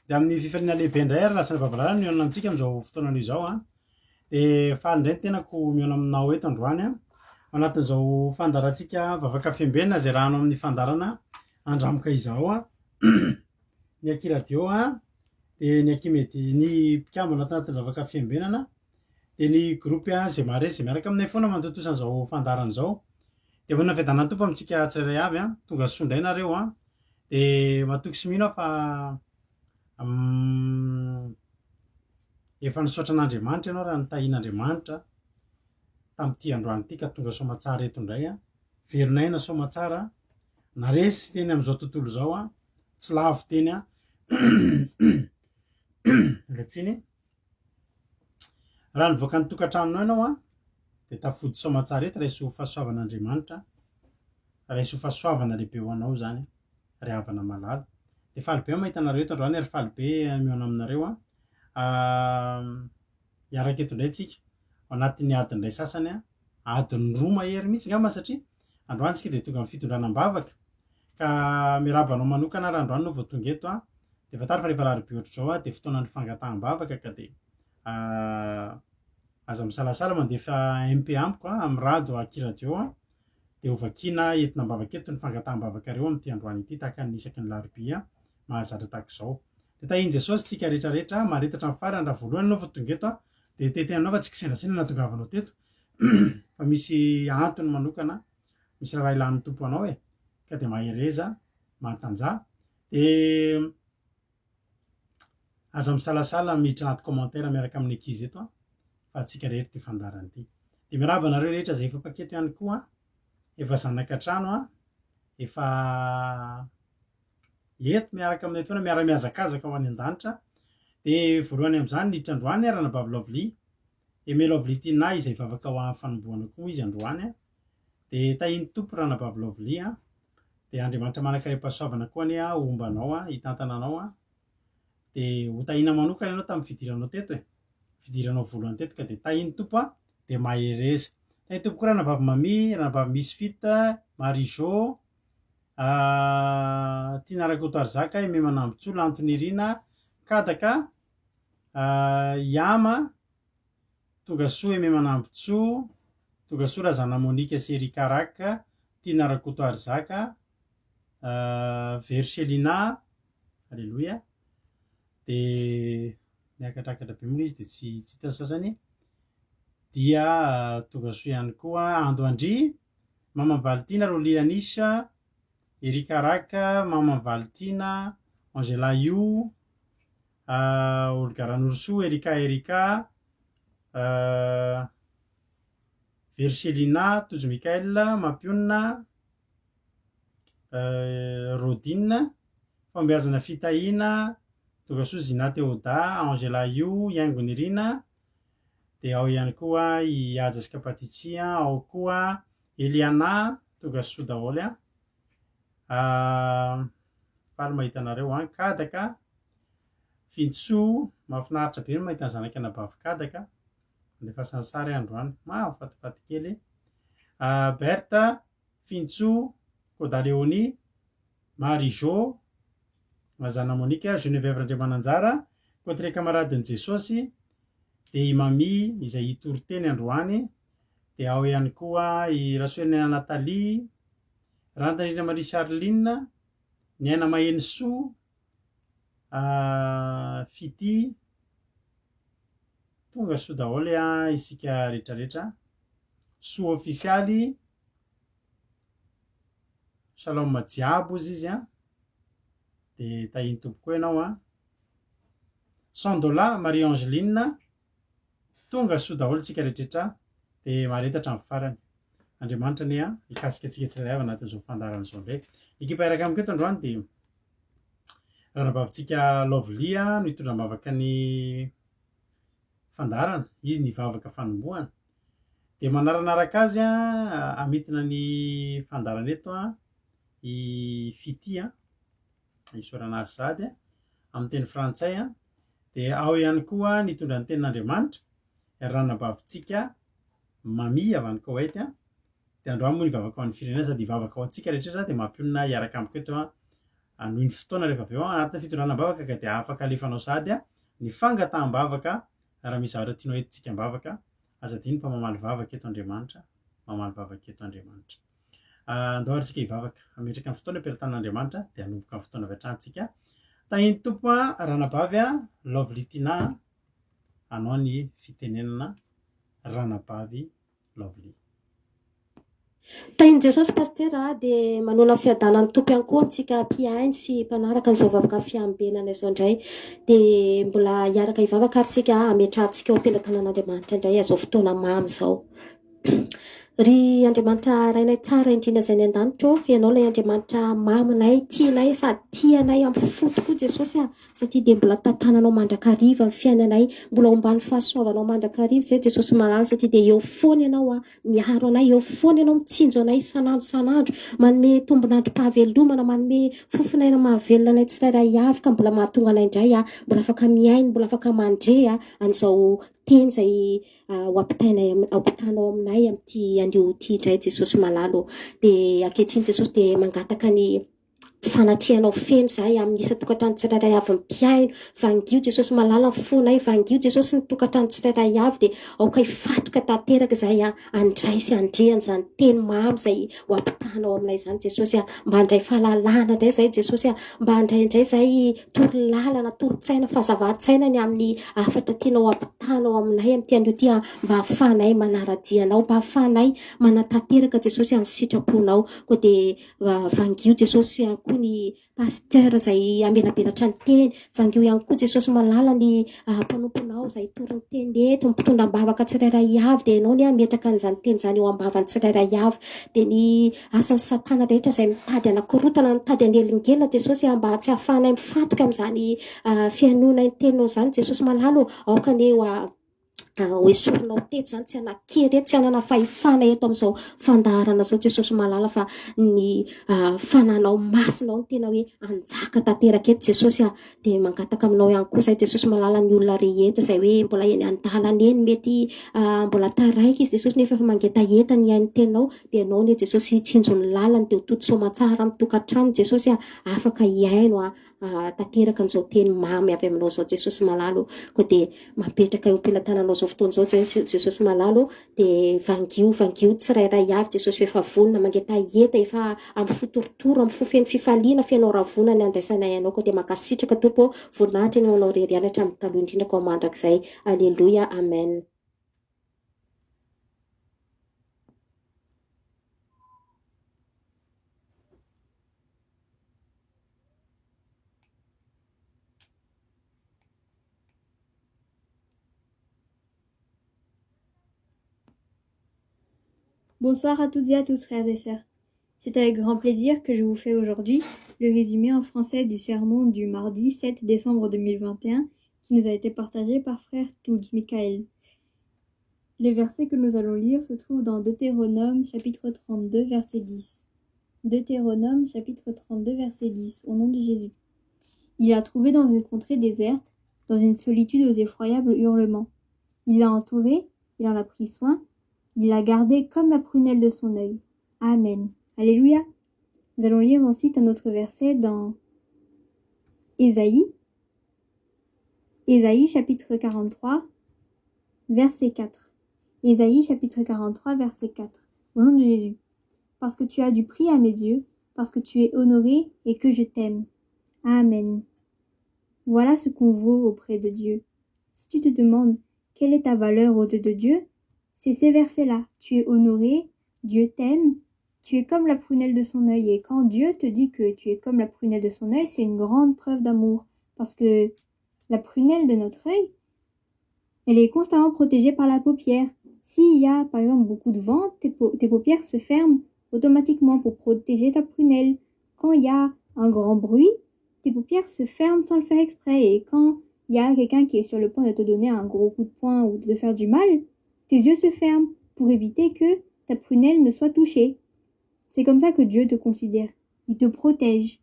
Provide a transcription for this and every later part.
de amin'ny fifaliana lehibe indray ary lasana vavalala miona amintsika am'izao fotoanany izao a de faly indray ny tenako miona aminao eto androany a anatin'izao fandarantsika vavaka fiambena zay raha anao amin'ny fandarana andramoka izao a ny akiradio a de ny akimedy ny mpikambana anatin'ny vavaka fiambenana de ny gropy a zay mare zay miaraka aminay foana mantontosan'izao fandarana zao de manana fiadanany tompo amintsika tsirairay avy a tonga sondray nareo a de matoky sy mino fa efa nisaotra an'Andriamanitra ianao raha nitahian'Andriamanitra tamin'ity androany ity ka tonga soamatsara eto indray a veronaina soamatsara naresy teny am'izao tontolo zao a tsy lavo teny a ratsiny raha nivoaka ny tokantranonao ianao a de tafody soamatsara eto raiso fahasoavan'Andriamanitra raiso fahasoavana lehibe ho anao zany ry havana malala de faly be mahita anareo eto androany ary faly be miona aminareo a iaraka eto indray tsika ao anatin'ny adin'indray sasany a adiny roa mahery mihitsy ngamba satria androany tsika de tonga amin'ny fitondranam-bavaka ka mirabanao manokana raha androany no vao tonga eto a de fatary fa rehefa laribe ohatr'izao a de fotoanan'ny fangataham-bavaka ka de aza misalasala mandefa MP ampiko a amin'ny radio akiradio a de ovakina entina-bavaka eto ny fangataham-bavakareo amin'ity androany ity tahaka ny isaky ny laribia mahazatra tahak'izao de tahiny Jesosy tsika rehetrarehetra maharetatra amin'ny farany raha voalohany anao vao tonga eto a de teteanao fa tsy kisendrasena nahatongavanao teto fa misy antony manokana misy raha ilan'ny tompo anao e ka de mahereza mahantanja de aza misalasala miditra anaty commentaire miaraka amin'ny ankizy eto a fa atsika rehetra ty fandarany ity de miraba anareo rehetra zay efa paketo ihany koa efa zanaka trano a efa eto miaraka aminay foana miara-miazakazaka ho any an-danitra de voalohany am'izany niditra androany arana bavilovely eme lovely tina izay vavaka ho amin'ny fanombohana koa izy androany a de tahiny tompo rana bavilovely a de Andriamanitra manakarepasoavana koa ane a ombanao a hitantana anao a de ho tahina manokana ianao tamin'ny fidiranao teto e fidiranao voalohany teto ka de tahiny tompo a de mahereza tahiny tompo koa rana bavy mami rana bavy misy fita marizo tina rakotoary zaka eme manambotsola Antony Rina Kadaka Iama tonga soa eme manambotso tonga soa razana Monika Serikaraka tina rakotoary zaka Verselina alleloia de miakatrakatra be moa izy de tsy hita ny sasany dia tonga soa ihany koa Andoandry Mama Valtina Rolianisa Erika Raka Mama Valtina Angela Io Olga Ranorso Erika Verselina Tojo Mikael Mampionina Rodine Fambeazana Fitahina tonga soa Zina Teoda Angela Io Iaingony Rina de ao ihany koa i Ajaska Patitsia ao koa Eliana tonga soa daholo a faly mahita anareo an Kadaka Fintso mahafinaritra be no mahita ny zanaka anabavy Kadaka andefa sansara androany mahafatifaty kely Berta Fintso Kodaleoni Marizo mazana Monika Geneviève Andriamananjara Kotre kamaradin'i Jesosy de i Mami izay itory-teny androany de ao ihany koa i Rasoenina Natalie Rantanina Marie Charline ny aina maheny soa Fity tonga soa daholo a isika rehetrarehetra soa ofisialy Saloma jiabo izy a de tahiny tompo koa ianao a Sandola Marie Angeline tonga soa daholo tsika rehetrarehetra de maharetatra amin'ny farany Andriamanitra ane a ikasika atsika tsirairay avy anatin'izao fandarana zao ndray ekipa iraka amiko eto androany de ranabavitsika Lovely a no hitondram-bavaka ny fandarana izy ny vavaka fanombohana de manaranaraka azy a amitina ny fandarana eto a i Fity a isorana azy sady amin'ny teny frantsay a de ao ihany koa nitondra ny tenin'Andriamanitra ranabavitsika Mami avy any Koweït de androany moa nivavaka ho an'ny firenena sady hivavaka ho antsika rehetrarehetra de mampionina hiaraka amiko eto a noho ny fotoana rehefa avy eo anatina fitondranam-bavaka ka dia afaka alefanao sady ny fangataham-bavaka raha misy zavatra tianao entintsika am-bavaka aza diny fa mamaly vavaka eto Andriamanitra, mamaly vavaka eto Andriamanitra. Andahorantsika hivavaka ametraka ny fotoana ampelantan'Andriamanitra dia hanomboka ny fotoana avy hatrany tahiny tompo ranabavy Lovely Tina anao ny fitenenana ranabavy Lovely. Tainy Jesosy pastera dia manona fiadanany tompo ihany koa amintsika mpiaino sy mpanaraka an'izao vavaka fiambenana izao indray dia mbola hiaraka hivavaka ary sika ametrahantsika eo am-pelantanan'Andriamanitra indray azao fotoana mamy izao. Ry Andriamanitra rainay tsara indrindra izay ny an-danitra ianao ilay Andriamanitra maminay, tianay sady tianay amin'ny fo tokoa Jesosy satria dia mbola tantananao mandrakariva amin'ny fiainanay, mbola ombany fahasoavanao mandrakariva izay Jesosy malala satria dia eo foana ianao miaro anay, eo foana ianao mitsinjo anay sanandro manome tombonandrom-pahavelomana, manome fofinaina mahavelona anay tsirairay avy ka mbola mahatonga anay indray mbola afaka miaino, mbola afaka mandre an'izao teny izay ampitanao aminay amin'ity anio ity indray Jesosy malalo. Dia ankehitriny Jesosy dia mangataka ny fanatrianao feno zahay amin'ny isa-tokantrano tsirairay avy mpiaino, vangio Jesosy malala ny fonay, vangio Jesosy ny tokantrano tsirairay avy dia aoka hifatoka tanteraka zahay andray sy andrehan izany teny mamy izay ho ampitanao aminay izany Jesosy mba handray fahalalana indray zahay Jesosy mba handray indray zahay toro-lalana, toro-tsaina, fahazavantsaina ny amin'ny afatra tianao ampitanao aminay amin'ity anio ity mba hahafahanay manaradianao, mba hahafahanay manatanteraka Jesosy amin'ny sitraponao. Koa dia vangio Jesosy ihany koa ny pasteur izay amelabelatra ny teny, vangio ihany koa Jesosy malala ny mpanomponao izay tory ny teny eto mpitondra am-bavaka tsirairay avy dia ianao ny ametraka an'izany teny izany eo am-bavany tsirairay avy. Dia ny asan'ny satana rehetra izay mitady anakorotana, mitady anelingelina Jesosy mba tsy hahafahanay mifatoka amin'izany fiainonay ny teninao izany Jesosy malalo, aoka ny hoesorinao teto izany tsy hanakery eto, tsy hanana fahefana eto amin'izao fandaharana izao Jesosy malala fa ny fananao masinao ny tena hoe anjaka tanteraka eto Jesosy dia mangataka aminao ihany koa izay Jesosy malala ny olona rehetra izay hoe mbola eny an-dalana eny mety mbola taraiky izy Jesosy nefa efa mangetaeta ny hainy teninao dia ianao ny Jesosy hitsinjo ny lalany dia ho toto soamantsara amin'ny tokantrano Jesosy afaka hiaino tanteraka an'izao teny mamy avy aminao izao Jesosy malalo. Koa dia mapetraka eo am-pelantananao izao fotoana izao Jesosy malalo dia vangio tsirairay avy Jesosy efa vonona mangetaeta efa amin'ny fotorotoro, amin'ny fofeny fifaliana fianao ravonany andraisanay ianao. Koa dia makasitraka tompo voninahitra ny anao rerianatra amin'ny taloha indrindra ko mandrakizay. Alleluia, amen. Bonsoir à toutes et à tous, frères et sœurs. C'est avec grand plaisir que je vous fais aujourd'hui le résumé en français du sermon du mardi 7 décembre 2021 qui nous a été partagé par frère Touz Michael. Les versets que nous allons lire se trouvent dans Deutéronome chapitre 32 verset 10. Deutéronome chapitre 32 verset 10, au nom de Jésus. Il l'a trouvé dans une contrée déserte, dans une solitude aux effroyables hurlements. Il l'a entouré, il en a pris soin, il l'a gardé comme la prunelle de son œil. Amen. Alléluia. Nous allons lire ensuite un autre verset dans Ésaïe chapitre 43, verset 4. Ésaïe chapitre 43, verset 4. Au nom de Jésus. Parce que tu as du prix à mes yeux, parce que tu es honoré et que je t'aime. Amen. Voilà ce qu'on vaut auprès de Dieu. Si tu te demandes quelle est ta valeur aux yeux de Dieu, c'est ces versets-là. Tu es honoré, Dieu t'aime, tu es comme la prunelle de son œil. Et quand Dieu te dit que tu es comme la prunelle de son œil, c'est une grande preuve d'amour. Parce que la prunelle de notre œil, elle est constamment protégée par la paupière. S'il y a, par exemple, beaucoup de vent, tes paupières se ferment automatiquement pour protéger ta prunelle. Quand il y a un grand bruit, tes paupières se ferment sans le faire exprès. Et quand il y a quelqu'un qui est sur le point de te donner un gros coup de poing ou de te faire du mal, tes yeux se ferment pour éviter que ta prunelle ne soit touchée. C'est comme ça que Dieu te considère. Il te protège.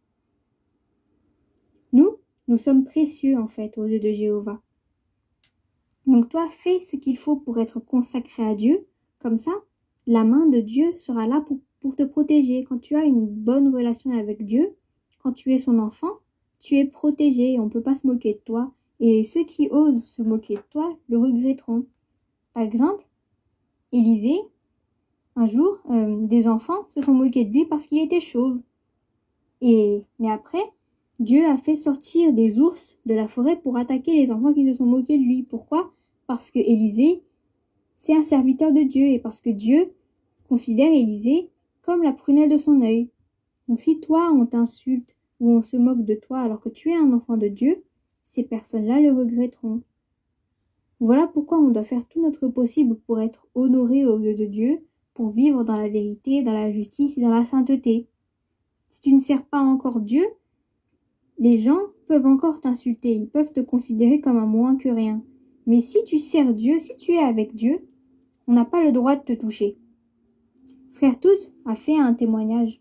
Nous sommes précieux en fait aux yeux de Jéhovah. Donc toi, fais ce qu'il faut pour être consacré à Dieu. Comme ça, la main de Dieu sera là pour te protéger. Quand tu as une bonne relation avec Dieu, quand tu es son enfant, tu es protégé, on ne peut pas se moquer de toi. Et ceux qui osent se moquer de toi le regretteront. Par exemple, Élisée, un jour, des enfants se sont moqués de lui parce qu'il était chauve. Mais après, Dieu a fait sortir des ours de la forêt pour attaquer les enfants qui se sont moqués de lui. Pourquoi? Parce que Élisée, c'est un serviteur de Dieu et parce que Dieu considère Élisée comme la prunelle de son œil. Donc si toi, on t'insulte ou on se moque de toi alors que tu es un enfant de Dieu, ces personnes-là le regretteront. Voilà pourquoi on doit faire tout notre possible pour être honoré aux yeux de Dieu, pour vivre dans la vérité, dans la justice et dans la sainteté. Si tu ne sers pas encore Dieu, les gens peuvent encore t'insulter, ils peuvent te considérer comme un moins que rien. Mais si tu sers Dieu, si tu es avec Dieu, on n'a pas le droit de te toucher. Frère Tout a fait un témoignage.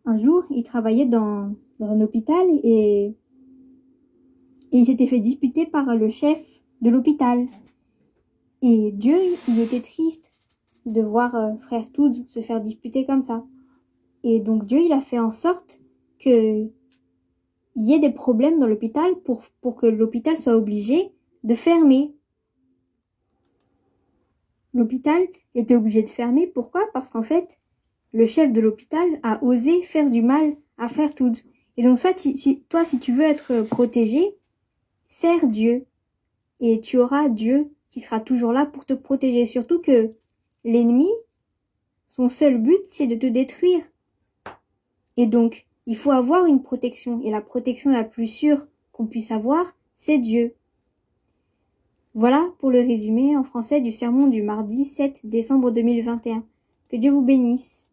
Un jour, il travaillait dans un hôpital et il s'était fait disputer par le chef de l'hôpital. Et Dieu, il était triste de voir Frère Tout se faire disputer comme ça. Et donc Dieu, il a fait en sorte qu'il y ait des problèmes dans l'hôpital pour que l'hôpital soit obligé de fermer. L'hôpital était obligé de fermer. Pourquoi? Parce qu'en fait, le chef de l'hôpital a osé faire du mal à Frère Tout. Et donc toi, si tu veux être protégé, sers Dieu. Et tu auras Dieu qui sera toujours là pour te protéger. Surtout que l'ennemi, son seul but, c'est de te détruire. Et donc, il faut avoir une protection. Et la protection la plus sûre qu'on puisse avoir, c'est Dieu. Voilà pour le résumé en français du sermon du mardi 7 décembre 2021. Que Dieu vous bénisse.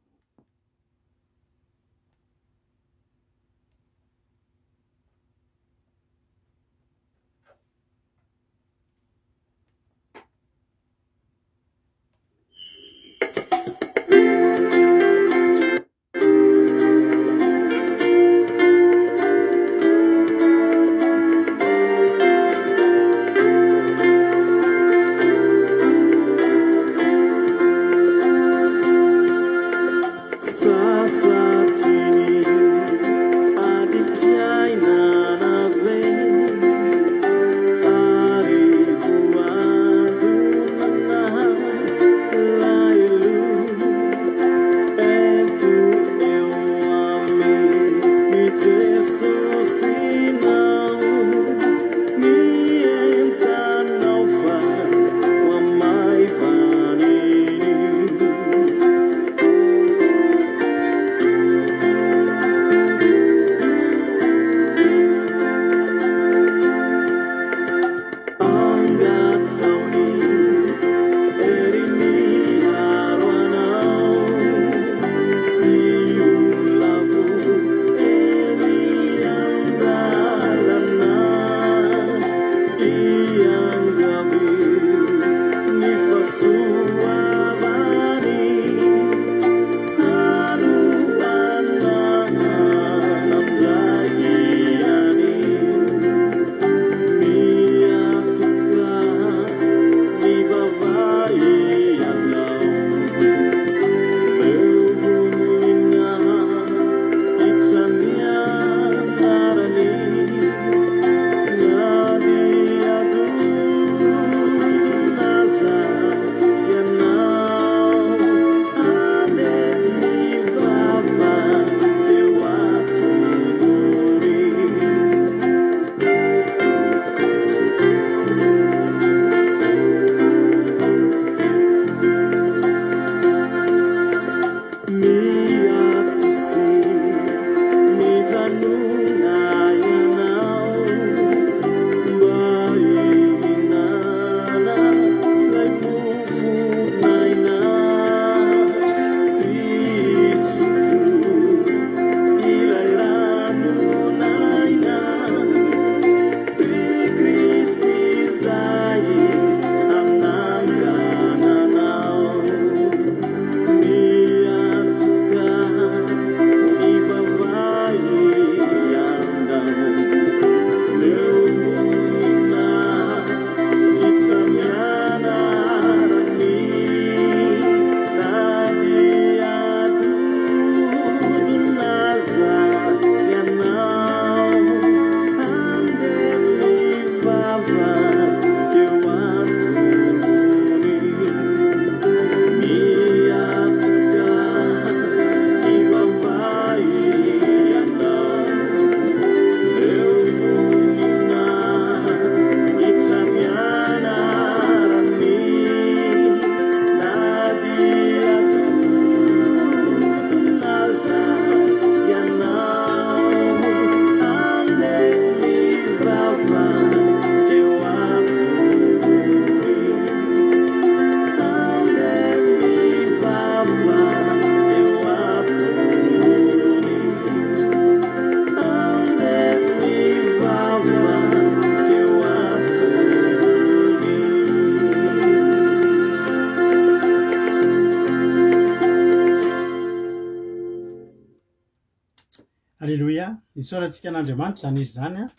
Alleloia. Isaorantsika an'Andriamanitra zany izy zany a.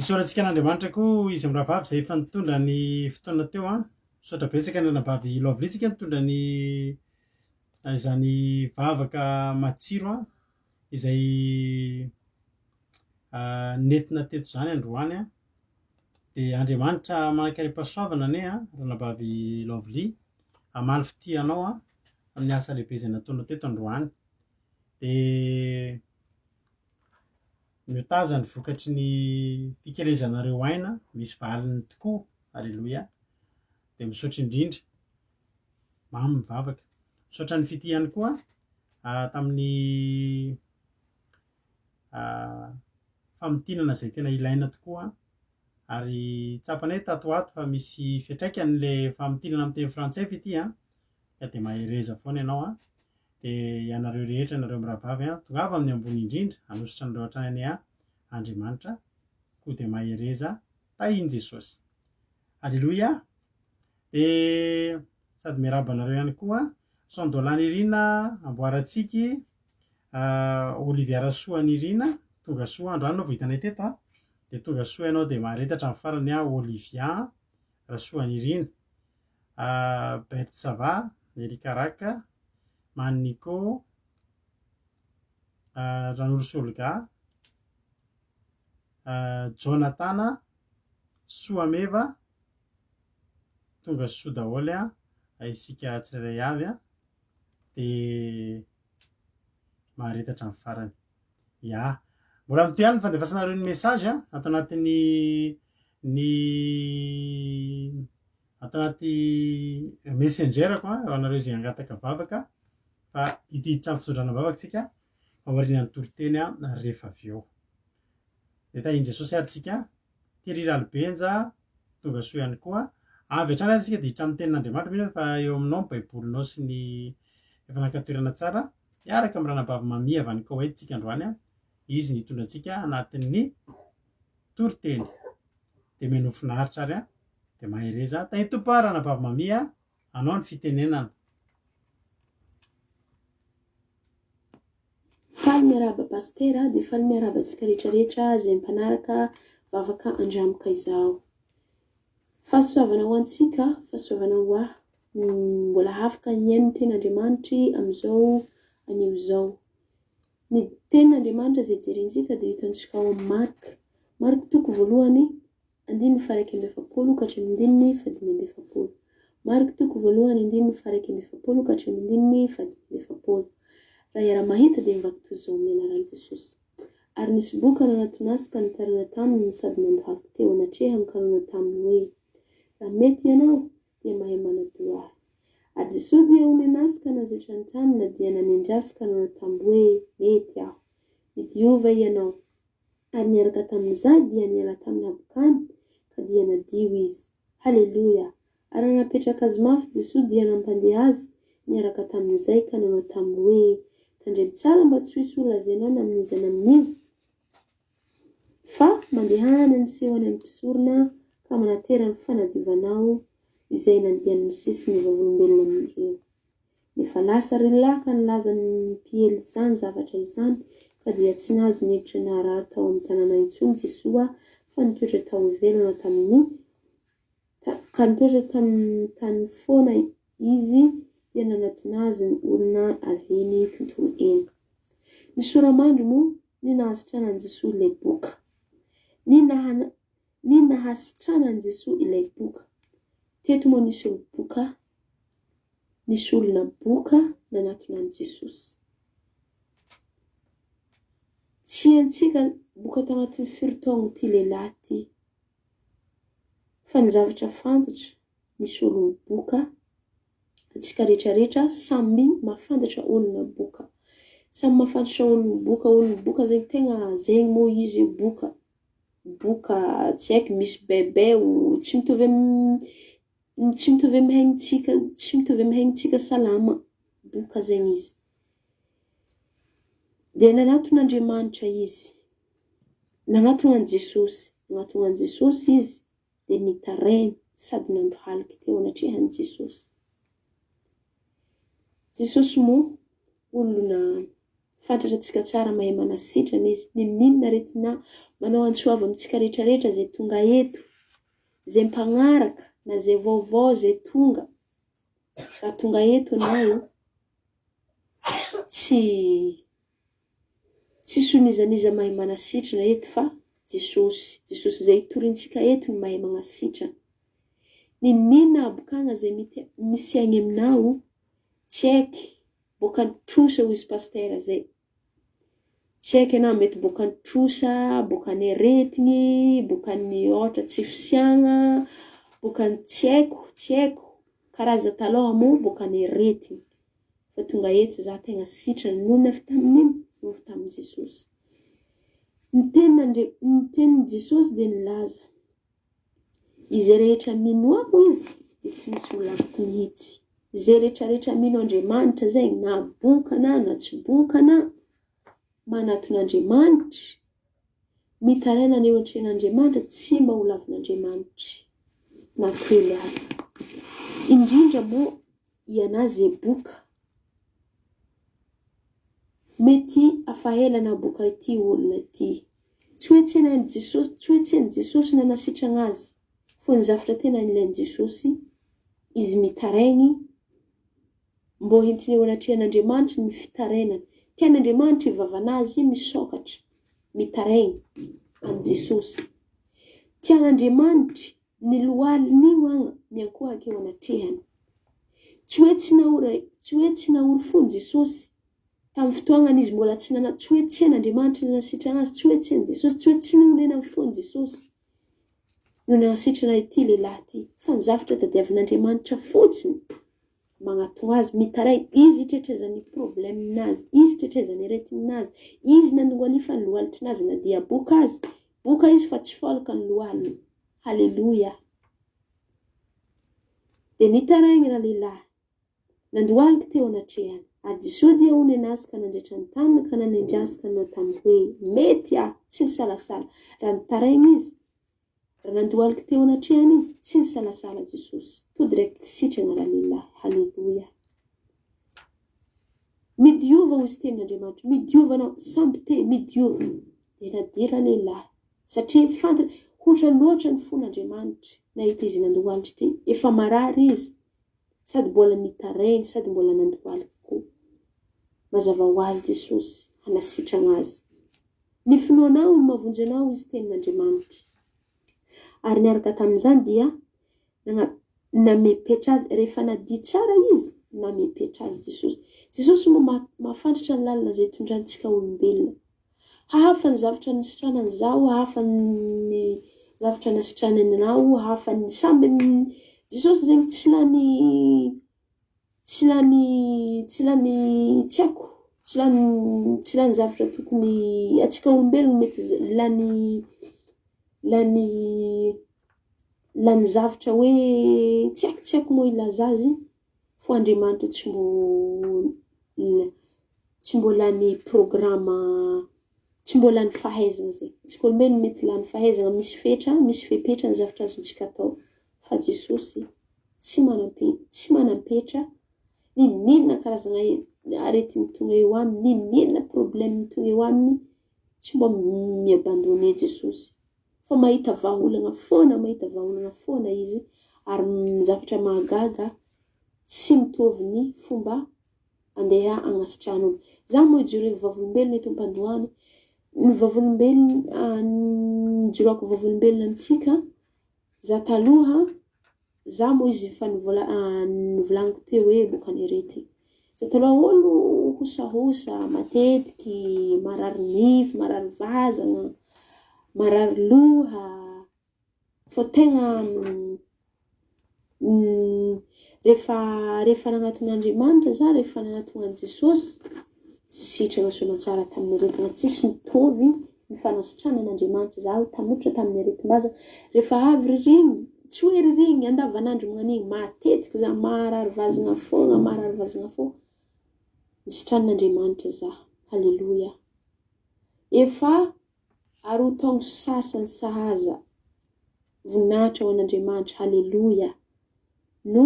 Isaorantsika an'Andriamanitra koa izy am'rahavavy zay efa nitondra ny fotoana teo a. Misaotra betsaka ny anavavy Lovelitsika nitondra ny izany vavaka matsiro a izay nentina teto zany androany a. De Andriamanitra manakariam-pahasoavana ane a ranavavy Lovely hamaly fitianao a amin'ny asa lehibe zay nataonao teto androany. De miotaza ny vokatry ny fikelezanareo aina misy valiny tokoa. Alleloia. De misaotra indrindra mamy mivavaka. Misaotra ny fitiany koa tamin'ny famitinana zay tena ilaina tokoa ary tsapanay tato ato fa misy fiatraikan'le famitinana amin'ny teny frantsay fety a. De mahereza foana ianao a. De ianareo rehetra nareo mirahavavy a tongava amin'ny ambony indrindra anositra anareo hatrany a Andriamanitra koa de mahereza tahiny Jesosy. Alleloia. De sady miarahaba anareo ihany koa Sondolany Irina amboarantsiky Olivia Rasoa Irina tonga soa androany anao vao hitanay teto a. De tonga soa ianao de maharetatra amin'ny farany a Olivia Rasoa Irina, Beth Sava, Erika Raka, Maniko, Ranolo Solga, Jonathan, Soameva, tonga soa daholo a isika tsirairay avy a. De maharetatra amin'ny farany. Ya. Mbola mitoy ny fandefasanareo ny message a ato anatin'ny ato anaty messenger ko a anareo zay angataka vavaka fa hiditra amin'ny fisodrana vavaka tsika aorian'ny toriteny a rehefa avy eo. De tahiny Jesosy ary tsika Tirira Albenja tonga soa ihany koa avy hatrany ary tsika de hiditra amin'ny tenin'Andriamanitra mihitsy fa eo aminao ny baibolinao sy ny efa nankatoerana tsara miaraka amin'ny ranabavy mamia avy any Koweït tsika androany a. Izy nitondra antsika anatin'ny toriteny de meno finaritra ary a. De mahereza tahiny tompo a ranabavy mamia anao ny fitenenana. Faly miarahaba pastera de faly miarahaba antsika rehetrarehetra zay mpanaraka vavaka andramaka izao. Fahasoavana ho antsika, fahasoavana ho ahy mbola afaka miaino ny ten'Andriamanitry am'izao anio zao. Ny tenin'Andriamanitra zay jerentsika de hitantsika ao amin'ny Mark toko voalohany 1:1-7. Mark toko voalohany 1:1-7. Raha iara mahita de mivaky toy amin'ny anaran'i Jesosy. Ary nisy boka nanatonasika nitarina taminy sady nandohalika teo anatreha nikanona taminy hoe raha mety ianao dia mahay manadio ahy. Ary Jesosy dia onenasika nanjaitra ny tamina dia nanendrasika nanao taminy hoe mety aho. Midiova ianao. Ary niaraka tamin'izay dia niala tamin'ny abokany ka dia nadio izy. Halleluja. Ary napetraka azy mafy Jesosy dia nampandeha azy niaraka tamin'izay ka nanao taminy hoe tandremy tsara mba tsy hisy olazainao namin'iza namin'iza fa mandehana miseho any amin'ny mpisorona ka manatera ny fanadiovanao izay nandiany misesy ny vavolombelona amin'ireo. Nefa lasa rilaka ka nilaza ny mpiely izany zavatra izany ka dia tsy nahazo niditra naharary tao amin'ny tanàna intsony Jesosy fa nitoetra tao ivelona tamin'ny ka nitoetra tamin'ny tany foana izy dia nanatona azy ny olona aveny tontolo eny. Ny soramandry moa ny nahasitranan Jesosy ilay boka. Ny nahasitranan Jesosy ilay boka. Teto moa nisy boka, nisy olona boka nanatona an Jesosy. Tsy antsika boka tao anatin'ny firitaon'ny ty lehilahy ty. Fa ny zavatra fantatra nisy olona boka. Antsika rehetrarehetra samy mahafantatra olona boka. Samy mahafantatra olona boka zegny tegna zegny moa izy boka. Boka tsy haiko misy bebe tsy mitovy amin'ny haintsika salama. Boka zegny izy. De nanaton'Andriamanitra izy. Nanatona Jesosy. Nanatona Jesosy izy de nitarainy sady nandohaliky teo anatrehan'i Jesosy. Jesosy moa olona fantatratsika tsara mahay manasitrana izy ninona retina manao antsoava amintsika rehetrarehetra zay tonga eto zay mpagnaraka na zay vaovao zay tonga raha tonga eto anao tsy sonizaniza mahay manasitrana eto fa Jesosy zay torintsika eto ny mahay manasitrana ninona abokagna zay misy agny aminao tsy haiky boka nitrosa hoy izy pasteur zay tsy haiky anao mety boka nitrosa boka ny aretigny boka ny ohatra tsy fisiagna boka ny tsy haiko karaza taloha mo boka ny aretigny fa tonga eto za tegna sitrana nono avy tamin'ino nono avy tamin'i Jesosy ny tenin'i Jesosy dia nilaza izy rehetra mino aho izy dia tsy misy olo afaka mihitsy zay rehetrarehetra mino Andriamanitra zay na bokana na tsy bokana manaton'Andriamanitra mitaraina ny eo an-tren'Andriamanitra tsy mba ho lavin'Andriamanitra na kely aza indrindra moa iana zay boka mety afahelana boka ity olona ity tsy hoe tsy Jesosy na nasitrana azy fô ny zavatra tena ilain'i Jesosy izy mitaraigny mbô hentiny eo anatrehan'Andriamanitra ny fitarainany tian'Andriamanitra ivavanazy misokatra mitaraigny an Jesosy tian'Andriamanitra ny lohalin'io agna miankohaka eo anatrehany tsy hoe tsy nahory fony Jesosy tamin'ny fotoagnany izy mbola tsy hoe tsy an'Andriamanitra ny nasitrana azy tsy hoe tsy Jesosy tsy hoe tsy nonena amin'ny fony Jesosy no nasitrana ity lehilahy ity fa ny zavatra tadiavin'Andriamanitra fotsiny magnatona azy mitaray izy tretrezany probleminazy izy tretrezany aretininazy izy nanonganifa ny lohalitrinazy na dia boka izy fa tsy folaka ny lohaliny halleluja dia nitaraigny raha lehilahy nandohalika teo anatrehany ary Jesosy dia honenazy ka nandretra ny tanana ka nanendrasika anao tamin'ny hoe mety tsy nisalasala raha nitaraigny izy raha nandohalika teo anatrehany izy tsy nisalasala Jesosy to direct sitrana raha lehilahy halleluja midiova ho izy tenin'Andriamanitra midiova anao samby te midiova dia nadira lehilahy satria fantatra hotra loatra ny fon'Andriamanitra nahita izy nandohalitra ty efa marary izy sady mbola nitaraigny sady mbola nandohalika koa mazava ho azy Jesosy hanasitrana azy ny finoanao ny mavonjy anao izy tenin'Andriamanitra ary niaraka tamin'izany dia namepetra azy rehefa nadia tsara izy namepetra azy Jesosy moa mahafantatra ny lalina zay tondrantsika olombelona hafa ny zavatra nisitranany zao hafa ny zavatra nasitranany anao hafa ny samby Jesosy zegny tsy lany zavatra tokony atsika olombelona mety lany zavatra hoe tsy haiko moa ilaza azy fô Andriamanitra tsy mbo lany programa tsy mbo lany fahaizana zay atsika olombelona mety lany fahaizana misy fepetra ny zavatra azontsika atao fa Jesosy tsy manampetra ninona karazana aretiny tonga eo aminy ninona problème tonga eo aminy tsy mba miabandone Jesosy fa mahita vahaolana foana izy ary ny zavatra mahagaga tsy mitovy ny fomba andeha agnasitrahana olo za moa ijoro vavolombelona eto am-pandohana ny vavolombelona nijoroako vavolombelona amintsika za taloha za moa izy fa nivolaniko teo hoe boka ny arety za taloha olo hosahosa matetiky marary nify marary vazana marary loha fô tegna rehefa nagnaton'Andriamanitra za rehefa nagnaton'i Jesosy sitrana soamantsara tamin'ny aretina tsisy mitovy ny fanasitranan'Andriamanitra zaho tamotra tamin'ny aretim-baza rehefa avy ririgny tsy hoe ririgny andavanandro magnan'igny matetiky za marary vazana foana nisitranan'Andriamanitra za halleluja efa aroa taogno sasany sahaza voninahitra ho an'Andriamanitra halleluja no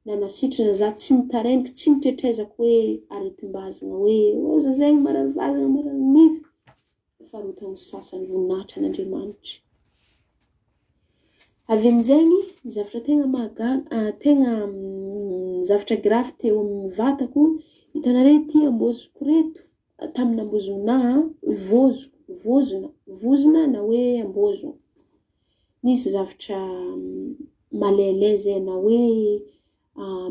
na nasitrana za tsy nitareniko tsy nitretrezako hoe aretim-bazana hoe oza zegny marary vazana marary nify farotany sasany voninahitra an'Andriamanitra. Avy amin'izegny zavatra tegna mahagaga tegna zavatra grafy teo amin'ny vatako hitanareo ty amboziko reto tamina ambozona vozona na hoe ambozo nisy zavatra malailay zay na hoe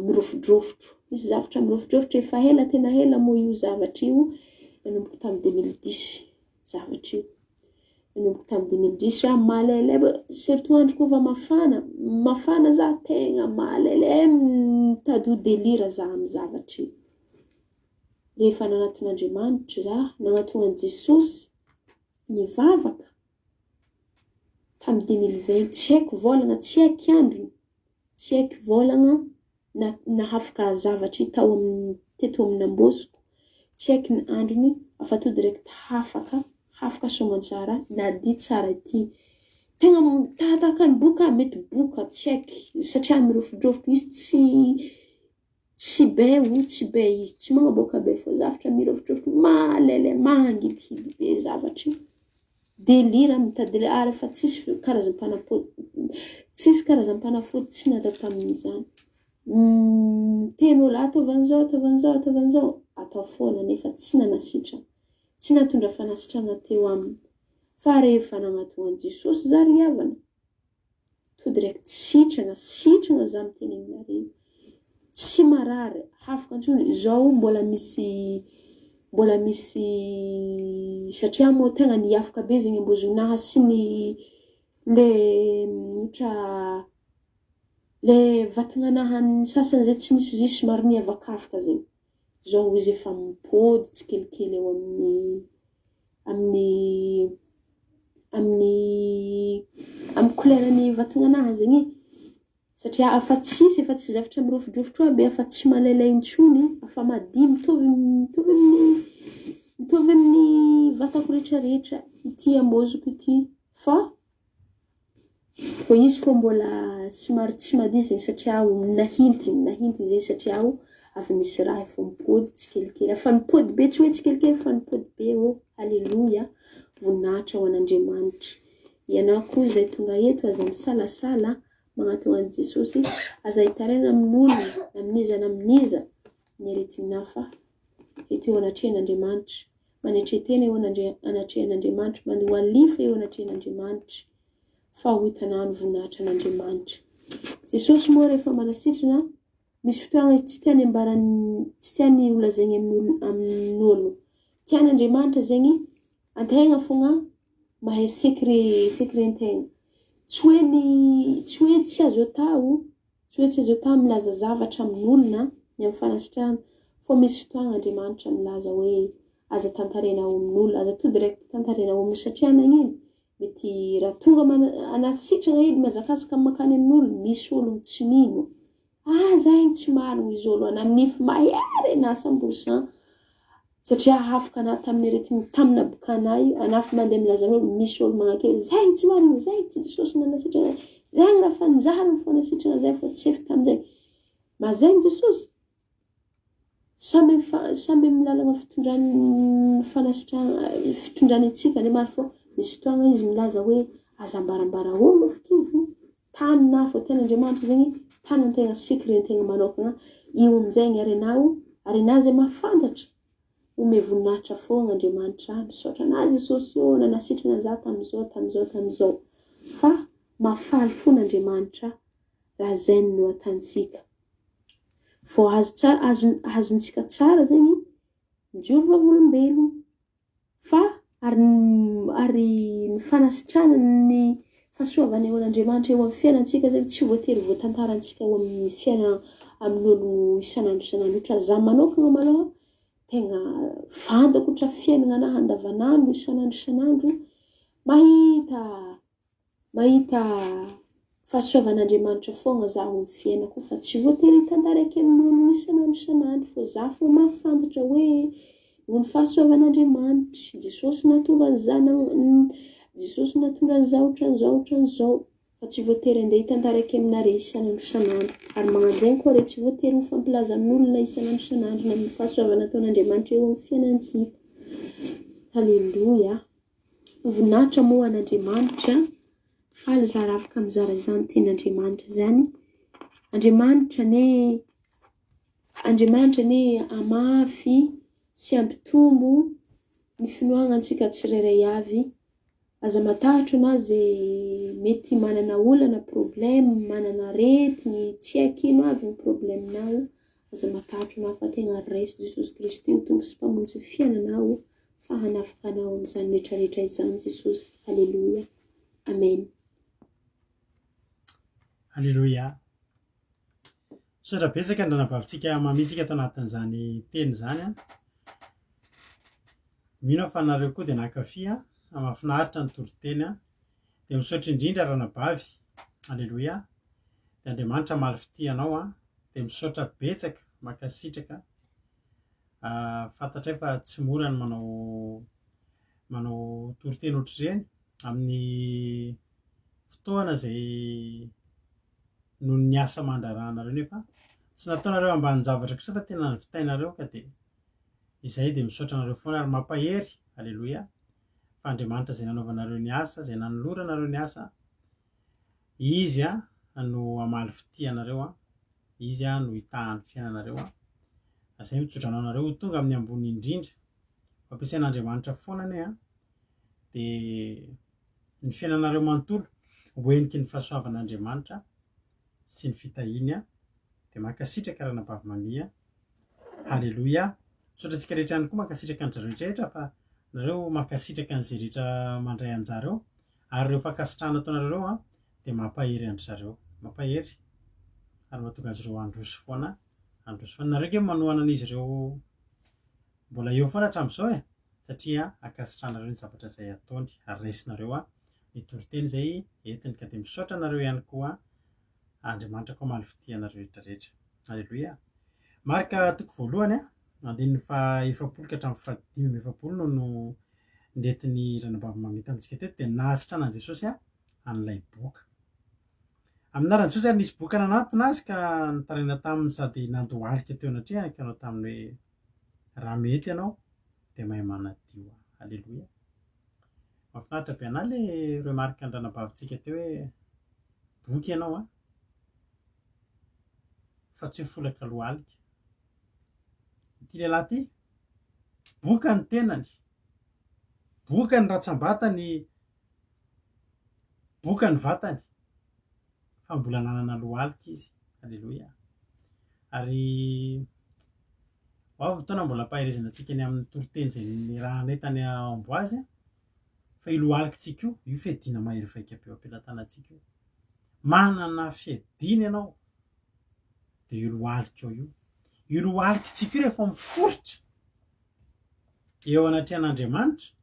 mirofodrofotro nisy zavatra mirofodrofotro efa hela tena hela moa io zavatra io nanomboka tamin'ny 2010 zavatra io nanomboka tamin'ny 2010 malailay surtout andro kova mafana za tegna malailay mitady ho delira za amin'ny zavatra io rehefa nanaton'Andriamanitra za nanaton'i Jesosy nivavaka tamin'ny 2020 tsy haiko volagna tsy haiko androny tsy haiko volagna nahafaka zavatra tao amin'ny teto amin'ny ambosiko tsy haiko ny androny afa to direct hafaka somantsara na di tsara ity tegna tataka ny boka mety boka tsy haiko satria mirofodrofotro izy tsy be izy tsy magnaboaka be fô zavatra mirofodrofotro malailay mangidihidy be zavatra io delira mitady ary fa tsisy karazam-panafody tsy natao tamin'izany teno la ataovan'izao atao foana nefa tsy nanasitra tsy natondra fanasitrana teo aminy fa rehefa nagnaton'i Jesosy za ry havana to direct sitrana za miteny aminareo tsy marary hafaka antsony zao mbola misy satria moa tegna niafaka be zegny ambozonaha sy le vatagnaha ny sasany zay tsy nisy zisy maro niavakafaka zegny zao izy efa mipody tsikelikely eo amin'ny kolerany vatagnaha zegny satria afa tsisy efa tsy zavatra mirofodrofotro aby afa tsy malailay intsony afa mady mitovy amin'ny vatako rehetrarehetra ity amboziko ity fa izy fô mbola somary tsy mady zegny satria nahinty zegny satria avy nisy raha efa mipody tsikelikely afa nipody be tsy hoe tsikelikely fa nipody be halleluja voninahitra ho an'Andriamanitra ianao koa zay tonga eto aza misalasala magnatona Jesosy aza hitarena amin'olo amin'iza ny aretignafa eto eo anatrehan'Andriamanitra manetretena eo anatrehan'Andriamanitra mandoa alifa eo anatrehan'Andriamanitra fa ho hitanany voninahitra an'Andriamanitra Jesosy moa rehefa manasitrana misy fotoagna tsy tiany holazaigny amin'olo tian'Andriamanitra zegny antegna fogna mahay secret-ntegna tsy hoe tsy azo atao milaza zavatra amin'olona ny amin'ny fanasitrahana fô misy fotoagna Andriamanitra milaza hoe aza tantarena amin'olo aza to direct tantarena amin'olo satria nagnino mety raha tonga anasitrana edy mazakazaka makany amin'olo misy olo tsy mino zegny tsy marigny izy olo ana amin'nify mahery na 100% satria hafaka ana tamin'ny aretigny tamina bokanay anafy mandeha milaza amin'olo misy olo magnakeo zegny tsy marigny zegny tsy Jesosy nanasitrana zegny raha fa nizahariny fô nasitrana zay fô tsy efy tamin'izay mazegny Jesosy samby milalagna fitondrany atsika ne maro fô misy fotoagna izy milaza hoe aza ambarambara olo afaka izy tanina fô ten'Andriamanitra zegny tanantegna secret-ntegna manokagna io amin'izegny arenao zay mahafantatra ome voninahitra fogna Andriamanitra misaotra anazy Jesosy io nanasitrana za tamizao fa mafaly fon'Andriamanitra raha zegny no ataontsika fô azontsika tsara zegny mijoro vavolombelogno fa ary ny fanasitrana ny fahasoavana eo an'Andriamanitra eo amin'ny fiainantsika zegny tsy voatery voatantarantsika eo amin'ny fiaina amin'olo isanandro za manokagna maloha tegna fantako otra fiainana anahy andavanandro isanandro mahita fahasoavan'Andriamanitra fogna za amin'ny fiainako fa tsy voatery hitantaraiky amin'olo isanandro fô za fô mahafantatra hoe noho ny fahasoavan'Andriamanitra Jesosy nahatonga an'izany Jesosy nahatonga an'izao otran'izao fa tsy voatery andeha hitantaraiky aminare isanandro isanandro. Ary magnan'izay koa re tsy voatery ho fampilaza amin'olona isanandro isanandro na amin'ny fahasoavana ataon'Andriamanitra eo amin'ny fiainantsika. Halleluia. Voninahitra moa an'Andriamanitra, faly zara afaka mizara izany tian'Andriamanitra zany. Andriamanitra ne amafy sy ampitombo ny finoagnantsika tsirairay avy. Aza matahotra na zay mety manana olana problème, manana aretigny, tsy akino avy ny probleminao, aza matahotra na fa tegna raiso Jesosy Kristy ho tombo sy mpamonjy fiainanao, fa hanafaka anao amin'izany rehetrarehetra izany Jesosy. Halleluia. Amen. Halleluia. Sodra betsaka ny ranavavitsika mamitsika ato anatin'izany teny zany a. Mino fa nareo koa dia nankafy mahafinaritra ny toriteny a. Dia misaotra indrindra ranabavy. Halleluia. Dia Andriamanitra malifity anao a. Dia misaotra betsaka mankasitraka. Fantatray fa tsy mora ny manao toriteny ohatr'ireny amin'ny fotoana zay noho ny asa mandraranareo, nefa tsy nataonareo ambany zavatra kosa fa tena nivitainareo ka dia izay dia misaotra anareo foana ary mampahery. Halleluia. Fa Andriamanitra zay nanaovanareo ny asa, zay nanoloranareo ny asa, izy no amaly fity anareo a, izy no hitahan'ny fiainanareo a. Izay mitsodrana anareo ho tonga amin'ny ambony indrindra. Fampiasain'Andriamanitra foana ane a. Dia ny fiainanareo manontolo ho eniky ny fahasoavan'Andriamanitra sy ny fitahiny a. Dia mankasitraka ranabavy mamia. Halleluia. Misaotra antsika rehetra ihany koa mankasitraka ny rehetrarehetra, fa nareo mankasitraka an'izay rehetra mandray anjareo, ary ireo fankasitrahana ataonareo a dia mampahery andry zareo, mampahery ary mahatonga azy ireo androso foana. Nareo ke manohana an'izy ireo mbola eo foana hatramin'izao satria ankasitranareo ny zavatra izay ataony ary raisinareo ny toriteny izay entiny. Ka dia misaotra anareo ihany koa, Andriamanitra koa malifity anareo rehetrarehetra. Halleluia. Marika toko voalohany andininy efapolo ka hatramin'ny fahadimy amby efapolo no nentin'ny ranabavy mamita amintsika teto, dia nahasitranan Jesosy an'ilay boka. Aminaran'i Jesosy ary nisy boka nanatona azy ka nitaraina taminy, sady nandohalika teo anatrehany ka anao taminy hoe raha mety ianao dia mahay manadio. Halleluia. Mahafinaritra be anahy ilay remarika ny ranabavitsika teo hoe boky ianao fa tsy ho folaka lohalika. Ity lehilahy ity, boka ny tenany, boka ny ratsambatany, boka ny vatany, fa mbola nanana lohalika izy. Halleluia. Ary ao fotoana mbola ampahirizana antsika ny amin'ny toriteny izay ny raha nentany amboazy, fa io lohalikitsika io fiadiana mahery vaika be am-pelantanantsika io. Manana fiadiana ianao dia io lohalika io lohalikitsika io rehefa miforotra eo anatrehan'Andriamanitra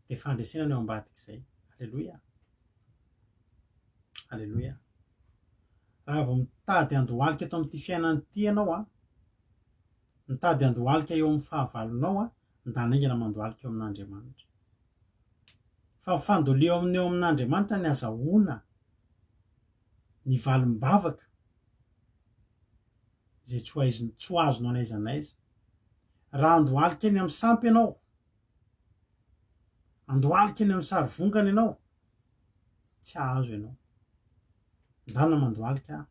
dia fandresenana eo ambadika izay. Halleluia. Halleluia. Raha vao mitady andohalika eto amin'ity fiainana ity ianao mitady andohalika eo amin'ny fahavalonao ndanaingana mandohalika eo amin'Andriamanitra. Fa fandoleo eo amin'Andriamanitra ny azahoana ny valim-bavaka izay tsy ho azonao n'aiza n'aiza. Raha andohalika eny amin'ny sampy ianao, andohalika eny amin'ny sarivongana ianao, tsy ahazo ianao. Ndanina mandohalika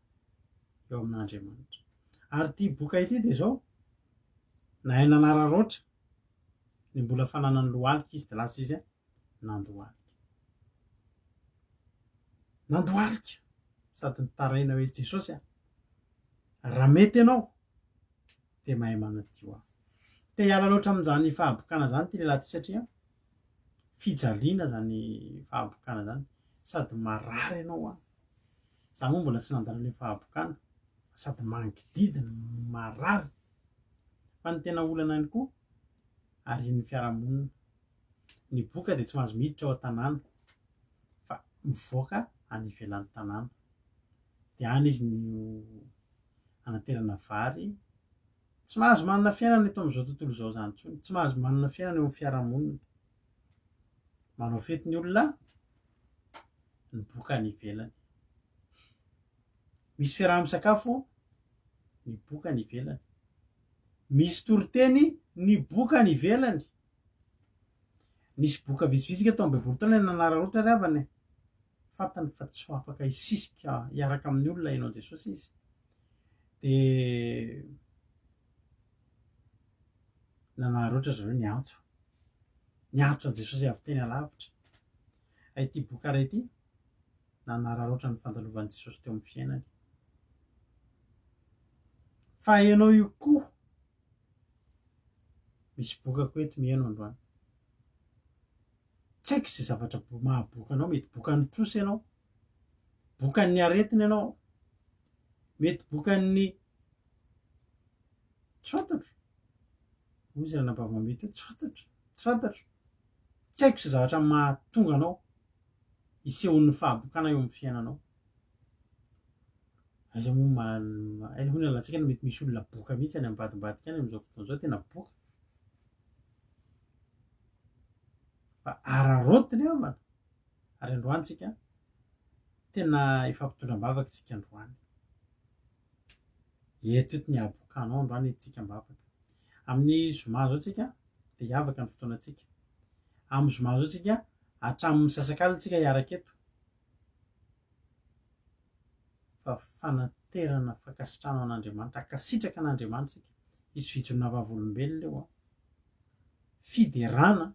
eo amin'Andriamanitra. Ary ity boka ity dia izao, nahay nanararoatra ny mbola fananany lohalika izy dia lasa izy nandohalika sady nitaraina hoe Jesosy raha mety ianao dia mahay manadio aho. Te hiala loatra amin'izany fahabokana zany ity lehilahy ity, satria fijaliana zany fahabokana zany, sady marary ianao za moa mbola tsy nandalo ilay fahabokana, sady mangididina marary. Fa ny tena olana ihany koa ary ny fiarahamonina, ny boka dia tsy mahazo miditra ao an-tanàna fa mivoaka any ivelan'ny tanàna. Dia any izy no anaterana vary. Tsy mahazo manana fiainana eto amin'izao tontolo izao zany intsony, tsy mahazo manana fiainana eo amin'ny fiarahamonina. Manao fety ny olona ny boka ny ivelany. Misy fiaraha-misakafo ny boka ny ivelany, misy toriteny ny boka ny ivelany. Nisy boka vitsivitsika tao am-baiboly tao ny nanararoatra ry havana fantany fa tsy ho afaka hisisika hiaraka amin'ny olona ianao Jesosy izy. De nanararoatra zareo ny antso an Jesosy avy teny alavitra. Ity boka ray ity nanararoatra ny fandalovan'i Jesosy teo amin'ny fiainany. Fa ianao io koa misy boka koa eto mihaino androany. Tsy haiko izay zavatra mahaboka anao, mety bokan'ny trosa ianao, bokan'ny aretina ianao, mety bokan'ny tsy fantatro. Hoy izy ranabavamamy teo, tsy fantatro. Tsy haiko izay zavatra mahatonga anao isehon'ny fahabokana eo amin'ny fiainanao. Aiza moa hoy ny alantsika mety misy olona boka mihitsy any ambadimbadika any amin'izao fotoana izao tena boka. Fa araraotiny havana. Ary androany tsika tena ifampitondram-bavaka tsika androany. Eto ny abokanao androany tsika mbavaka. Amin'ny zoma zao tsika dia hiavaka ny fotoanatsika. Amin'ny zoma zao tsika hatramin'ny sasak'alina tsika hiaraka eto. Fa fanaterana fankasitrahana an'Andriamanitra, hankasitraka an'Andriamanitra tsika. Izy fijoroana vavolombelona eo. Fiderana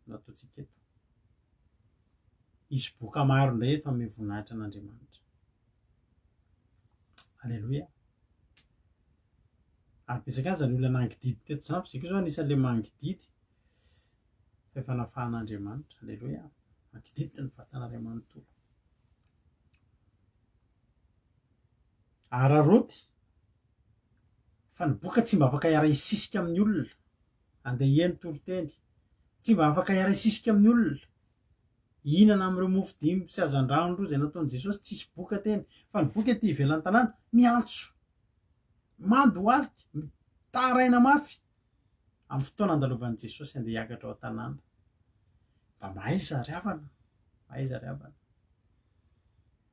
no ataontsika eto. Izy boka maro indray eto amin'ny voninahitra an'Andriamanitra. Alleloia. Ary betsaka azy ny olona nangididy teto zany, fa zao anisan'ilay mangididy fanafahana Alleloia. Mangididy ny vatan'Ray manontolo. Araroty fa ny boka tsy mba afaka hiara hisisika amin'ny olona, andeha hihaino toriteny, tsy mba afaka hiara hisisika amin'ny olona, hihinana amin'ireo mofo dimy sy hazan-drano izay nataon'i Jesosy, tsisy boka teny. Fa ny boka ety ivelan'ny tanàna miantso, mandohalika, mitaraina mafy amin'ny fotoana andalovan'i Jesosy andeha hiakatra ao an-tanàna. Mba mahaiza ry havana,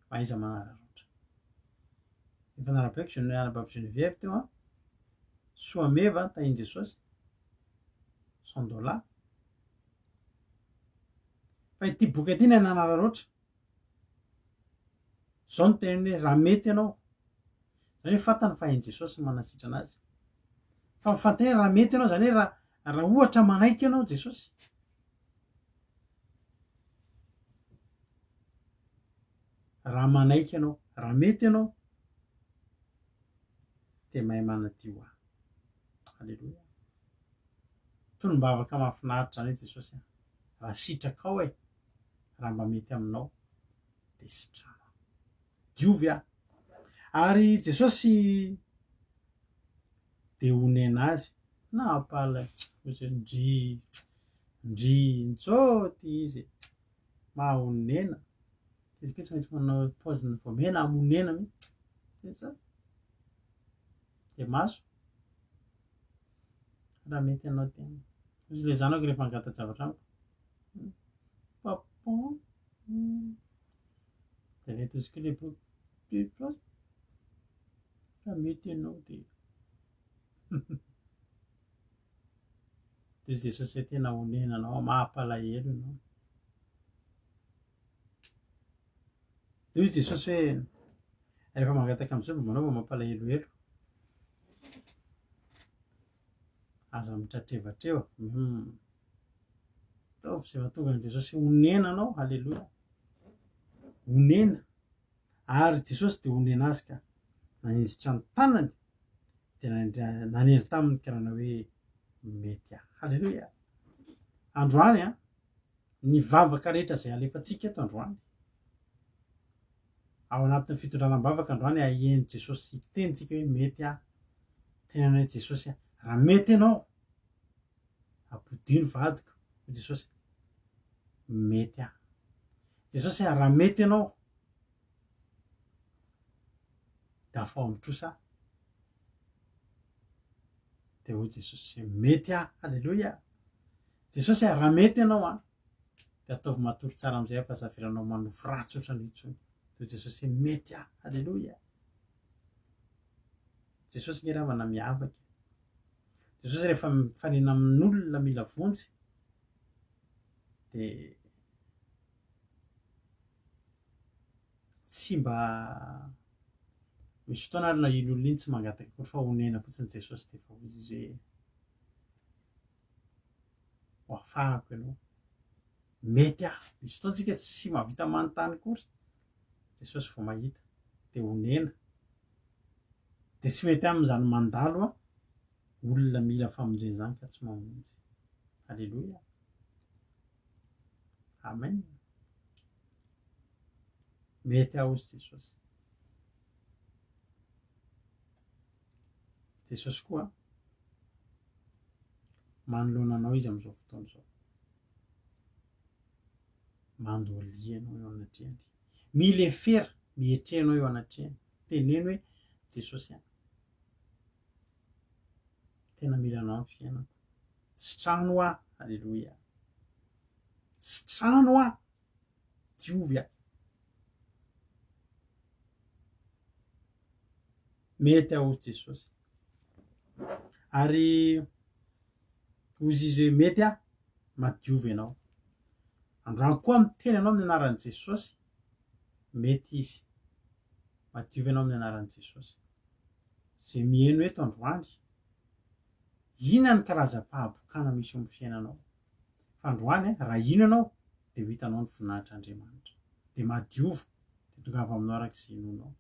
mahaiza manararoatra. Efa narabaiko zay anabavy Geneviève teo soa meva tahin'i Jesosy $100. Fa ity boka ity ny nanararoatra. Zao ny tenany hoe raha mety ianao, zany hoe fantany fa hain'i Jesosy manasitra anazy. Fa fantany raha mety ianao zany hoe raha ohatra manaiky ianao Jesosy, raha manaiky ianao, raha mety ianao dia mahay manadio aho. Alleloia. Tolombavaka mahafinaritra zany hoe Jesosy, raha sitraka ao raha mba mety aminao dia sitrana, diovy aho. Ary Jesosy dia onena azy napala ndry nitsaoty izy mahonena. Izy ke tsy maintsy manao paoziny voamena amonena mihitsy. Dia maso raha mety anao tena. Izy ilay zanako rehefa angata-javatra amiko, papa dia ilay tozy koa ilay boky raha mety ianao dia dia Jesosy tena onena anao, mampalahelo ianao. Dia hoy Jesosy hoe rehefa mangataka amin'izao manao mba mampalahelohelo. Aza mitratrevatreva ataovy izay mahatonga an'i Jesosy onena anao. Alleloia. Onena. Ary Jesosy dia onena azy ka nanenjitra ny tanany dia nanery taminy karana hoe mety aho. Alleloia. Androany ny vavaka rehetra izay alefantsika eto androany, ao anatin'ny fitondranam-bavaka androany hahaino Jesosy hitentsika hoe mety aho. Tenenay Jesosy raha mety ianao ampodino vadiko. Jesosy mety aho. Jesosy raha mety ianao dia afao mitrosa aho. Dia hoy Jesosy mety aho. Alleloia. Jesosy raha mety ianao de ataovy matory tsara am'izay fa zafiranao manofo ratsy ohatrany intsony toy Jesosy hoe mety aho. Halleloia. Jesosy nge ravana miavaky. Jesosy rehefa mifanena amin'olona mila vonjy de tsy mba misy fotoana ary na iny olona iny tsy mangataka akory fa honena fotsiny Jesosy de efa izy hoe ho afahako ianao, mety aho. Misy fotoana tsika tsy mahavita manontany akory, Jesosy vao mahita de honena de tsy mety amin'izany mandalo a olona mila famonjena zany ka tsy mamonjy. Halleloia. Amen. Mety aho izy Jesosy. Jesosy koa manoloana anao izy am'izao fotoana izao, mandolia anao eo anatrehany, milefera mietrehanao eo anatrehany, teneny hoe Jesosy a, tena mila anao amin'ny fiainako, sitrano aho. Halleloia. Sitrano aho, diovy aho. Mety aho Jesosy. Ary ozy izy hoe mety aho, madiovy ianao. Androany koa miteny anao amin'ny anaran'i Jesosy, mety izy. Madiovy ianao amin'ny anaran'i Jesosy. Zay mihaino eto androany, inona ny karazam-pahabokana misy amin'ny fiainanao? Fa androany raha ino ianao de ho hitanao ny voninahitr'Andriamanitra. De madiova, de tongava aminao arak'izay nonao.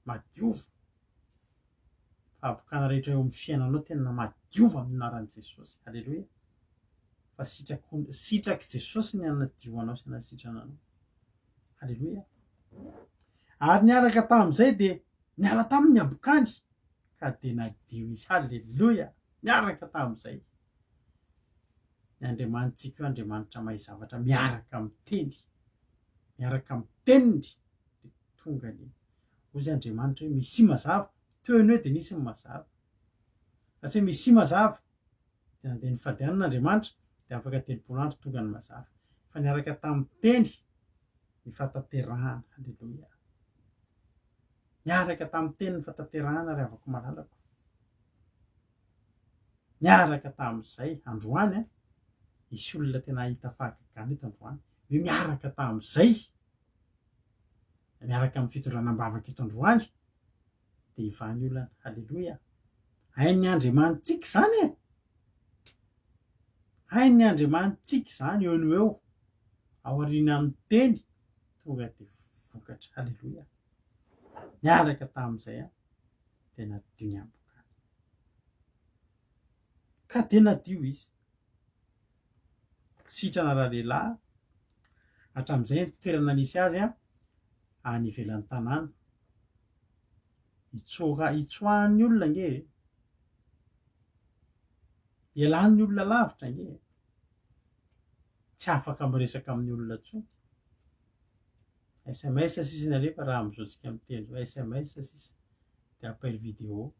Madiova. Fahabokana rehetra eo amin'ny fiainanao tena madiova amin'ny anaran'i Jesosy. Halleloia. Fa sitraky Jesosy ny anadio anao sy anasitrana anao. Halleloia. Ary niaraka tamin'izay de niala tamin'ny abokany ka de nadio izy. Halleloia. Miaraka tamin'izay. Ny Andriamanitsika io Andriamanitra mahay zavatra, miaraka miteny, miaraka miteniny de tonga ny hozy Andriamanitra hoe misy mazava, teo ny hoe de nisy ny mazava. Satria misy mazava de nandeha nifadianan'Andriamanitra de afaka telopolo andro tonga ny mazava. Fa niaraka tamin'ny teny ny fataterahana. Halleloia. Niaraka tamin'ny teny ny fataterahana ary avako malalako. Niaraka tamin'izay androany a, isy olona tena hita fahagagana eto androany hoe miaraka tamin'izay, miaraka amin'ny fitondranam-bavaka eto androany de ivany olana. Halleloia. Hain'ny Andriamanitsika zany e. Hain'ny Andriamanitsika zany eo no eo ao aoriana amin'ny teny tonga de vokatra. Halleloia. Niaraka tamin'izay a de nadio ny ambokany. Ka de nadio izy. Sitrana rahalehilahy hatramin'izay ny toerana nisy azy a any ivelan'ny tanàna. Itsoahan'ny olona nge, ialan'ny olona lavitra nge, tsy afaka miresaka amin'ny olona intsony. SMS sisy alefa raha am'izao tsika miteny zao, SMS sisy de appel vidéo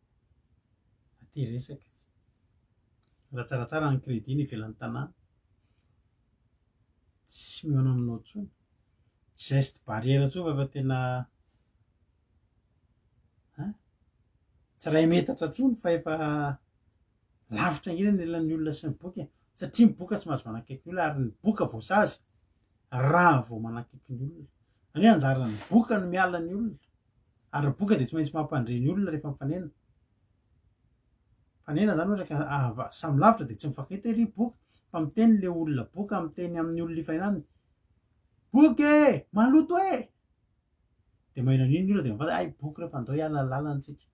aty resaka. Raha tsaratsara ny crédit ny ivelan'ny tanàna, tsy mihona aminao intsony. Geste barrière intsony fa tena tsy ray metatra intsony fa efa lavitra ingina ny elan'ny olona sy ny boka. Satria ny boka tsy mahazo manakaiky ny olona ary ny boka voasazy raha vao manakaiky ny olona. Zany hoe anjaran'ny boka no miala ny olona, ary ny boka de tsy maintsy mampandre ny olona rehefa mifanena. Fanena zany ohatra ka samy lavitra de tsy mifankahita ry boka, fa miteny le olona boka miteny amin'ny olona ifanenany, boky maloto e, de maheno an'iny ny olona de mivantana ay boky rehefa andao hiala ny lalantsika.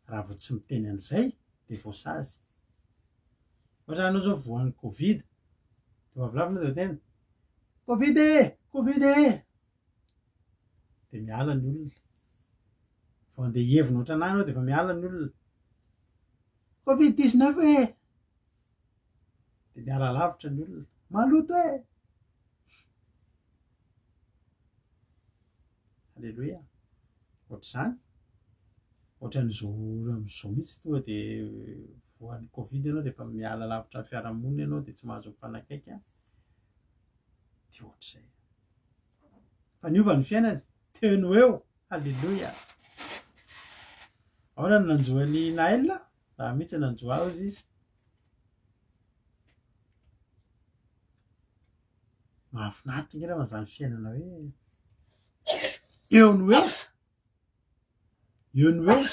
Raha vao tsy miteny an'izay de voasazy. Ohatra anao zao voan'ny Covid de mavolavolana de tena Covid e, Covid e, de miala ny olona. Vao andeha hihevina ohatran'ahy anao de efa miala ny olona, Covid-19 e, de miala lavitra ny olona, maloto e. Halleloia. Ohatr'izany, ohatran'izao am'izao mihitsy tonga de voan'ny Covid ianao de efa miala lavitra ny fiarahamonina ianao de tsy mahazo mifanakaiky a. ty ohatr'izay fa niova ny fiainany teno eo halleloia ahona ny nanjoany Naël da mihitsy nanjoa azy izy mahafinaritra nge raha mazany fiainana hoe eo no eo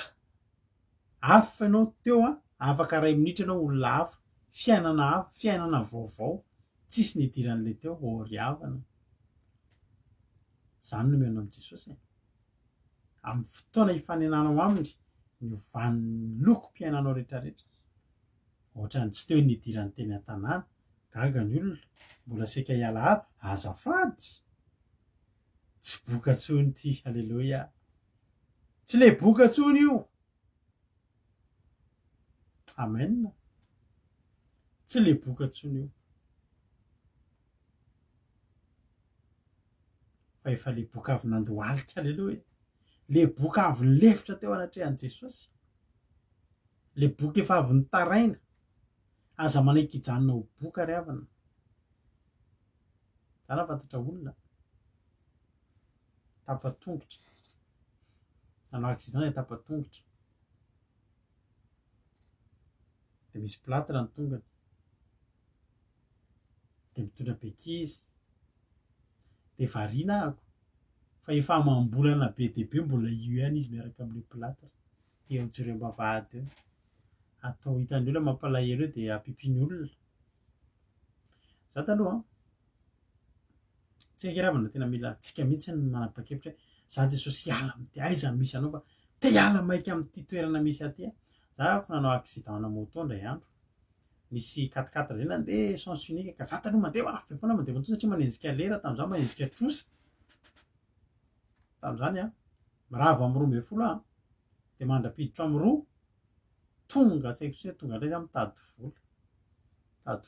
afa ianao teo afaka 2 minitra ianao olona hafa fiainana vaovao tsisy nidiran'le teo oriavana zany no meno am' Jesosy amin'ny fotoana hifanenanao aminy niovan'ny loko-piainanao rehetrarehetra ohatrany tsy teo nidirany teny an-tanàna gaga ny olona mbola seka hiala azafady tsy boka tsony ty halleloia tsy le boka tsony io amen tsy le boka tsony io fa efa le boka avy nandohalika halleloia le boka avy nylefitra teo anatrehan'i Jesosy le boka efa avy nitaraina aza manaiky-janona ho boka ry havana zany afantatra olona tapatongotra nanao accident tapatongotra de misy plâtre ny tongony de mitondra bekizy de variana ako fa efa mambolana be deabe mbola io ihany izy miaraka am'le plâtre eo amintsore am-bavahady eo atao hitan'ny olona mampalahelo eo de ampipiny olona za taloha tsy hakeravana tena mila tsika mihitsy ny manapa-kevitra hoe za Jesosy hiala am'ty aiza misy anao fa te hiala maika am'ty toerana misy aty za ko nanao accident na moto ndray andro misy 4x4 zay nandeha sens unique ka za taloha mandeha afo be foana mandeha moto satria manenjika lera tam'izany manenjika trosa tam'izany mirava am'12 de mandrapiditra am'2 tonga tsy haiko tsy hoe tonga ndray za mitady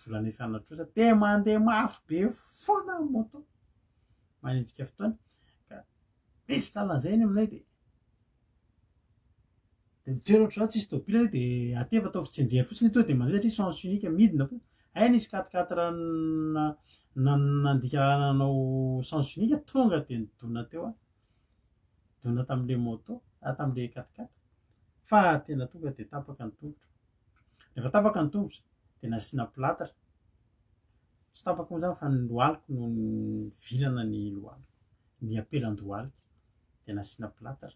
vola nefa anatrosa de mandeha mafy be foana moto manenjika fotoana ka misy talan'izay iny aminay de mijery ohatry zao tsisy tôbily de ateva atao fitsenjery fotsiny to de mandeha satria sens unique midina fo nisy 4x4 nandika nanao sens unique tonga de nidona teo dona tam'le moto tam'le 4x4 fa tena tonga de tapaka ny tongotra rehefa tapaka ny tongotra de nasiana plâtre tsy tapaka moa zany fa ny lohaliko no vilana ny lohaliko ny apelan-dohalika de nasiana plâtre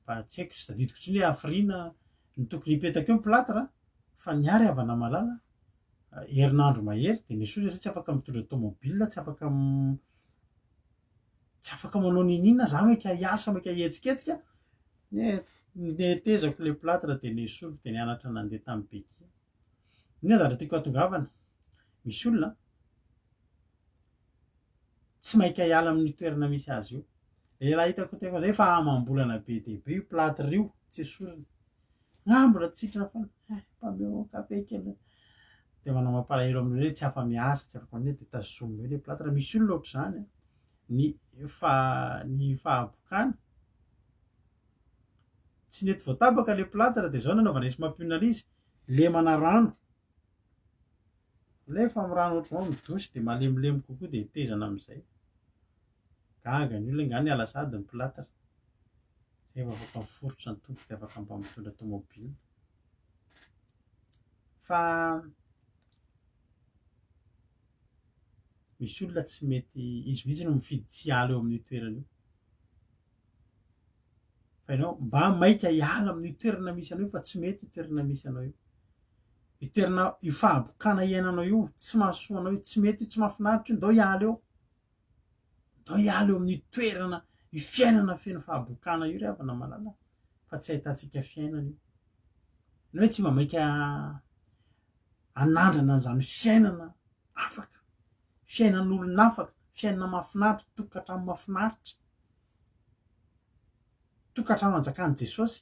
fa tsy haiko sy tadidiko tsiny hoe hafiriana ny tokony hipetaka eo ny plâtre fa niary havana malala herinandro mahery de nisy tsy afaka mitondra tômôbila tsy afaka manao ninina za maika hiasa maika hietsiketsika netezako le plâtre de nisolo de nianatra nandeha tamin'ny beky ina zavatra tiako hatongavana misy olona tsy maika hiala amin'ny toerana misy azy io le raha hitako teko zay fa amam-bolana be dehibe io plâtre io tsy esorina mbola tsitrina foana mpameo kafe kely de manao mampalahelo amin'ireo hoe tsy afa miasa tsy afaka mandeha de tazomina eo le plâtre misy olona ohatr'izany ny fahabokana tsy nety voatabaka le plâtre de zao nanaovana izy mampionana izy lemana rano lefa amy rano ohatr'izao midosy de malemilemy kokoa de tezana am'izay gaga ny olona ngany hiala sady ny plâtre zay efa afaka miforotra ny tongotra de afaka mba mitondra tômôbila fa misy olona tsy mety izy mihitsy no mifidy tsy hiala eo amin'ny toerana io fa ianao mba maika hiala amin'ny toerana misy anao io fa tsy mety toerana misy anao io itoerana io fahabokana iainanao io tsy mahasoa anao io tsy mety io tsy mahafinaritra io ndao hiala eo amin'ny toerana io fiainana feno fahabokana io ry havana malala fa tsy ahitantsika fiainana io ny hoe tsy mba maika anandrana an'izany fiainana afaka fiainan'olona afaka fiainana mahafinaritra tokatrano mahafinaritra tokatrano anjakan'i Jesosy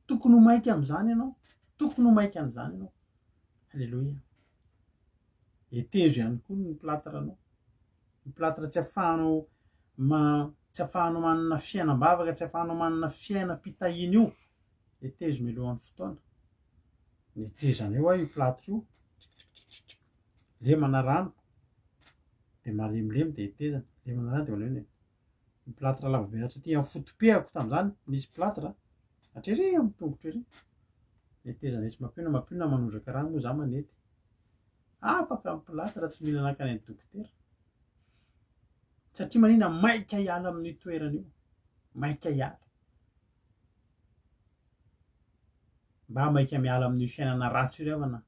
tokony ho maika am'izany ianao tokony ho maika an'izany ianao halleloia etezo ihany koa ny plâtre anao ny plâtre tsy ahafahanao manana fiainam-bavaka tsy ahafahanao manana fiainam-pitahina io etezo mialohan'ny fotoana netezana eo io plâtre io lemana rano de malemilemy de tezana lemana raha de manao hoe ny plâtre lava be satria afotopehako tam'izany misy plâtre atrere amin'ny tongotro ery de tezana etsy mampina manondraka raha moa za manety afaka amin'ny plâtre tsy mila nakany any dokotera satria manina maika hiala amin'ny toerana io maika hiala mba maika miala amin'ny fiainana ratsy io ry havana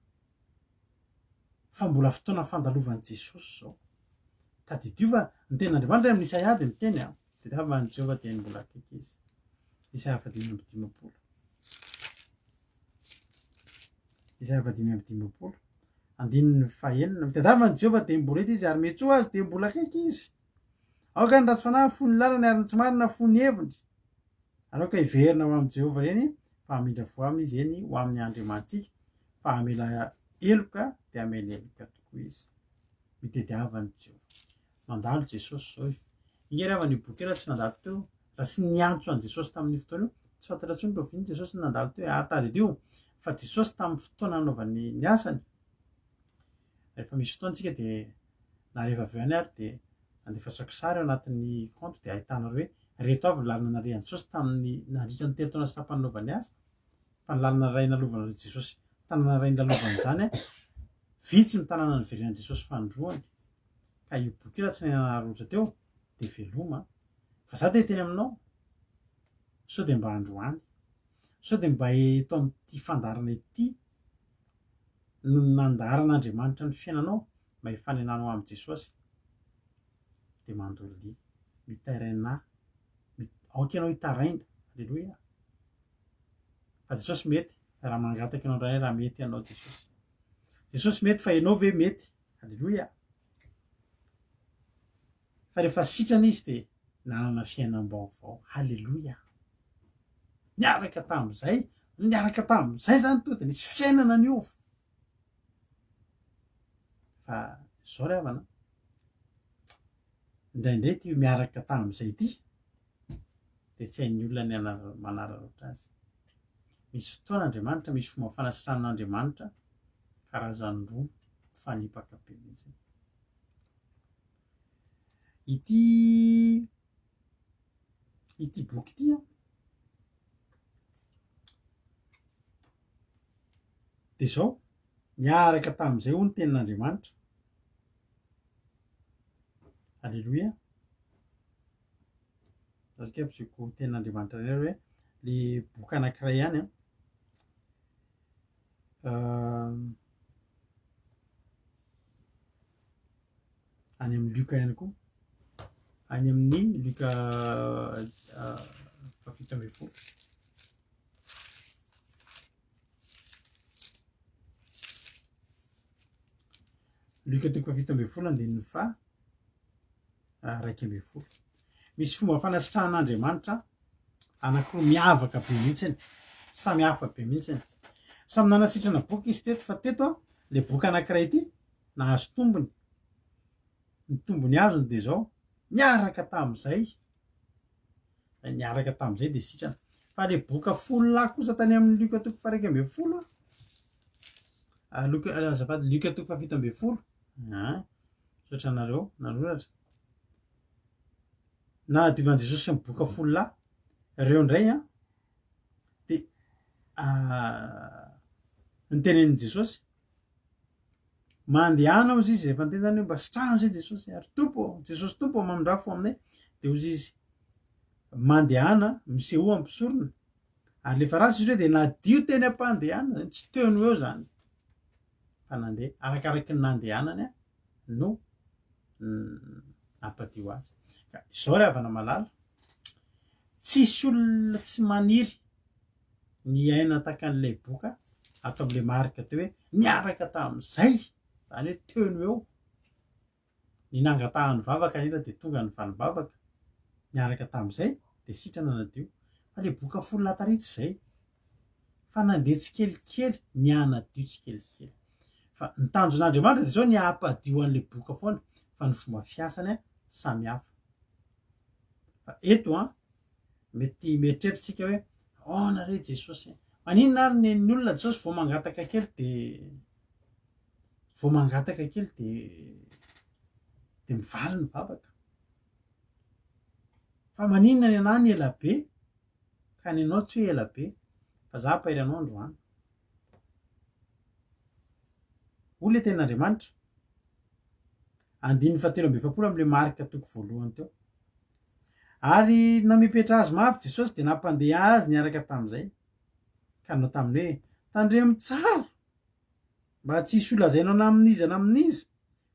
fa mbola fotoana fandalovan'i Jesosy zao tadidiova ny ten'Andriamanitra amin'ny Isaia de miteny de avy ny Jehova teny mbola akaiky izy Isaia 5:20 Isaia 5:20 andininy fahaenina mitadiava ny Jehova de mbola eto izy ary metsoa azy de mbola akaiky izy aoka ny ratsy fanahy fony lalana ary ny tsy marina fony hevitra aloka hiverina ho amin'ny Jehova reny fa hamindra vo aminy izy eny ho amin'ny Andriamantsika fa hamela eloka de hamela eloka tokoa izy mitadiavany Jehova mandalo Jesosy zao ingery avany boky raha tsy nandalo teo raha tsy niantso an Jesosy tamin'ny fotoana io tsy fantatra tsony roviny Jesosy nandalo teo ary tadidio fa Jesosy tamin'ny fotoana anaovany ny asany rehefa misy fotoantsika de na rehefa avy any ary de andefasako sary ao anatin'ny compte de ahitana hoe reto avy lalana narehan'i Jesosy tamin'ny nandritra ny telotaona sy tapany naovany azy fa ny lalana ray nalovana Jesosy tanana ray nalovany zany vitsy ny tanàna niverenan'i Jesosy fandroany ka io boky raha tsy nanararaotra teo de veloma fa za de teny aminao sao de mba androany sao de mba eto amin'ity fandarana ity no nandaran'Andriamanitra ny fiainanao mba hifanenanao amin'i Jesosy de mandolia mitaraina aoka ianao hitaraina alleloia fa Jesosy mety raha mangataka ianao indray raha mety ianao Jesosy mety fa ianao ve mety alleloia fa rehefa sitrana izy de nanana fiainam-baovao halleloia niaraka tamin'izay zany to de nisy fiainana niova fa zao ry havana indraindray ty miaraka tamin'izay ty de tsy hain'ny olona ny manararaotra azy misy fotoana Andriamanitra misy fomba fanasiran'Andriamanitra karazany roa fanipaka be mihitsy ity boky ity de zao miaraka tamin'izay ho ny tenin'Andriamanitra alleloia zasika ampisehoako tenin'Andriamanitra ray hoe le boky anankiray ihany any amin'ny Luka ihany koa any amin'ny Luka 17:10 Luka 17:10 andininy fa 1:20 misy fomba fanasitran'Andriamanitra anankiroa miavaka be mihitsiny samy hafa be mihitsiny samy nanasitrana boky izy teto fa teto le boky anankiray ity nahazo tombony ny tombony azony de zao niaraka tamin'izay de sitrana fa le boka folo lahy kosa tany amin'ny Luka 1:20 Luka 17:10 sotranareo nanoratra na diovan Jesosy sy miboka folo lahy ireo ndray de nitenen'i Jesosy mandehanao izy izy efa niteny zany hoe mba sitrahano zay Jesosy ary tompo Jesosy tompo mamindrafo aminay de ozy izy mandehana miseho ampisorona ary le farasy izy hoe de nadio teny am-pandehanana tsy teony eo zany fa nandeha arakaraky ny nandehanany no nampadio azy ka izao ry havana malala tsisy olona tsy maniry ny aina tahaka an'ilay boka ato am'le marika teo hoe niaraka tamin'izay zany hoe teony eo ny nangatahany vavaka nila de tonga ny valibavaka niaraka tamin'izay de sitrana nadio fa le boka folo lahy tarehy tsy zay fa nandeha tsikelikely ny anadio tsikelikely fa ny tanjon'Andriamanitra de zao ny ampadio an'le boka foana fa ny fomba fiasany samy hafa fa eto mety mieritreritsika hoe na re Jesosy maninona ary ny olona Jesosy vao mangataka kely de de mivaly ny vavaka fa maninona ny ana ny elabe ka ny anao tsy hoe elabe fa za pairanao androany o le ten'andriamanitra 7:7 am'le marika toko voalohany teo ary namipetra azy mafy Jesosy de nampandeha azy niaraka tam'izay ka nao taminy hoe tandremo tsara mba tsy hisy olazainao na amin'iza na amin'iza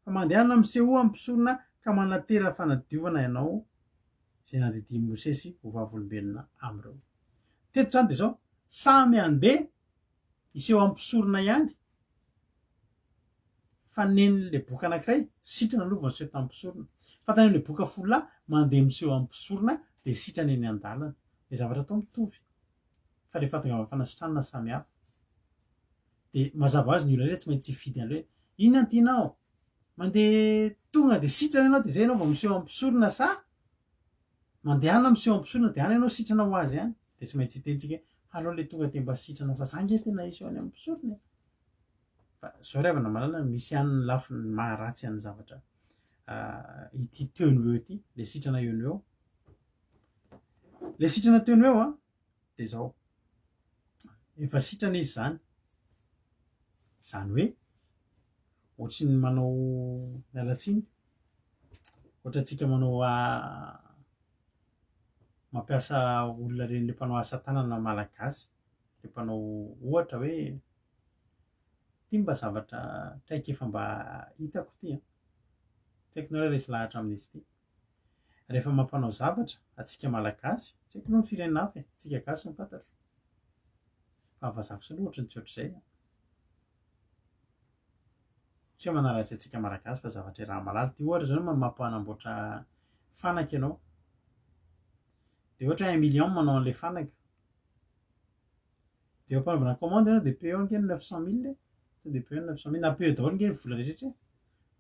fa mandehana miseho ampisorona ka manatera fanadiovana ianao zay nandidiny Mosesy ho vavolombelona am'ireo teto zany de zao samy andeha iseho ampisorona ihany fa nen'le boka anankiray sitrana aloha vao niseho tampisorona fa tany am'le boka folahy mandeha miseho ampisorona de sitrana eny an-dalana le zavatra atao mitovy fa rehefa tonga amin'ny fanasitranana samy hafa de mazava azy ny olona re tsy maintsy hifidy an'le hoe inona no tianao mandeha tonga de sitrana ianao de zay ianao vao miseho ampisorona sa mandehana miseho ampisorona de any ianao sitrana ho azy ihany de tsy maintsy hitentsika alao le tonga de mba sitrana fa za nge tena iseho any ampisorona fa zao ry havana malala misy ihany ny lafiny maharatsy an'ny zavatra ity teony eo ity le sitrana eo no eo le sitrana teony eo de zao efa sitrana izy zany hoe ohatry ny manao mialatsiny ohatra antsika manao mampiasa olona reny le mpanao asa tanana malagasy le mpanao ohatra hoe ty mba zavatra traiky efa mba hitako ty tsy haiko nareo resy lahatra amin'izy ty rehefa mampanao zavatra atsika malagasy tsy haiko aloha ny firenena hafa tsika gasy ny fantatro fa avazako sy aloha ohatra ny tsy ohatr'izay tsy hoe manaratsy atsika malagasy fa zavatra raha malala ty ohatra zao mampanamboatra fanaka ianao de ohatra 1 million manao an'le fanaka de mpanaovana commande ianao de peo nge 900 000 de peo 900 000 na peo daholo nge ny vola rehetra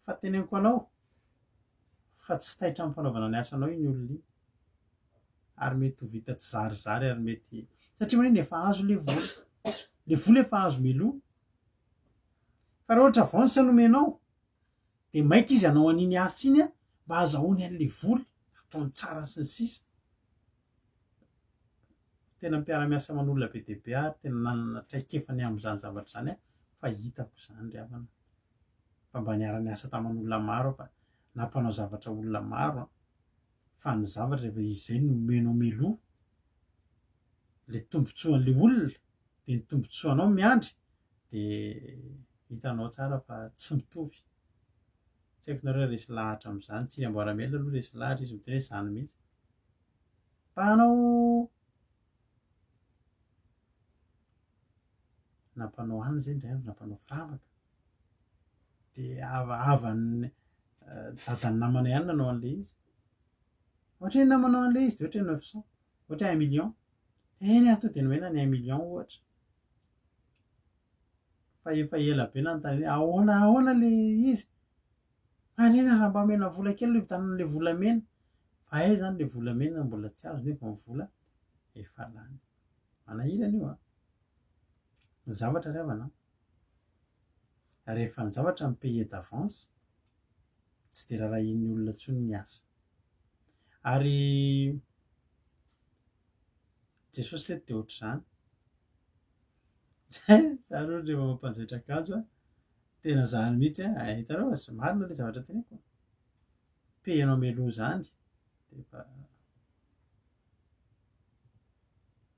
fa teneniko anao fa tsy taitra amin'ny fanaovana ny asanao iny olona iny ary mety ho vita tsy zarizary ary mety satria maniny efa azo le vola efa azo meloa fa raha ohatra vao ny sy anomenao de maika izy anao an'iny asa iny mba azahoany an'le vola ataony tsara sy ny sisa tena mpiara-miasa aman'olona be deaibe ary tena nanana traikefany am'izany zavatra zany fa hitako zany ry havana fa mba niara-ny asa taman'olona maro fa nampanao zavatra olona maro fa ny zavatra rehefa izay no menao meloa le tombotsoan'le olona de ny tombotsoanao miandry de hitanao tsara fa tsy mitovy tsy haiko nareo resy lahatra am'izany tsy amboaramelona aloha resy lahatra izy miteny hoe zany mihitsy mpanao nampanao any zay ndray nampanao firavaka de avan'ny dadan'ny namana ihany nanao an'le izy ohatra ny namanao an'le izy de ohatra 900 ohatra 1 million eny ato de nomena ny 1 million ohatra fa efa ela be nanontany hoe ahoana le izy anena raha mba mena vola kely aloha hivitanan'le volamena fa ay zany le volamena mbola tsy azo nefa ny vola efa lany manahirana io ny zavatra ry havana rehefa ny zavatra ny payer d'avance tsy de rarahin'ny olona ntsony ny asa ary Jesosy teto de ohatr'izany za aloha rehefa mampanjaitra akanjo tena zany mihitsy hitanao sy marina le zavatra teneko payenao meloa zany de efa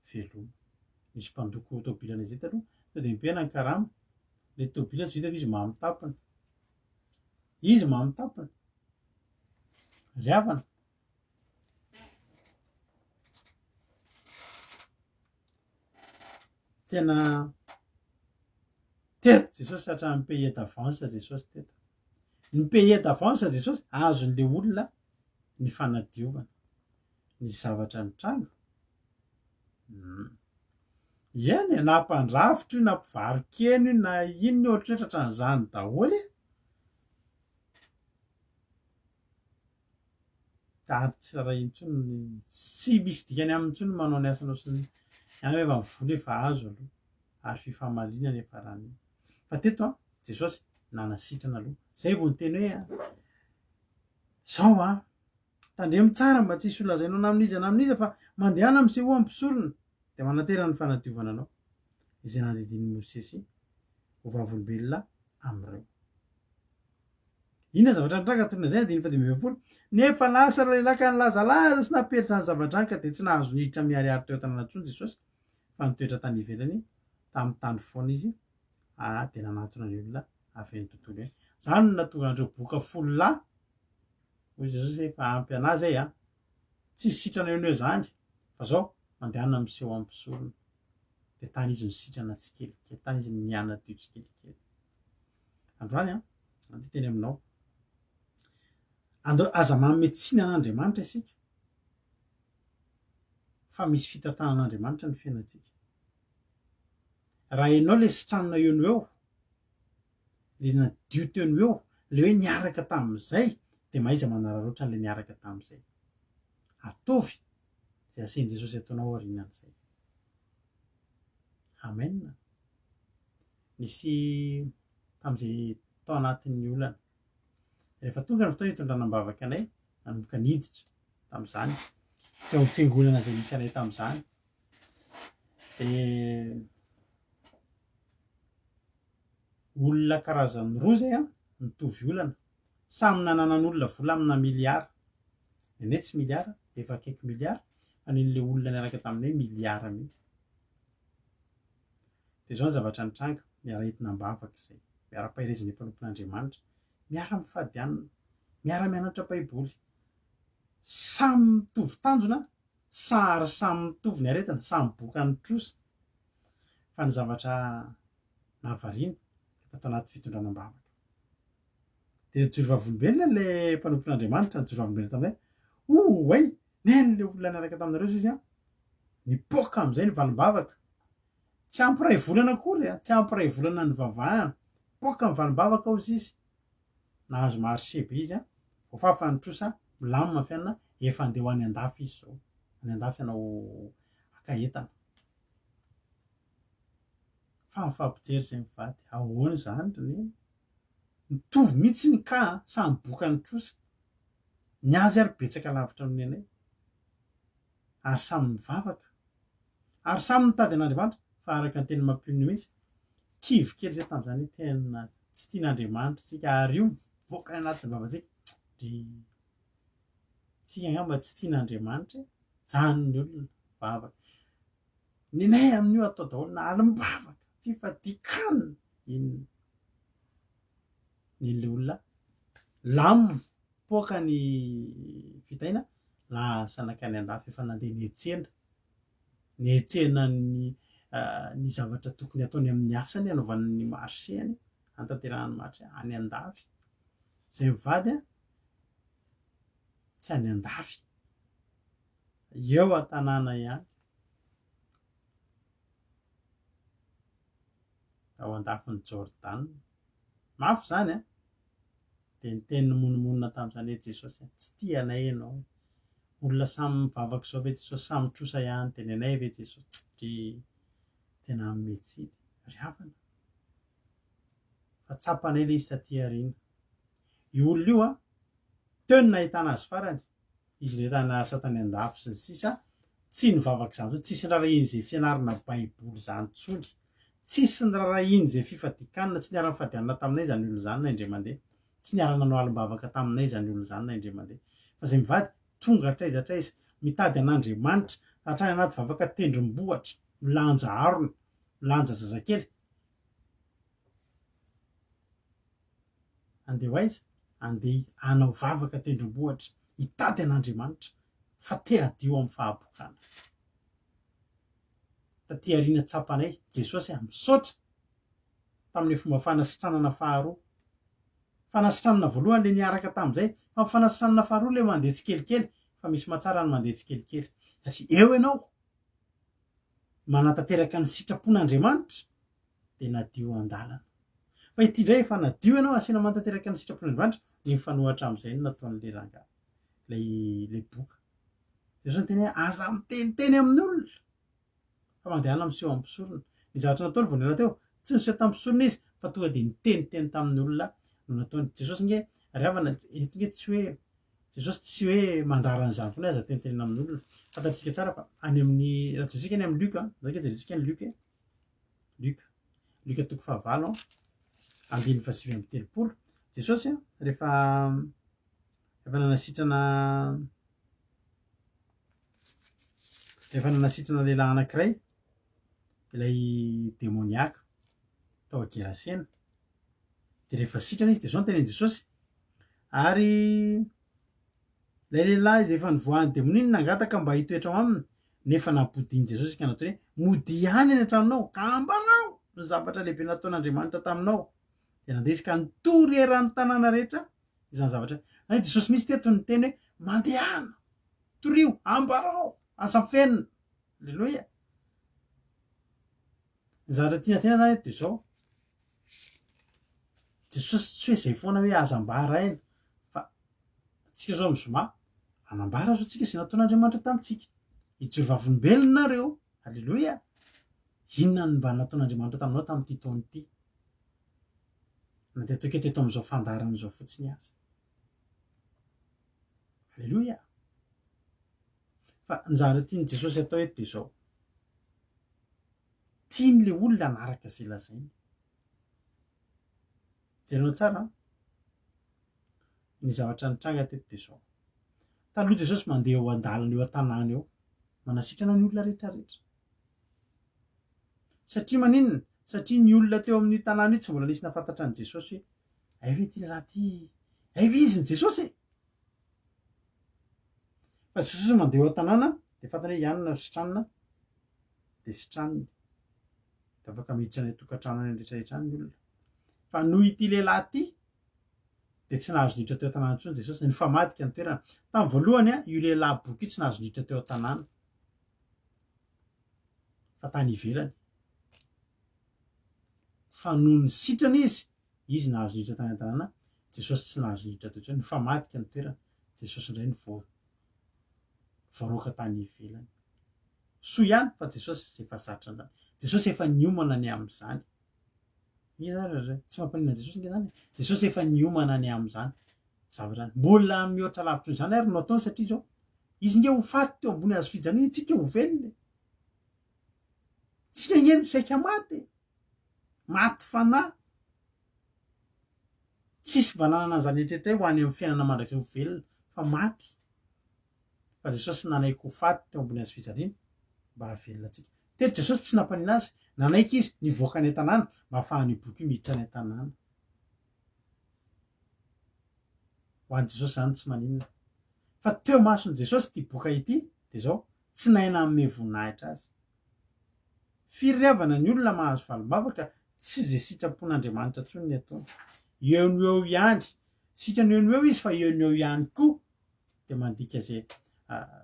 veloma misy mpandoko tomobilana izy ita aloha to de mipehana ny karama le tobila tsy hita fa izy mamitapona ry havana tena teto Jesosy satra ny payer d'avance Jesosy teto ny payer d'avance Jesosy azon'le olona ny fanadiovana ny zavatra mitranga eny na mpandrafitra io na mpivarokena io na inona ohatratra hatran'izany daholo ary tsy rarahiny intsony tsy misy dikany amin'ny intsony manao ny asanao sy ny any efa mivola efa azo aloha ary fifamalinana efa rany fa teto Jesosy nanasitrana aloha zay vao ny teny hoe zao a tandremo tsara mba tsisy olazainao namniza fa mandehana amin'ny seho ampisorona de manaterany fanadiovana anao izay nandidiny Mosesy ho vavolombelona am'ireo. Inona zavatra nitranga tona zay andiny fadimy nefa lasa lehilahy ka nilazalaza sy naperitsy ny zavadranka de tsy nahazo niditra miariary teo tanànantsony Jesosy fa nitoetra tany ivelany tamin'ny tany foana izy de nanatona ny olona avy ny tontolo hoe zany no natonga andreo boka 10 lahy hoy Jesosy hoe fa ampy anazy ay tsisy sitrana eo zany fa zao mandehana miseho ampisorona de tany izy ny sitrana tsikelikely tany izy ny miana teo tsikelikely. Androany andeha teny aminao aza manome tsiny an'Andriamanitra isika fa misy fitantanan'Andriamanitra ny fiainantsika. Raha ianao le sitranina eo no eo le nadio teo no eo le hoe niaraka tamin'izay de maiza manararoatra n'le niaraka tamin'izay. Atovy zay asen'i Jesosy ataonao aorianan'izay. Amen. Nisy tam'izay tao anatin'ny olana rehefa tonga ny fotoana hitondranam-bavaka anay nanomboka niditra tamin'izany teo amin'ny fiangonana zay misy anay tamin'izany de olona karazany roa zay nitovy olana samy nananan'olona vola amina miliara nenay tsy miliara efa akaiky miliara fa n'le olona niaraka taminay miliara mihitsy. De zao ny zavatra nitranga miara-entinam-bavaka izay miara-pahirezana mpanompon'Andriamanitra miara mifady anina miara mianatra baiboly samy mitovy tanjona sary samy mitovy ny aretina samy boka ny trosa fa ny zavatra nahavariana efa tao anaty fitondranam-bavaka de nijoro vavolombelona le mpanompon'Andriamanitra nijoro vavolombelona taminay way neny le olona niaraka taminareo izy nipoka am'izay ny valim-bavaka tsy ampiray volana akory tsy ampiray volana ny vavahana poka amin'ny valim-bavaka ao izy nahazo marsé be izy voafafa ny trosa milamina fiainana efa andeha ho any an-dafy izy zao any an-dafy anao akaetana fa mifampijery zay mivady ahoana zany reny mitovy mihitsy ny ka samy boka ny trosa ny azy ary betsaka lavitra amin'ny anay ary samy mivavaka ary samy mitady an'Andriamanitra fa araka ny teny mampionony mihitsy kivy kely zay tamin'izany hoe tena tsy tian'Andriamanitra tsika ary io voaka ny anatin'ny vavantsika de tsika angamba tsy tian'Andriamanitra zany ny olona bavaka nenay amin'io atao daholo na alim-bavaka fifadikana inona n'le olona lamina poka ny fitaina lasa nakany an-dafy efa nandeha nietsena ny zavatra tokony ataony amin'ny asany anaovan'ny marseny antanterahany marsé any an-dafy zay mivady tsy any an-dafy eo an-tanàna ihany ao an-dafin'ny Jordana mafy zany de ny teny monomonina tamin'izany hoe Jesosy tsy tia anay ianao olona samy mivavaka zao ve Jesosy samy trosa ihany de nenay ve Jesosy de tena metsily ry havana fa tsapanay le izy taty aoriana io olona io teo ny nahitana azy farany izy le tany satany an-dafy sy ny sisa tsy nivavaka zany tsisy nrarahiny zay fianarana baiboly zany tsony tsisy ny rarahiny zay fifadikanina tsy niara mifadianana taminay zany olo zany na indray mandeha tsy niara nanao alim-bavaka taminay zany olo zany na indray mandeha fa zay mivady tonga atraiza mitady an'Andriamanitra hatrany anaty vavaka tendrombohatra milanja arona milanja zazakely andeha ho aiza andeha anao vavaka tendrombohatra hitady an'Andriamanitra fa te adio amin'ny fahabokana taty aoriana tsapanay Jesosy misaotra tamin'ny fomba fanasitranana faharoa fanasitranana voalohany le niaraka tamin'izay fa fanasitranana faharoa le mandeha tsikelikely fa misy mahatsara ny mandeha tsikelikely satria eo ianao manatanteraka ny sitrapon'Andriamanitra de nadio an-dalana fa ity ndray efa nadio ianao asiana manatanteraka ny sitrapon'Andriamanitra ny mifanohatra amin'izay no nataon'le rangahy le boka Jesosy ny teny hoe aza miteniteny amin'ny olona fa mandehana miseho ampisorona ny zavatra nataony vao niala teo tsy niseho tampisorona izy fa tonga de niteniteny tamin'ny olona no nataony Jesosy nge ry havana eto nge tsy hoe jesosy tsy hoe mandraran'izany foana aza tentenina amin'olona fantatsika tsara fa any amin'ny raha totsika any amin'ny luka zaka jerentsika ny luka toko fahavalo andiny fasivy amby telopolo jesosy rehefa nanasitrana lehilahy anankiray ilay demoniaka tao agerasena de rehefa sitrana izy de zao notenen'i jesosy ary lay lehilahy izy efa nivoahan'ny demoni iny nangataka mba hitoetra ao aminy nefa nampodiny jesosy ka nataony hoe mody ihany any an-tranonao ka ambarao ny zavatra lehibe nataon'Andriamanitra taminao de nandeha izy ka nitory eran'ny tanàna rehetra izany zavatra ay jesosy misy teto ny teny hoe mandehana torio ambarao azafenina alleloia ny zavatra tiana tena zany de zao jesosy tsy hoe zay foana hoe azambara aina fa tsika zao mizoma anambara zao tsika zay nataon'Andriamanitra tamitsika ijovavolombelona nareo alleloia inona ny mba nataon'Andriamanitra taminao tamin'ity taona ity na de atao keto am'izao fandarana zao fotsiny azy alleloia fa ny zavatra tiany jesosy atao eto de zao tiany le olona anaraka zay lazainy jerenao tsara ny zavatra nitranga teto de zao taloha jesosy mandeha eo an-dalana eo an-tanàna eo manasitrana ny olona rehetrarehetra satria maninona satria ny olona teo amin'ny tanàna io tsy mbola nisy nafantatra an' jesosy hoe ay ve ty lehilahy ty ay ve izy ny jesosy fa jesosy mandeha eo an-tanàna de fantany hoe ianona sitranina de sitraniny de afaka miditra any tokantrano any rehetrarehetra any ny olona fa noho ity lehilahy ty de tsy nahazo niditra teo an-tanàna intsony jesosy ny madika ny toerana tamin'ny voalohany io lehilahy boky io tsy nahazo niditra teo an-tanàna fa tany ivelany fa noho ny sitrana izy nahazo niditra tany an-tanàna jesosy tsy nahazo niditra teo intsony ny madika ny toerana jesosy indray ny voaroaka tany ivelany soa ihany fa jesosy efa zatra an'izany jesosy efa niomana ny amin'izany tsy mampanina jesosy nge zany jesosy efa niomana ny amin'izany zavatra zany mbola mihoatra lavitra izany ary no ataony satria zao izy nge ho faty teo ambony hazo fijanona tsika ho velona tsika nge ny saika maty fanahy tsisy bananana zany etrehtra ho any amin'ny fiainana mandrakizay ho velona fa maty fa jesosy nanaiky ho faty teo ambony hazo fijaliana mba hahavelona atsika tery jesosy tsy nampanina azy nanaiky izy nivoaka any an-tanàna mba ahafahany boky io miditra any an-tanàna ho an'i jesosy zany tsy maninona fa teo masony jesosy ty boka ity de zao tsy naina ame voninahitra azy firiavana ny olona mahazo valimbavaka tsy zay sitrapon'Andriamanitra tsony ny ataony eo no eo ihany sitrany eo no eo izy fa eo no eo ihany koa de mandika zay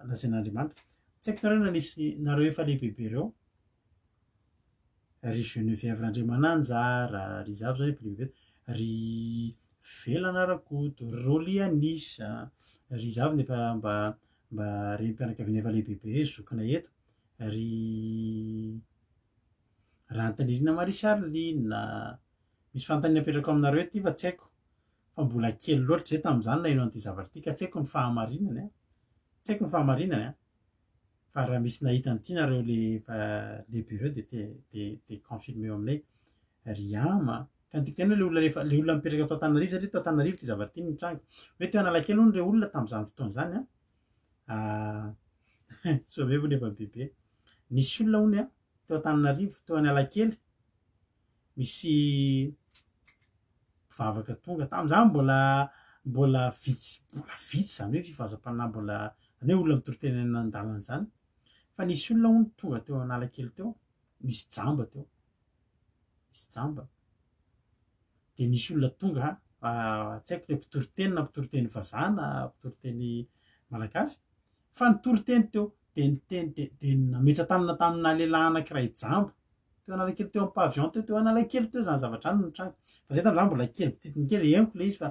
lazain'Andriamanitra tsy haiko nareo nanisy nareo efa lehibebe reo ry Geneviève Andriamananjara ry zavy zany efa lehibe ry Velana Rakoto ry Rolianisa ry zavy nefa mba renim-pianakaviana efa lehibebe zokina eto ry Rantanirina Marie Charline misy fantany napetrako aminareo ty fa tsy haiko fa mbola kely loatra zay tamin'izany naino an'ity zavatra ty ka tsy haiko ny fahamarinany fa raha misy nahita an'ity nareo lehibe reo de confirme eo aminay ry ama ka nytikitena hoe le olona mipetraka tao Antananarivo satria tao Antananarivo ty zavatra ty nitranga hoe teo Analakely hono re olona tamin'izany fotoana zany some vo nefa bebe nisy olona hony teo Antananarivo teo Analakely misy mpivavaka tonga tamin'izany mbola vitsy zany hoe fivazam-panahy mbola zany hoe olona mitoroteny an-dalana zany fa nisy olona hony tonga teo Analakely teo misy jamba de nisy olona tonga tsy haiko le mpitoroteny na mpitoroteny vazana mpitoroteny malagasy fa nitoroteny teo de niteny de nametra tanana tamina lehilahy anankiray jamba teo Analakely teo amin'ny pavillon teo Analakely teo zany zavatra any nitranga fa zay tamin'izany mbola kely bititiny kely henoko le izy fa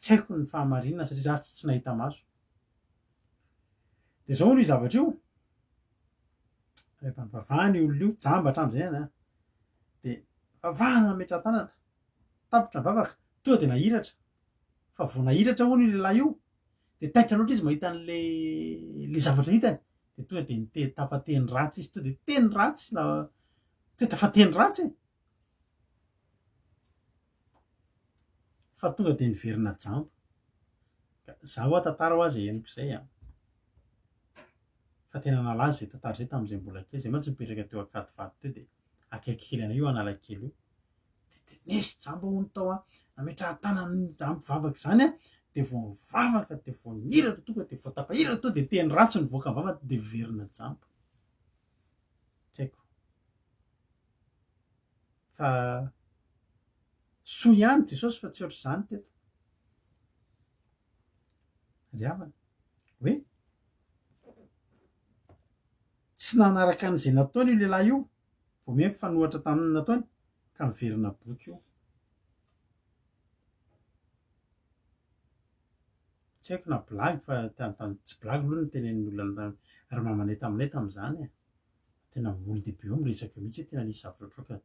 tsy haiko ny fahamarinana satria za tsy nahita maso de zao io zavatra io rehefa nivavahany olona io jamba hatramin'izay de vavahana nametra tanana tapitra ny vavaka tonga de nahiratra fa vao nahiratra hono io lehilahy io de taitra loatra izy mahita le zavatra hitany de tonga de tapateny ratsy izy to de teny ratsy na toeta fa teny ratsy fa tonga de niverina jambo za ho atantara ho azy henoko zay a fa tena nalaza zay tantara zay tamin'izay mbola kely zay mantsy mipetraka teo akaty vato teo de akaiky kely anay io analakely io de tenesy jambo hono tao a nametrahan-tanany jambo vavaky zany a de vao mivavaka de vao niratra tonga de vao tapahiratra to de teny ratsy ny voaka mivavaka de verina jambo tsy haiko fa soa ihany Jesosy fa tsy ohatr' izany teto ry havana hoe tsy nanaraka an'izay nataony io lehilahy io vao mihemy fanohatra tamin'ny nataony ka miverina boky io tsy haiko na blagy fa tsy blagy aloha ny tenen'ny olona ary mamanay taminay tamin'izany e tena olo dehibe eo miresaka eo mihitsy hoe tena nisy zavatra ohatroka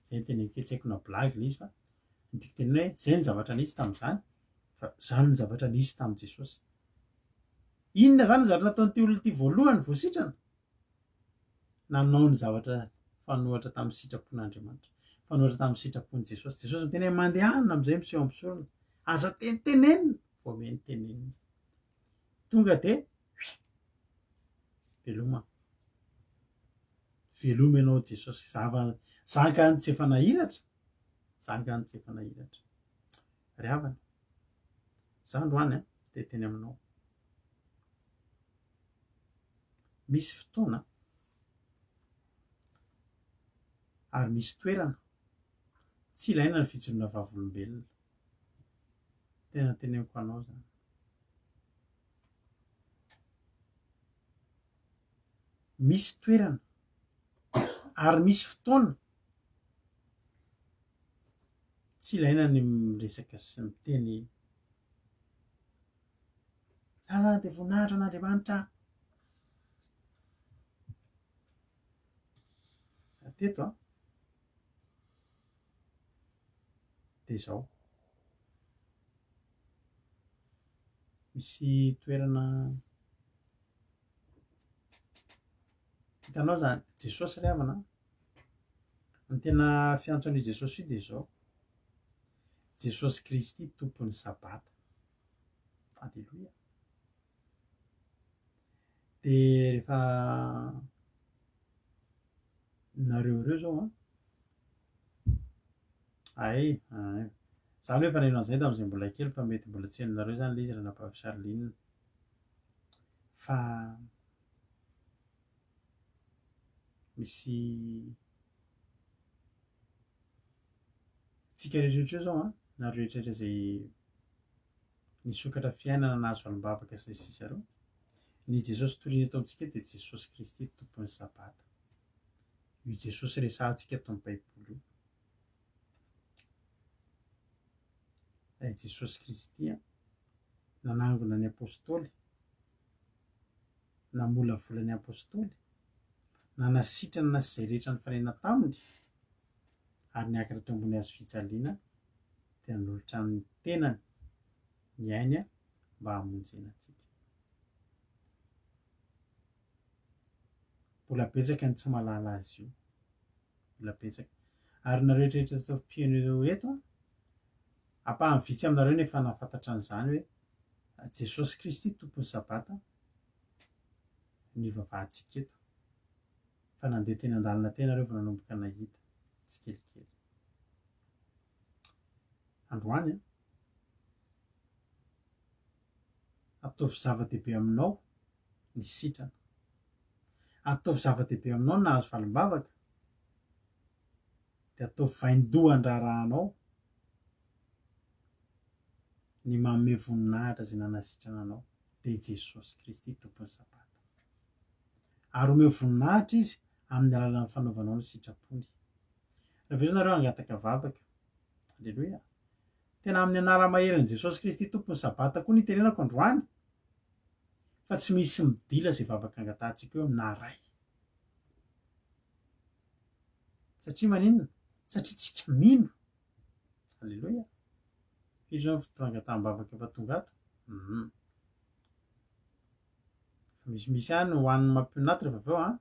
zay ny teneniko tsy haiko na blagy le izy fa ny tiako tenena hoe zay ny zavatra nisy tamin'izany fa zany ny zavatra nisy tamin'i Jesosy inona zany ny zavatra nataon'ity olona ity voalohany vao sitrana nanao ny zavatra fanohatra tamin'ny sitrapon'Andriamanitra fanohatra tamin'ny sitrapon'i Jesosy Jesosy miteny hoe mandehanina am'izay miseho am'sorona aza tenenina vao meny tenenina tonga de veloma veloma ianao Jesosy zaka tsy efa nahiratra zaka tsy efa nahiratra ry havana za androany a de teny aminao misy fotoana ary misy toerana tsy ilaina ny fijoroana vavolombelona tena teneniko anao zany misy toerana ary misy fotoana tsy ilaina ny miresaka sy miteny za zany de voninahitra an'Andriamanitra teto a de zao misy toerana hitanao zany Jesosy ry havana ny tena fiantsoan'i Jesosy io de zao Jesosy Kristy tompon'ny sabata alleloia de rehefa nareo reo zao a za aloha efa naheno an'izay tamin'izay mbola kely fa mety mbola tsy hainonareo zany le izy raha nampahavisarinina fa misy tsika rehetrarehetra eo zao na rehetrarehetra zay nisokatra fiainana nahazo valim-bavaka zay sisa reo ny Jesosy torina eto amintsika de Jesosy Kristy tompon'ny sabata io Jesosy resahantsika eto amin'ny baiboly io Jesosy Kristy nanangona ny apôstôly namola volan'ny apôstôly nanasitrana sy zay rehetra nyfanena taminy ary niakatra teo ambony hazo fijaliana dia nolotra ny tenany ny ainy mba hamonjena antsika mbola betsaka ny tsy mahalala azy io mbola betsaka ary na rehetrarehetra tafipihana eto ampahany vitsy aminareo nefa nahafantatra an'izany hoe Jesosy Kristy tompon'ny sabata ny vavahantsika eto fa nandeha teny an-dalana tena reo vao nanomboka nahita tsy kelikely androany ataovy zava-dehibe aminao ny sitrana ataovy zava-dehibe aminao ny nahazo valim-bavaka de ataovy vaindohan-draharahanao ny manome voninahitra zay nanasitrana anao de Jesosy Kristy tompon'ny sabata ary omeo voninahitra izy amin'ny alalan'ny fanaovanao ny sitrapony rehefa izy nareo angataka vavaka alleloia tena amin'ny anara maherin' Jesosy Kristy tompon'ny sabata koa ny tenenako androany fa tsy misy midila zay vavaka angatahantsika eo na ray satria maninona satria tsika mino alleloia izy zao fotoa angataham-bavaka efa tonga ato Misy any hoaniny mampionaty rehefa aveo a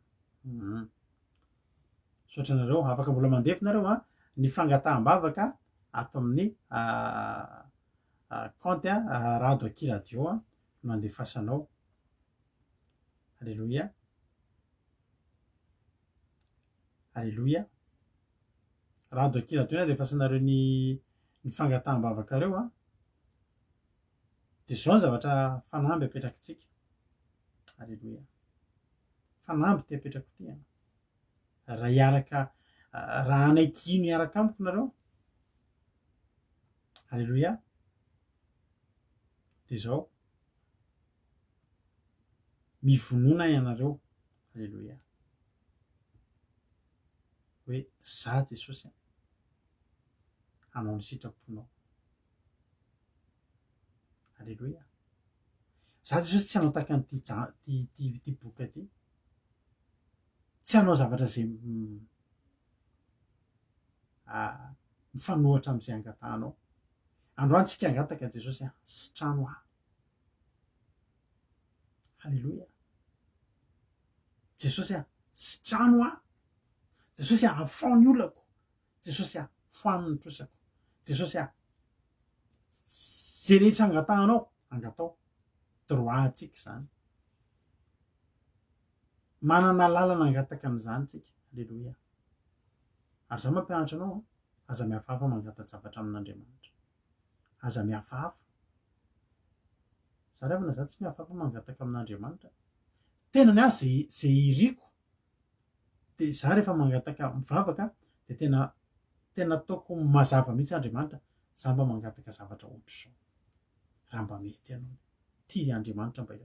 sotranareo afaka mbola mandefy nareo a ny fangataham-bavaka ato amin'ny compte Rado Aki Radio a no andefasanao. Alléluia, alléluia. Rado Aki Radio no andefasanareo ny fangataham-bavaka reo a de zao ny zavatra fanamby apetrakitsika. Alléluia, fanamby ty apetrako ty a raha hiaraka raha anaikino hiaraka amiko nareo. Alléluia, de zao mivonona ianareo. Alléluia, hoe za Jesosy hanao ny sitraponao. Alléluia, za Jesosy tsy hanao tahaka ty boka ty, tsy hanao zavatra zay mifanohatra am'izay angatahanao. Androany tsika angataka Jesosy sitrano aho. Alléluia, Jesosy sitrano aho. Jesosy afao ny olako. Jesosy foano ny trosako. Jesosy zay rehetra angatahanao angatao. Droit atsika zany, manana lalana angataka an'izany tsika. Alléluia, ary za mampianatra anao aza mihafahafa mangatatra amin'Andriamanitra. Aza mihafahafa. Za revana za tsy mihafahafa mangataka amin'Andriamanitra. Tena ny azy zay iriko de za rehefa mangataka mivavaka de tena ataoko mazava mihitsy Andriamanitra za mba mangataka zavatra ohatry zao. Raha mba mety anao ty Andriamanitra mba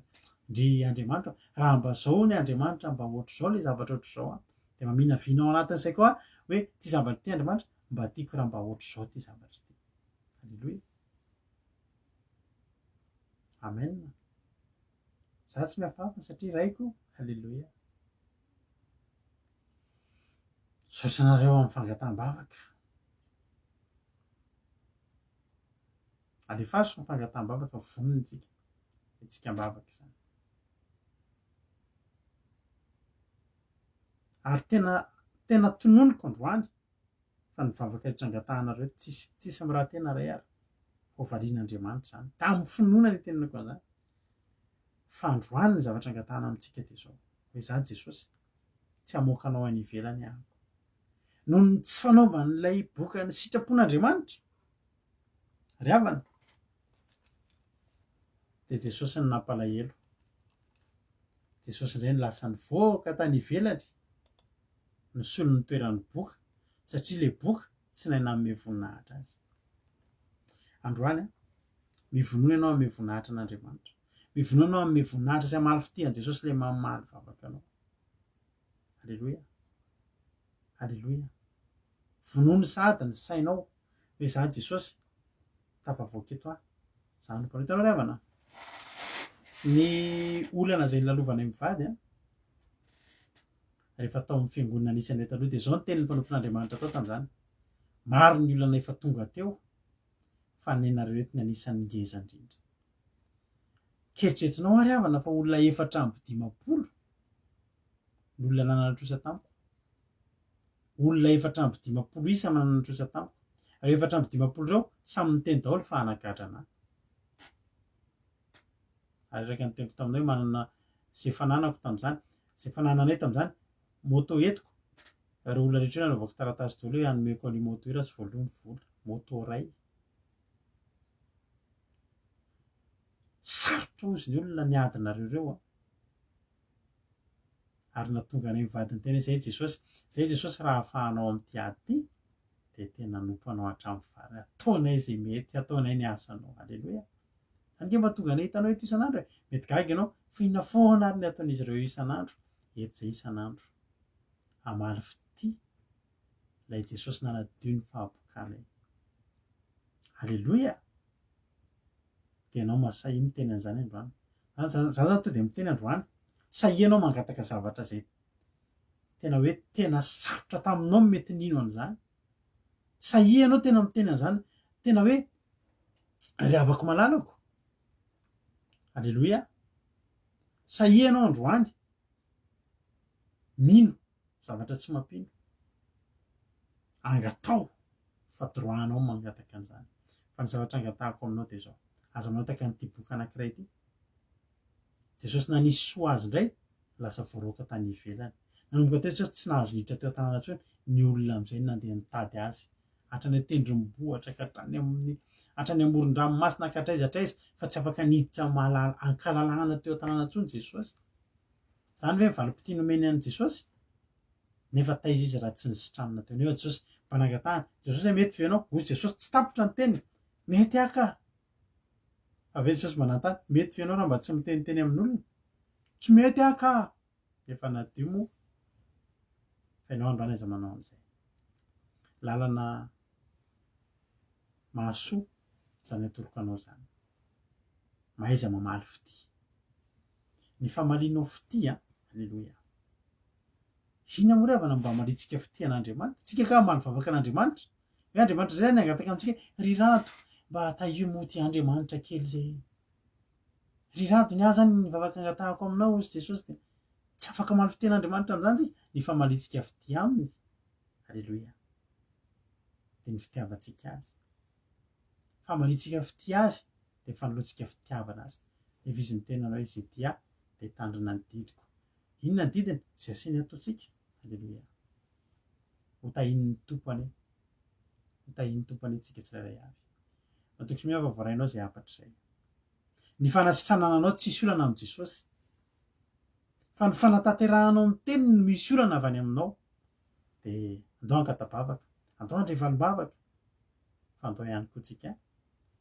ndry Andriamanitra raha mba zao ny Andriamanitra mba ohatry zao le zavatra ohatry zao de mamina vinao anatin'izay koa hoe ty zavatra ty Andriamanitra mba tiako raha mba ohatry zao ty zavatra ty. Alléluia, amen. Za tsy mihafahafa satria raiko. Alléluia, sotranareo amin'ny fangataham-bavaka. Alefaso ny fangataham-bavaka vonony tsika am-bavaka zany. Ary tena tononiko androany fa ny vavaka rehetra angatahanareo tsisy raha tena ray ary ho varian'Andriamanitra zany. Tamin'ny finoana ny tenenako an'izany fa androany ny zavatra angatahana amintsika de zao hoe za Jesosy tsy hamoaka anao any ivelany ahako noho ny tsy fanaovan'ilay boka ny sitrapon'Andriamanitra ry havana de Jesosy ny nampalahelo. Jesosy indray ny lasa nivoaka tany ivelany nisolo ny toeran'ny boka satria le boka tsy nahay nanome voninahitra azy. Androany mivonona ianao amin'ny voninahitra an'Andriamanitra, mivonona ianao amin'ny voninahitra izay malefy ty an Jesosy le mamaly vavaka anao. Alléluia, alléluia. Vonono sady ny sainao hoe za Jesosy tafavoaka eto aho, za no mpanohy. Hitanao ry havana ny olana zay lalovana mivady rehefa tao amin'ny fiangonana anisany taloha de zao ny tenin'ny mpanompon'Andriamanitra tao tamin'izany. Maro ny olana efa tonga teo fa nenareo eto ny anisan'ny ngeza indrindra. Keritretinao ary havana fa olona 450 ny olona nananatrosa tamiko. Olona 450 isa mananatrosa tamiko. Ary 450 reo samy miteny daholo fa hanagadra anahy. Ary raika ny teniko taminay manana zay fananako tamin'izany, zay fanananay tamin'izany moto entiko. Ary olona rehetra nanaovako taratasy daholo hoe hanomeko an'io moto io raha tsy voalony vola. Moto ray. Sarotra ozy ny olona niadinareo reo ary nahatonga anay mivady ny tena zay Jesosy raha ahafahanao amin'ity ady ty de tena nompo anao hatramin'ny vary. Ataonay zay mety, ataonay ny asanao. Alléluia. Ange mba tonga anay hitanao eto isan'andro mety gaga ianao fa inona foana ary ny ataon'izy ireo isan'andro. Eto zay isan'andro amalify ty lay Jesosy nanadio ny fahabokanay. Alléluia. De ianao masay miteny an'izany androany. Za zany to de miteny androany sahianao mangataka zavatra zay tena hoe tena sarotra taminao mety nino an'izany. Sahianao tena miteny an'izany tena hoe ry havako malalako. Alléluia. sahianao androany mino zavatra tsy mampino angatao fa droanao mangataka an'izany fa ny zavatra angatahako aminao de zao aza manao taka nyity boky anankiray ty Jesosy nanisy soa azy indray lasa voaroaka tany ivelany nanomboka teo tsy nahazo hiditra teo an-tanàna intsony ny olona am'izay nandeha nitady azy hatrany tendrombohitra ka hatrany amoron-dranomasina katraizatraiza fa tsy afaka niditra ankalalahana teo an-tanàna intsony Jesosy zany hoe valim-potiana omeny an' Jesosy nefa taiza izy raha tsy nisitranina teo nefa Jesosy mpanangatahana Jesosy mety venao hoy Jesosy tsy tapitra ny teny mety aka avy Jesosy manantany mety venao raha mba tsy miteniteny amin'olona tsy mety aka efa nadio moa fa ianao androany aiza manao am'izay lalana mahasoa zany atoroko anao zany mahaiza mamaly fity ny famalinao fity alleloia ina morevana mba malitsika fity an'Andriamanitra tsika ka maly vavaka an'Andriamanitra hoe Andriamanitra zay ny angataka amintsika ry rado mba tahio-moty Andriamanitra kely zay ry rado ny aza ny vavaka angatahako aminao ozy Jesosy de tsy afaka maly fity an'Andriamanitra am'izany tsika ny famalitsika fity aminy alleloia de ny fitiavantsika azy famalitsika fity azy de fanoloantsika fitiavana azy nefa izy ny tena anao izy dia de tandrina ny didiko inona ny didiny zay asiany ataotsika alleloia hotahin'ny tompony hotahin'ny tompony tsika tsirairay avy matokisy miava voarainao zay afatra zay ny fanasitranana anao tsisy olana am' Jesosy fa ny fanataterahanao amin'ny teny no misy olana avy any aminao de andao ankatabavaka andao andrevalim-bavaka fa andao ihany koa tsika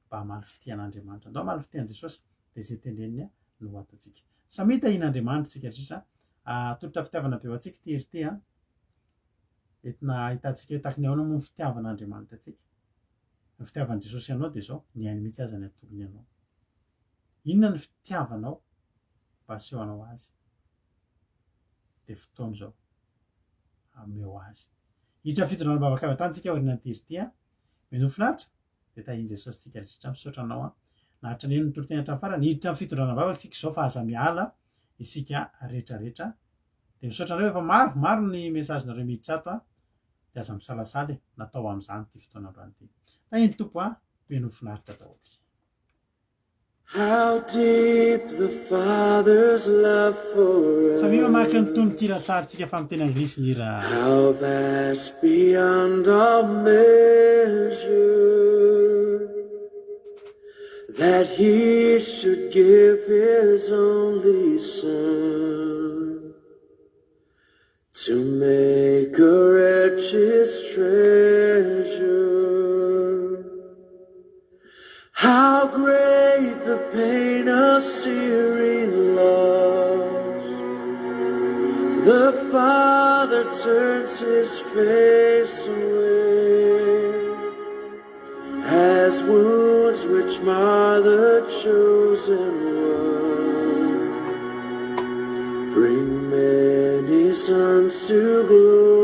mba hamaly fitian'Andriamanitra andao hamaly fitian' Jesosy de zay teneniny no ataotsika samy hitahin'Andriamanitra tsika rehetra tolotra fitiavana be ho antsika ty hery ty entina ahitantsika hoe taky ny ahoana moa ny fitiavan'Andriamanitra atsika ny fitiavan'i Jesosy ianao de zao ny ainy mihitsy aza ny atolony ianao inona ny fitiavanao mba asehoanao azy de fotoany zao ameo azy hiditra fitondrana bavaka avy atrany tsika aoriana ty hery ty menofinahitra de tahin' Jesosy tsika rehetra misaotra anao na hatrany eno ny toro-teny hatrany farany hiditra amin'ny fitondrana bavaka tsika zao fa aza miala isika rehetrarehetra de misaotra anareo efa maro ny mesazinareo miditra ato de aza misalasaly natao am'izany ty fotoanandroany ty tahiny tompo menofinahitra daholo How deep the Father's love for us. Samia mamaky ny tony kiratsarintsika fa amin'ny teny anglisy ny ira. How vast beyond all measure that He should give His only Son to make a wretch His treasure. How great the pain of searing loss. The Father turns His face away as wounds which mar the chosen one bring many sons to glory.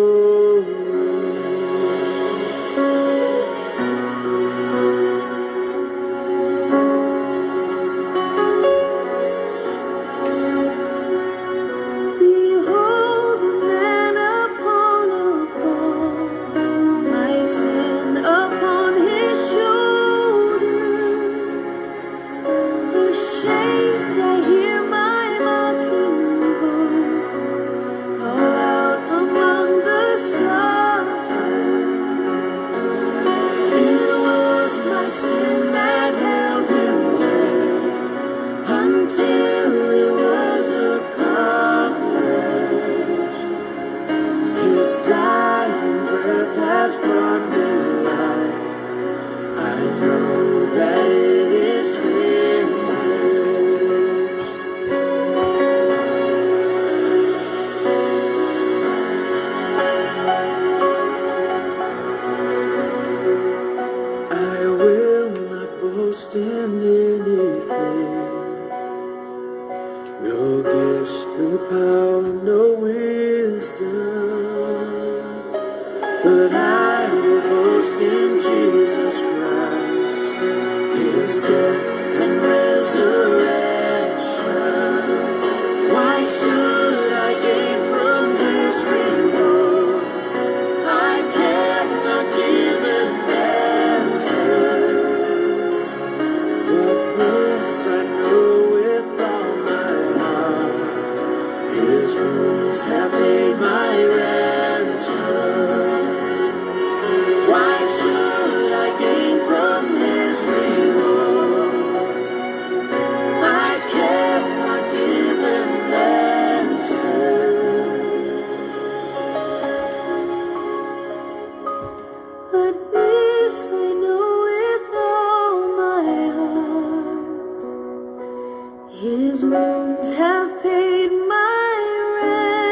wounds have paid my ransom.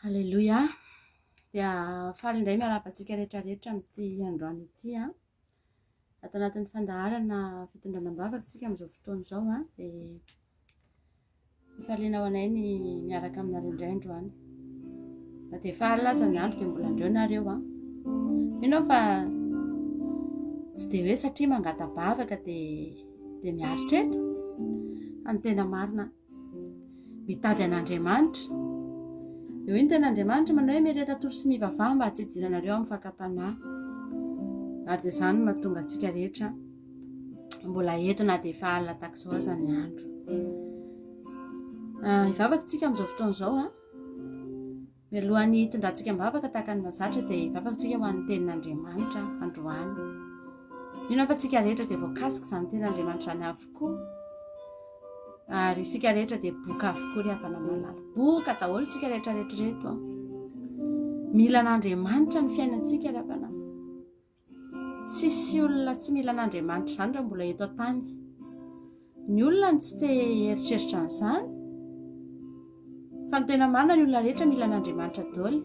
Halleluja. Dia faly indray miarabantsika rehetrarehetra amin'ity androany ity a. Atao anatin'ny fandaharana fitondrana ambavaka tsika amin'izao fotoana izao a. Dia fifaliana ho anay ny miaraka aminareo indray androany. Na dia faly aza ny andro dia mbola andreo nareo a. Mino fa tsy dia hoe satria mangatabavaka dia miaritra eto. Any tena marina mitady an'Andriamanitra. Io ny ten'Andriamanitra manao hoe mireta toro sy mivavaha mba tsy hidiranareo amin'ny fakapanahy. Ary dia izany mahatonga antsika rehetra mbola eto na dia efa alina tahak'izao aza ny andro. Hivavaka tsika amin'izao fotoana izao a. Mialohan'ny hitondrantsika mivavaka tahaka ny mahazatra dia hivavaka tsika ho an'ny tenin'Andriamanitra androany. Mino fa tsika rehetra dia voakasika izany tenin'Andriamanitra izany avokoa. Ary isika rehetra dia boka avokoa ry havana malala. Boka daholo tsika rehetra rehetra. Mila an'Andriamanitra ny fiainantsika ry havana. Tsisy olona tsy mila an'Andriamanitra izany raha mbola eto an-tany. Ny olona tsy te eritreritra an'izany. Fa ny tena marina ny olona rehetra mila an'Andriamanitra daholo.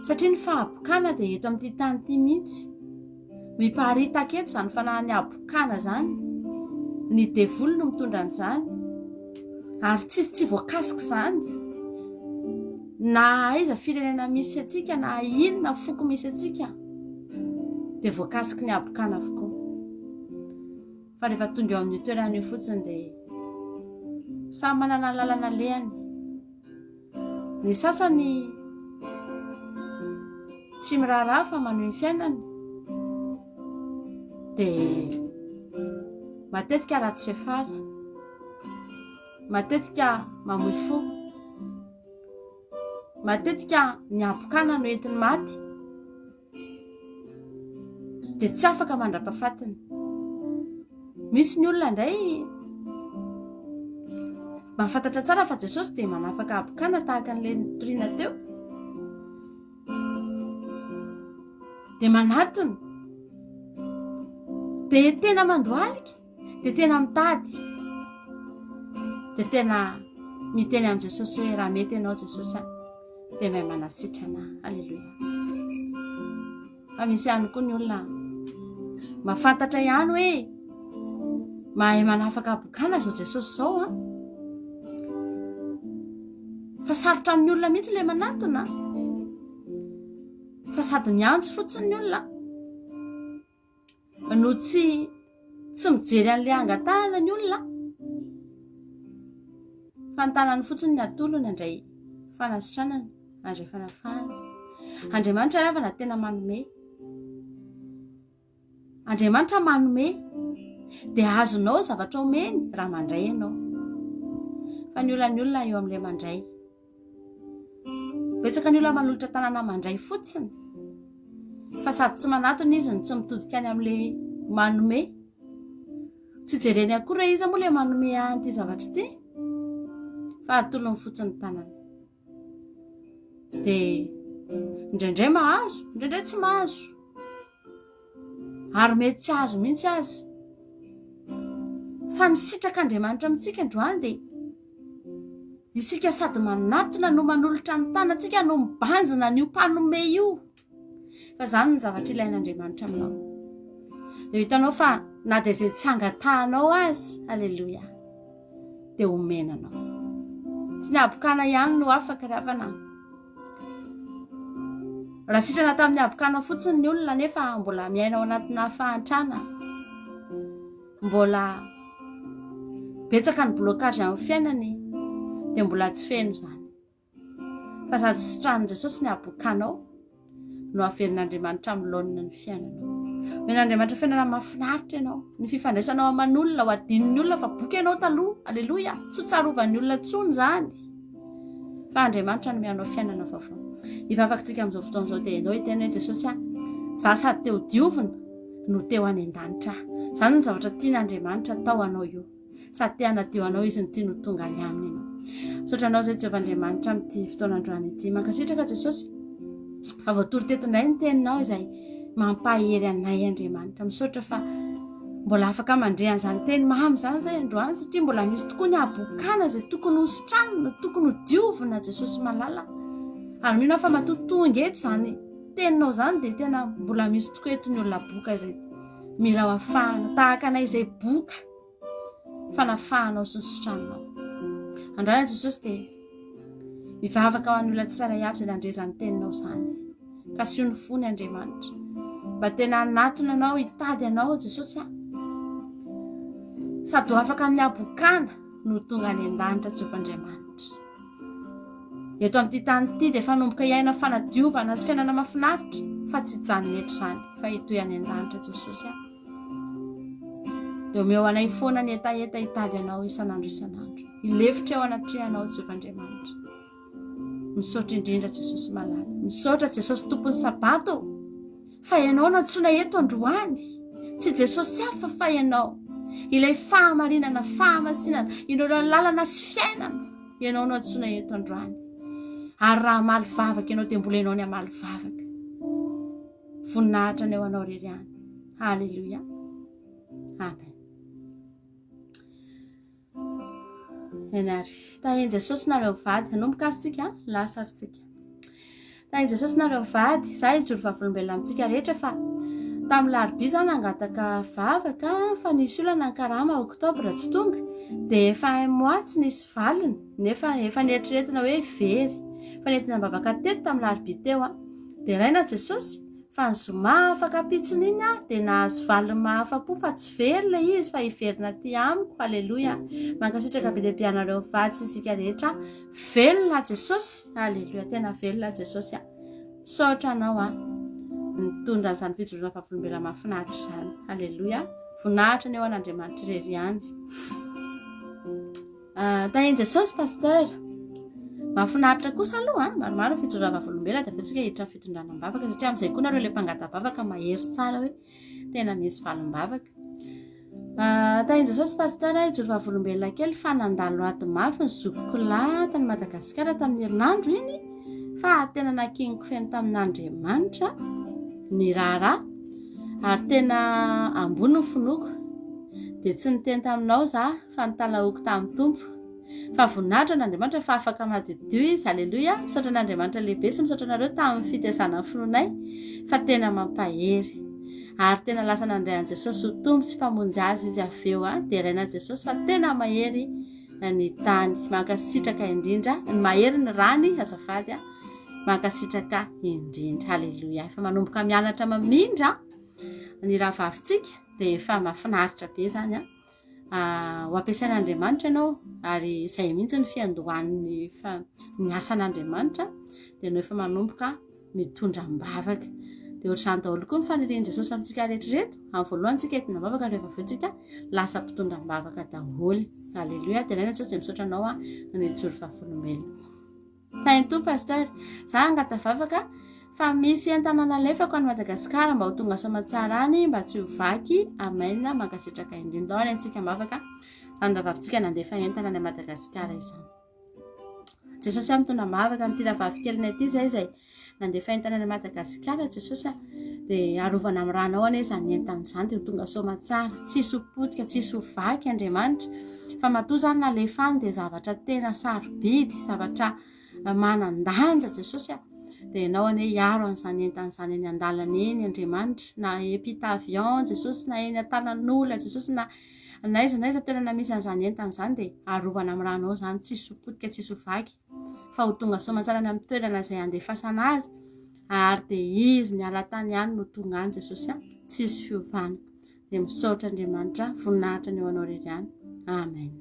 Satria ny fahabokana dia eto amin'ity tany ity mihitsy. Miparitaka eto izany fanahy ny habokana izany. Ny devoly no mitondra an'izany. Ary tsy voakasika izany. Na aiza firenena misy atsika na inona foko misy atsika dia voakasika ny habokana avokoa. Fa rehefa tonga eo amin'ny toerana io fotsiny dia samy manana ny lalana lehany. Ny sasany tsy miraharaha fa manohy ny fiainany dia matetika ratsy fefara, matetika mamoy fo, matetika ny habokana no entiny maty dia tsy afaka mandra-pahafatiny. Misy ny olona indray mahafantatra tsara fa Jesosy dia manafaka habokana tahaka an'ilay nitoriana teo dia manatony dia tena mandohalika dia tena mitady dia tena miteny amin'i Jesosy hoe raha mety ianao Jesosy dia mahay manasitrana. Halleluja. Fa misy ihany koa ny olona mahafantatra ihany hoe mahay manafaka habokana izao Jesosy izao a. Fa sarotra amin'ny olona mihitsy ilay manatona. Fa sady miantso fotsiny ny olona no tsy mijery an'ilay angatahana ny olona. Fa ny tanany fotsiny ny atolony andray fanasitranana, andray fanafahana. Andriamanitra ravana tena manome. Andriamanitra manome dia azonao zavatra omeny raha mandray ianao. Fa ny olona eo amin'ilay mandray. Betsaka ny olona manolotra tanana mandray fotsiny. Fa sady tsy manatona izy ny tsy mitodika any amin'ilay manome. Tsy jereny akory raha izy moa ilay manome an'ity zavatra ity. Fa atolony fotsiny tanana. Dia indraindray mahazo, indraindray tsy mahazo. Ary mety tsy azo mihitsy azy. Fa ny sitrak'Andriamanitra amintsika androany dia isika sady manatona no manolotra ny tanantsika no mibanjina n'io mpanome io. Fa izany ny zavatra ilain'Andriamanitra aminao. Dia hitanao fa na dia izay tsy angatahanao azy, halleluja, dia omenanao. Tsy ny habokana ihany no afaka ravana. Raha sitrana tamin'ny habokana fotsiny ny olona nefa mbola miaina ao anatina fahantrana. Mbola betsaka ny blocage amin'ny fiainany dia mbola tsy feno izany. Fa sady sitrahan'i Jesosy ny habokanao no averin'Andriamanitra amin'ny laonina ny fiainanao. Men'Andriamanitra fiainana mahafinaritra ianao. Ny fifandraisanao aman'olona ho adin'ny olona fa boka ianao taloha. Halleluja. Tsy ho tsarovany olona tsony izany. Fa Andriamanitra no mianao fiainana vaovao. Hivavakantsika amin'izao fotoana izao dia ianao hiteny hoe Jesosy za sady teo diovina no teo any an-danitra. Izany ny zavatra tian'Andriamanitra tao anao io. Sady te hanadio anao izy ny tiany ho tonga any aminy ianao. Sotranao zay Jehovandriamanitra amin'ity fotoanandroany ity. Mankasitraka Jesosy fa voatory tetindray ny teninao izay mampahery anay Andriamanitra. Misaotra fa mbola afaka mandrehan zany teny mamy zany zay androany satria mbola misy tokoa ny abokana zay tokony hositranina, tokony ho diovina Jesosy malala. Ary mino fa matotonga eto zany teninao zany dia tena mbola misy tokoa eto ny olona boka izay mila ho afahana tahaka anay izay boka fanafahanao sy nysotraninao. Androany Jesosy dia mivavaka ho an'ny olona tsara iaby izay nandrezany teninao zany ka sy ho ny fony Andriamanitra. Mba tena anatona anao hitady anao Jesosy sady ho afaka amin'ny abokana no tonga any an-danitra Jehovandriamanitra. Eto amin'ity tany ity dia fanomboka iaina fanadiovana sy fiainana mahafinaritra fa tsy hijanona eto zany fa hitoy any an-danitra Jesosy. Dia omeo anay foana ny etaeta hitady anao isanandro isanandro. Ilefitra eo anatrehanao Jehovandriamanitra. Misaotra indrindra Jesosy malala. Misaotra Jesosy tompony sabato fa ianao no antsoina eto androany. Tsy Jesosy hafa fa ianao. Ilay fahamarinana, fahamasinana, inona lalana sy fiainana. Ianao no antsoina eto androany. Ary raha amaly vavaka ianao dia mbola ianao ny amaly vavaka. Voninahitra ny eo anao rery any. Halleluia. Amen. Enary tahiny Jesosy nareo vady hanomboka arsika lasa arsika. Tahiny Jesosy nareo vady izay ijoro vavolombelona amintsika rehetra fa tamin'ny larobia zany angataka vavaka fa nisy olana ny karama oktobra tsy tonga dia efa un mois tsy nisy valiny nefa efa nieritriretina hoe very fa nentina bavaka teto tamin'ny larobia teo dia raina Jesosy fa ny zoma afaka pitsony iny dia nahazo valiny mahafapo fa tsy very le izy fa hiverina ty amiko. Halleluia. Mankasitraka be lehibe anareo vady sy isika rehetra velona Jesosy. Halleluia. Tena velona Jesosy. Misaotra anao mitondra an'izany fijoroana fahavolombelona mahafinaritra izany. Halleluia. Voninahitra ny eo an'Andriamanitra rery ihany. Tahiny Jesosy pasteur. Mahafinaritra kosa aloha maromaro fijoroana fahavolombelona dia afetsika hiditra fitondrana am-bavaka satria amin'izay koa nareo ilay mpangata-bavaka mahery tsara hoe tena misy valim-bavaka. Tahiny Jesosy pasteur ijoro fahavolombelona kely fa nandalo ato mafy ny zokikola tany Madagasikara tamin'ny herinandro iny fa tena nakiniko feno tamin'Andriamanitra ny raharaha ary tena ambony ny fonoko dia tsy niteny taminao za fa nitalaoko tamin'ny tompo fa voninahitra n'Andriamanitra fa afaka madidio izy. Halleluia. Misaotra n'Andriamanitra lehibe sy misaotra anareo tamin'ny fitezana fononay fa tena mampahery ary tena lasa nandray an'i Jesosy ho tombo sy mpamonjy azy izy aveo dia raina Jesosy fa tena mahery ny tany. Mankasitraka indrindra ny mahery ny rany azafady mankasitraka indrindra. Halleluia. Efa manomboka mianatra mamindra ny raha vavintsika dia efa mahafinaritra be zany ho ampiasain'Andriamanitra ianao ary izay mihitsy ny fiandohan'ny ny asan'Andriamanitra dia no efa manomboka mitondra am-bavaka. Dia ohatr'izany daholo koa ny fanirian'i Jesosy amintsika rehetrareto. Amin'ny voalohany tsika entina am-bavaka rehefa aveo tsika lasa mpitondra am-bavaka daholo. Halleluia. Dia raina Jesosy dia misaotra anao ny ijoro fahavolombelona. Tahiny tompo pasteur za angata vavaka fa misy an-tanàna alefako any Madagasikara mba ho tonga soamantsara any mba tsy ho vaky. Amen. Mankasitraka indrindra any antsika mavaka zany rahavavitsika nandefa entana any Madagasikara izany. Jesosy mitondra mavaka nyty rahavavy keliny aty zay nandefa entana any Madagasikara Jesosy dia arovana amin'ny ranao any izany entana izany dia ho tonga soamantsara tsisy ho potika tsisy ho vaky Andriamanitra fa matoa zany nalefa any dia zavatra tena sarobidy zavatra manan-danja Jesosy dia ianao anie hiaro an'izany entana izany eny an-dalana eny Andriamanitra na epita avion Jesosy na eny an-tanan'olona Jesosy na aiza toerana misy an'izany entana izany dia arovana amin'ny ranao izany tsisy ho potika tsisy ho vaky fa ho tonga soamantsara any amin'ny toerana izay andefasana azy ary dia izy ny ala-tany ihany no tonga any Jesosy tsisy fiovana. Dia misaotra Andriamanitra voninahitra ny eo anao rery ihany. Amen.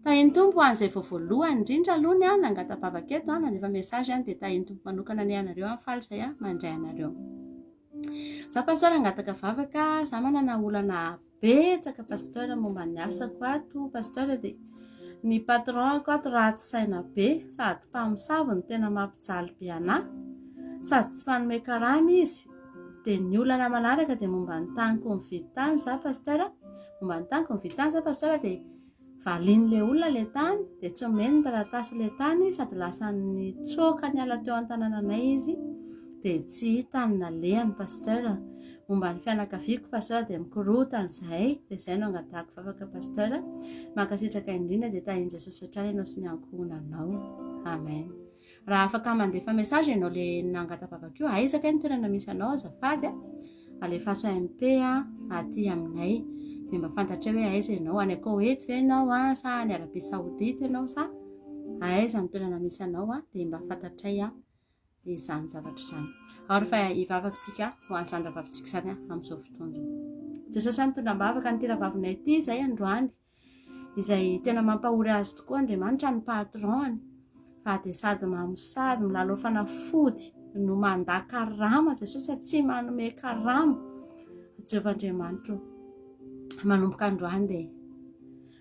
Tahiny tompo an'izay voalohany indrindra aloha nangata-bavaka eto nandefa mesazy dia tahiny tompo manokana ny anareo faly izay mandray anareo. Za pasteur angataka vavaka za manana olana betsaka pasteur momba ny asako ato pasteur dia ny patron ko ato raha tsy saina be sady mpamosavy ny tena mampijaly be anahy sady tsy manome karama izy dia ny olana manaraka dia momba ny tanyko mividy tany za pasteur momba ny tany ko nivitany za pasteur dia valin'le olona le tany dia tsy omeny ny taratasy le tany sady lasa ny tsoka ny ala teo an-tanànanay izy dia tsy hitany nalehany pasteur momba ny fianakaviako pasteur dia mikorotany izay dia izay no angatahako vavaka pasteur mankasitraka indrindra dia tahian Jesosy hatrany ianao sy ny ankohonanao amen. Raha afaka mandefa mesazy ianao le nangatavavaka io aizaka ny toerana misy anao azafady alefaso MP aty aminay dia mba fantatra hoe aiza ianao any Koweït ve ianao sa any Arabia Saoudite ianao sa aiza ny toerana misy anao dia mba fantatray izany zavatra izany. Ary fa hivavakantsika ho an'izany ravavatsika izany amin'izao fotoana Jesosy mitondra mbavaka ny tiravavinay ity izay androany izay tena mampahory azy tokoa Andriamanitra ny patron fa dia sady mamosavy milalao fanafody no manda karama Jesosy tsy manome karama Jehovah Andriamanitra manomboka androany dia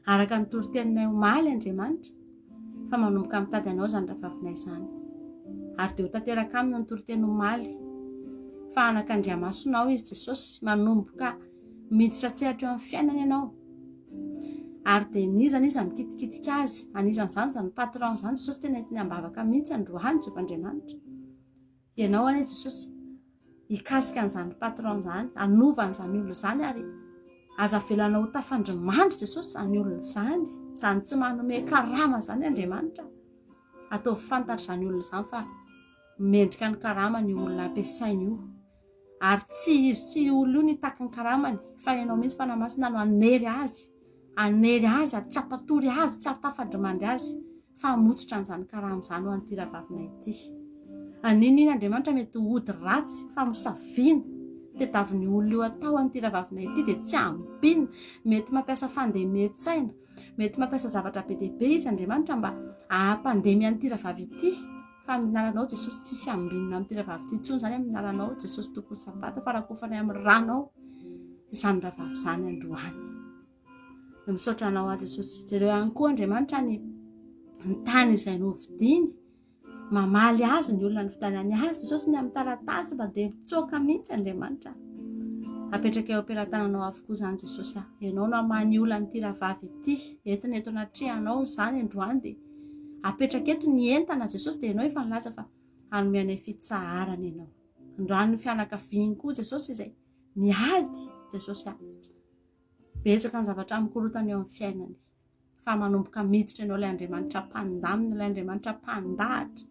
araka ny toroteninay omaly Andriamanitra fa manomboka mitady anao izany ravavinay izany ary dia ho tanteraka aminy ny toroteny omaly fa anak'Andriamasonao izy Jesosy manomboka miditra tsehatra eo amin'ny fiainana ianao ary dia nizana izy mikitikitika azy anisan'izany izany patron izany Jesosy tena entiny ambavaka mihitsy androany Jehovah Andriamanitra ianao anie Jesosy hikasika an'izany patron izany anova an'izany olona izany ary aza velanao ho tafandrimandry Jesosy izany olona izany tsy manome karama izany Andriamanitra atao fantatra izany olona izany fa mendrika ny karama ny olona ampiasainy io ary tsy izy tsy olona io ny taky ny karamany fa ianao mihitsy fanamasina no anery azy ary tsy apatory azy tsy tafandrimandry azy fa hamotsitra an'izany karama izany ho an'ity ravavinay ity aniny Andriamanitra mety hody ratsy fa mosaviana tedaviny olona io atao an'ity ravavinay ity dia tsy ambina mety mampiasa fandemetsana mety mampiasa zavatra be dia be izy Andriamanitra mba hampandemy an'ity ravavy ity fa aminaranao Jesosy tsisy ambinina amin'ity ravavy ity intsony izany aminaranao Jesosy tompony sabata fa raha kofanay amin'ny ranao izany ravavy izany androany misaotra anao azy Jesosy jereo ihany koa Andriamanitra ny tany izay novidiny mamaly azy ny olona nivitany azy Jesosy ny amin'ny taratasy mba dia mitsoaka mihitsy Andriamanitra apetraka eo am-pelantananao avokoa izany Jesosy ianao no hamany olona n'ity ravavy ity entina eto anatrihanao izany androany dia apetraka eto ny entana Jesosy dia ianao efa nilaza fa hanome anay fitsaharana ianao androany ny fianakaviany koa Jesosy izay miady Jesosy betsaka ny zavatra mikorotana eo amin'ny fiainany fa manomboka miditra ianao ilay Andriamanitra mpandamina ilay Andriamanitra mpandahatra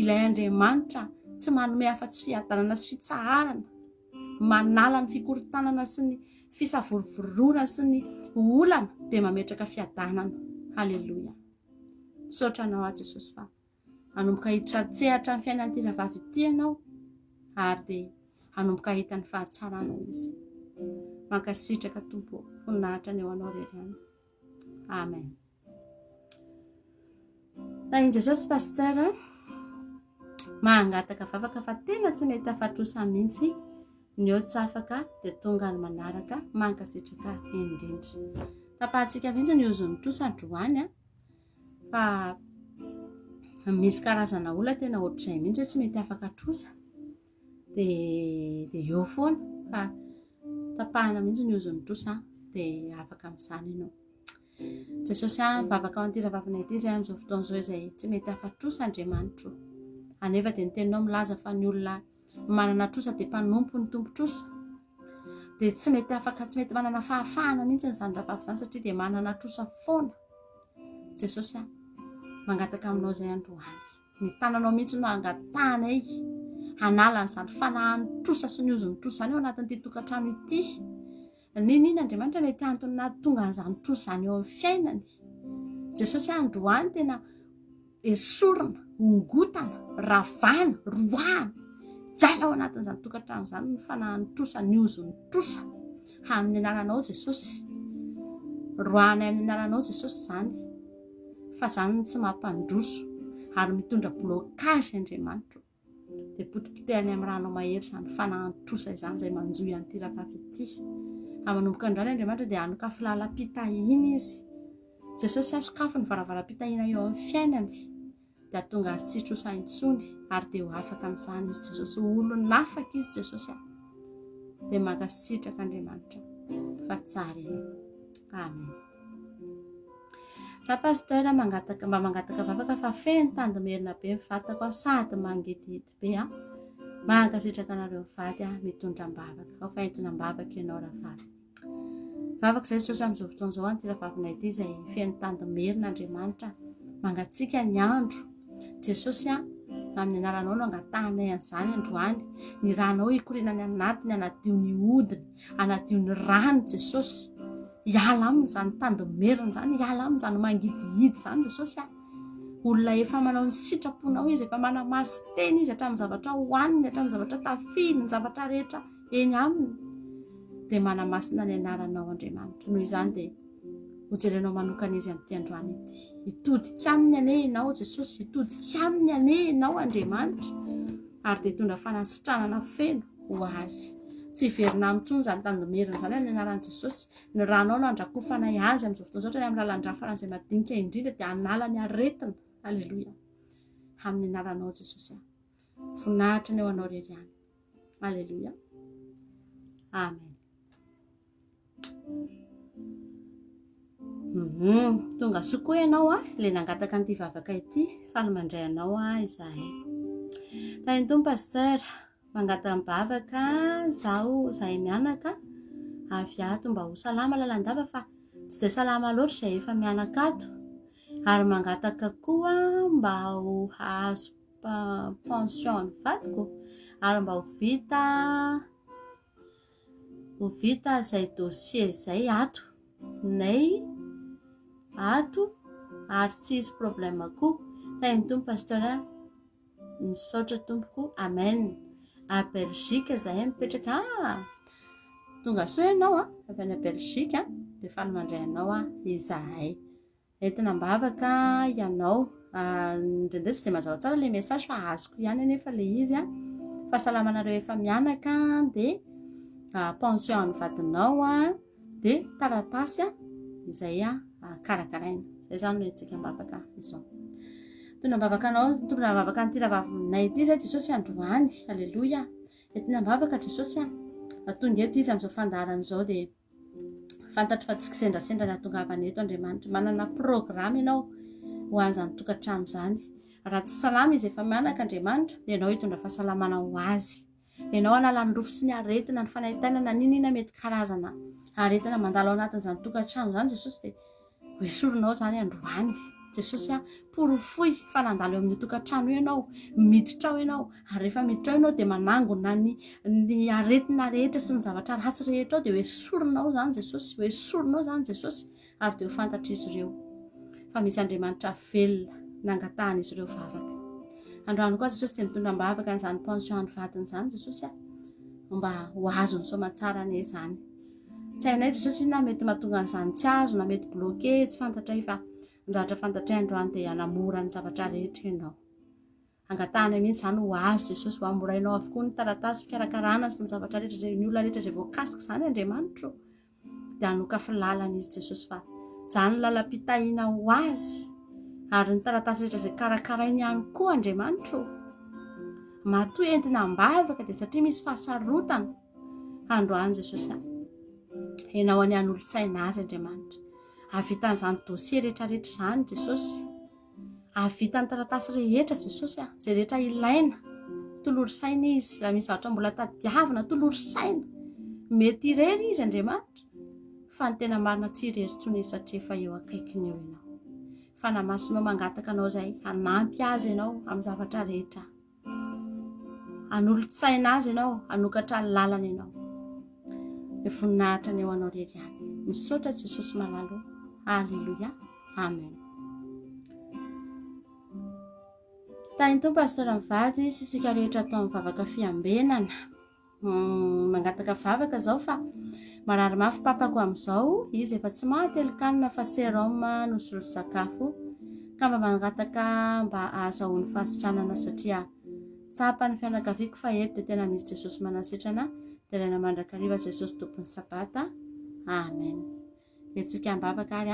ilay Andriamanitra tsy manome afa-tsy fiadanana sy fitsaharana manala ny fikorotanana sy ny fisavorovorona sy ny olana dia mametraka fiadanana haleloia misaotra anao azy Jesosy fa hanomboka hiditra tsehatra ny fiainan'ity ravavy ity ianao ary dia hanomboka hita ny fahatsaranao izy mankasitraka tompo voninahitra ny eo anao rery amen. Tahian Jesosy pasteur mangataka vavaka fa tena tsy mety afatrosa mihitsy ny eo tsy afaka dia tonga ny manaraka mankasitraka indrindra tapahantsika mihitsy ny ozon'ny trosa androany fa misy karazana olona tena ohatr'izay mihitsy hoe tsy mety afaka trosa dia eo foana fa tapahana mihitsy ny ozon'ny trosa dia afaka amin'izany ianao Jesosy mivavaka ao an'ity ravavinay ity izay amin'izao fotoana izao izay tsy mety afatrosa Andriamanitra anefa dia ny teninao milaza fa ny olona manana trosa dia mpanompo ny tompo-trosa dia tsy mety afaka tsy mety manana fahafahana mihitsy nyizany ravavy izany satria dia manana trosa foana Jesosy mangataka aminao izay androany ny tananao mihitsy no angatanay hanala n'izany fanahany trosa sy ny ozon'ny trosa izany eo anatin'ity tokantrano ity ninina Andriamanitra mety antony nahatonga an'izany trosa izany eo amin'ny fiainany Jesosy androany tena esorina ongotana ravana roana iala ao anatin'izany tokantrano izany ny fanahany trosa ny ozon'ny trosa amin'ny anaranao Jesosy roanay amin'ny anaranao Jesosy izany fa izany tsy mampandroso ary mitondra blocage Andriamanitra dia potipotehany amin'ny ranao mahery izany fanahany trosa izany izay manjoy an'ity ravavy ity manomboka androany Andriamanitra dia hanokafy lalam-pitahina izy Jesosy asokafy ny varavaram-pitahina eo amin'ny fiainany dia tonga azy tsy trosa intsony ary dia ho afaka amin'izany izy Jesosy olo nafaka izy Jesosy dia mankasitraka Andriamanitra fa tsara amen. Za pasteur mba mangataka vavaka fa feno tandomerina be mivatako sady mangidity be mankasitraka anareo mivady mitondram-bavaka ao fa entina-bavaka ianao rahavavy vavaka zay Jesosy amin'izao fotoana izao ty rahavavina ity izay feno tandomerina Andriamanitra mangatsika ny andro Jesosy amin'ny anaranao no angatanay an'izany androany ny ranao ikorinany anatiny anadio ny odiny anadio ny rano Jesosy hiala amin'izany tandomerina zany hiala amin'izany mangidihidy zany Jesosy olona efa manao ny sitraponao izy efa manamasy teny izy hatramin'ny zavatra hohaniny hatramin'ny zavatra tafiny ny zavatra rehetra eny aminy dia manamasina ny anaranao Andriamanitra noho izany dia hojerenao manokana izy amin'ity androany ity hitodika aminy anenao Jesosy hitodika aminy anenao Andriamanitra ary dia hitondra fanasitranana feno ho azy tsy verina amintsony zany tandomerina zany amin'ny anaran'i Jesosy ny ranao no andrakofanay azy amin'izao fotoana izao amin'ny lalan-drafana izay madinika indrindra dia hanala ny aretina Alleluia amin'ny anaranao Jesosy voninahitra ny eo anao rery ihany Alleluia amen. Tonga soa koa ianao le nangataka an'ity vavaka ity fa ny mandray anao izahay tany tompo pasteur mangataka mivavaka zahay mianaka avy ato mba ho salama lalandava fa tsy dia salama loatra izay efa mianaka ato ary mangataka koa mba ho hahazo pension ny vadiko ary mba ho vita izay dossier izay ato nay ato ary tsy misy problème koa tany tompo pasteur misaotra tompoko amen a Belgique zahay mipetraka tonga soa ianao avy any Belgique dia faly mandray anao izahay entina mbavaka ianao indrindray tsy dia mazava tsara le message fa azoko ihany anefa le izy fahasalamanareo efa mianaka dia pension ny vadinao dia taratasy izay karakaraina zay zany no etsika mbavaka izao tona mbavakanao tona mbavaka ny tiravavinay ity zay Jesosy androany Alleluia entina mbavaka Jesosy atonga eto izy amin'izao fandaharana izao dia fantatro fa tsy kisendrasendra ny atongavany eto Andriamanitra manana programme ianao ho an'izany tokantrano izany raha tsy salama izy efa mianaka Andriamanitra dia ianao hitondra fahasalamana ho azy ianao hanala ny rofo sy ny aretina ny fanahitana ninina mety karazana aretina mandalo ao anatin'izany tokantrano izany Jesosy dia hoesorinao zany androany Jesosy porofoy fa nandalo eo amin'ny tokantrano ianao miditra ao ianao ary rehefa miditra ao ianao dia manangona ny aretina rehetra sy ny zavatra ratsy rehetra ao dia hoesorinao zany Jesosy hoesorinao zany Jesosy ary dia ho fantatra izy ireo fa misy Andriamanitra velona nangatahana izy ireo vavaka androany koa Jesosy dia mitondra mbavaka n'izany pension ny vadiny izany Jesosy mba ho azo ny soamatsara ane izany tsy hainay Jesosy na mety mahatonga n'izany tsy azo na mety bloqué tsy fantatray fa ny zavatra fantatray androany dia hanamora ny zavatra rehetra ianao angatahana mihitsy izany ho azo Jesosy ho amorainao avokoa ny taratasy fikarakarana sy ny zavatra rehetra zay ny olona rehetra izay voakasika izany Andriamanitra dia hanoka filalana izy Jesosy fa izany lalam-pitahiana ho azy ary ny taratasy rehetra izay karakarainy ihany koa Andriamanitra matoy entina mbavaka dia satria misy fahasarotana androany Jesosy ianao any an'olo-tsaina azy Andriamanitra avitan'izany dossier rehetrarehetra izany Jesosy avitany taratasy rehetra Jesosy zay rehetra ilaina toloro saina izy raha misy zavatra mbola tadiavina toloro saina mety irery izy Andriamanitra fa ny tena marina tsy irery-tsony izy satria efa eo akaikiny eo ianao fa namasonao mangataka anao zay hanampy azy ianao amin'ny zavatra rehetra hanolo-tsaina azy ianao hanokatra ny lalana ianao voninahitra ny eo anao rery ihany misaotra Jesosy malalo Alleluia amen. Tany tompo pasteur mivady sy isika rehetra atao amin'ny vavaka fiambenana mangataka vavaka zao fa marary mafy papako amin'izao izy efa tsy mahatelikanina fa sérum no solon'ny sakafo ka mba mangataka mba ahazahoany fahasitranana satria tsapany fianakaviako fa eto dia tena misy Jesosy manasitrana dia ilaina mandrakariva Jesosy tompon'ny sabata amen. Etsika mbavaka ary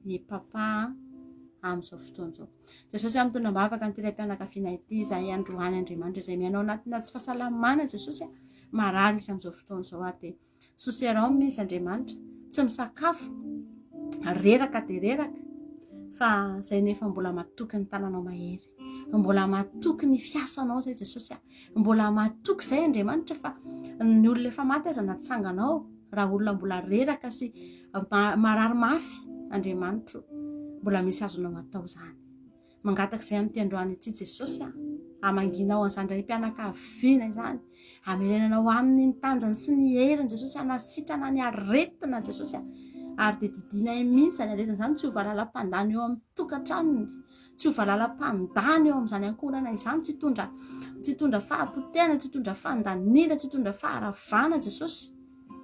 i papa amin'izao fotoana zao. Jesosy amin'ny tonam-bavaka ny tiram-pianakaviana ity izay androany Andriamanitra izay mianao anatina tsy fahasalamana Jesosy marary izy amin'izao fotoana zao ary dia soseran misy Andriamanitra tsy misakafo reraka dia reraka fa izay nefa mbola matoky ny tananao mahery, mbola matoky ny fiasanao izay Jesosy mbola matoky izay Andriamanitra fa ny olona efa maty aza natsanganao raha olona mbola reraka sy marary mafy Andriamanitra mbola misy azonao atao izany. Mangataka izay amin'ity androany ity Jesosy amanginao an'izany indray mpianakaviana izany, hamerenanao amin'ny ny tanjany sy ny heriny Jesosy hanasitrana ny aretina Jesosy ary dia didina mihitsy izany aretina izany, tsy ho valalam-pandany eo amin'ny tokantranony, tsy ho valalam-pandany eo amin'izany ankohonana izany, tsy hitondra fahapotehana, tsy hitondra fandanina, tsy hitondra faharavana Jesosy,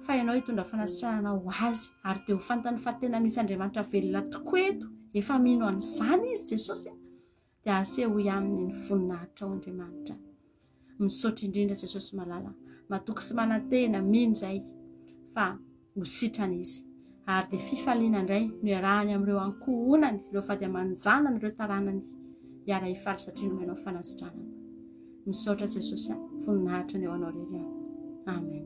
fa ianao hitondra fanasitranana ho azy ary dia ho fantany fa tena misy Andriamanitra velona tokoa eto, efa mino an'izany izy Jesosy dia aseho aminy ny voninahitra ao Andriamanitra. Misaotra indrindra Jesosy malala, matoky sy manantena mino izay fa ho sitrana izy ary dia fifaliana indray no iarahany amin'ireo ankohonany, ireo fady amanjanany, ireo taranany hiara hifaly satria nomenao fanasitranana. Misaotra Jesosy voninahitra ny eo anao rery. Amen.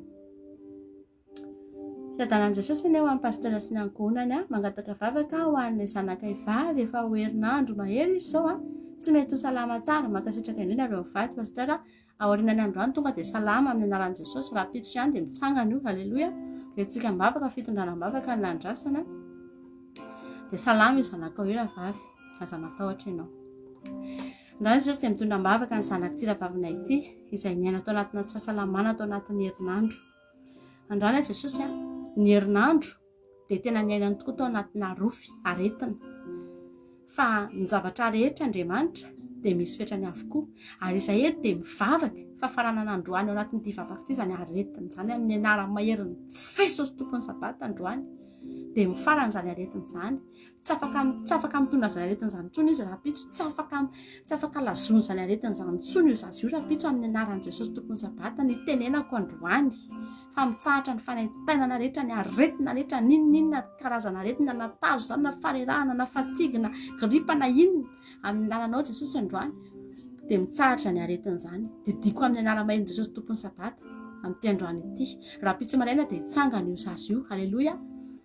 Fiadanan'i Jesosy ny eo amin'ny pasteur sy ny ankohonany mangataka vavaka ho an'ilay zanakahivavy efa ho herinandro mahery izy izao tsy mety ho salama tsara, mankasitraka indrindra ireo mivady pasteur aorianany androany tonga dia salama amin'ny anaran'i Jesosy, raha pitso ihany dia mitsangana io, halleloia. Dia tsika mivavaka fitondranam-bavaka ny landrasana dia salama io zanakao io ravavy, aza matahotra ianao. Androany Jesosy dia mitondram-bavaka ny zanak'ity ravavina ity izay niaina tao anatina tsy fahasalamana tao anatin'ny herinandro. Androany Jesosy ny herinandro dia tena niainany tokoa tao anatina rofy aretina, fa ny zavatra rehetra Andriamanitra dia misy fetrany avokoa ary izay eto dia mivavaka fa faranana androany ao anatin'ity vavaka ity izany aretina izany amin'ny anarany maherin'ny Jesosy tompony sabata androany dia mifarana izany aretina izany, tsy afaka mitondra izany aretina izany intsony izy raha pitso, tsy afaka lazony izany aretina izany intsony io zazy io raha pitso amin'ny anaran'i Jesosy tompony sabata ny tenenako androany fa mitsahatra ny fanaitainana rehetra, ny aretina rehetra, ninona karazana aretina na tazo izany na farerahana na fatigina gripa na inona amin'ny lalanao Jesosy androany dia mitsahatra ny aretina izany, dia diko amin'ny anaramahin'i Jesosy tompony sabata amin'ity androany ity. Raha pitso maraina dia hitsangana io zazy io, halleloia,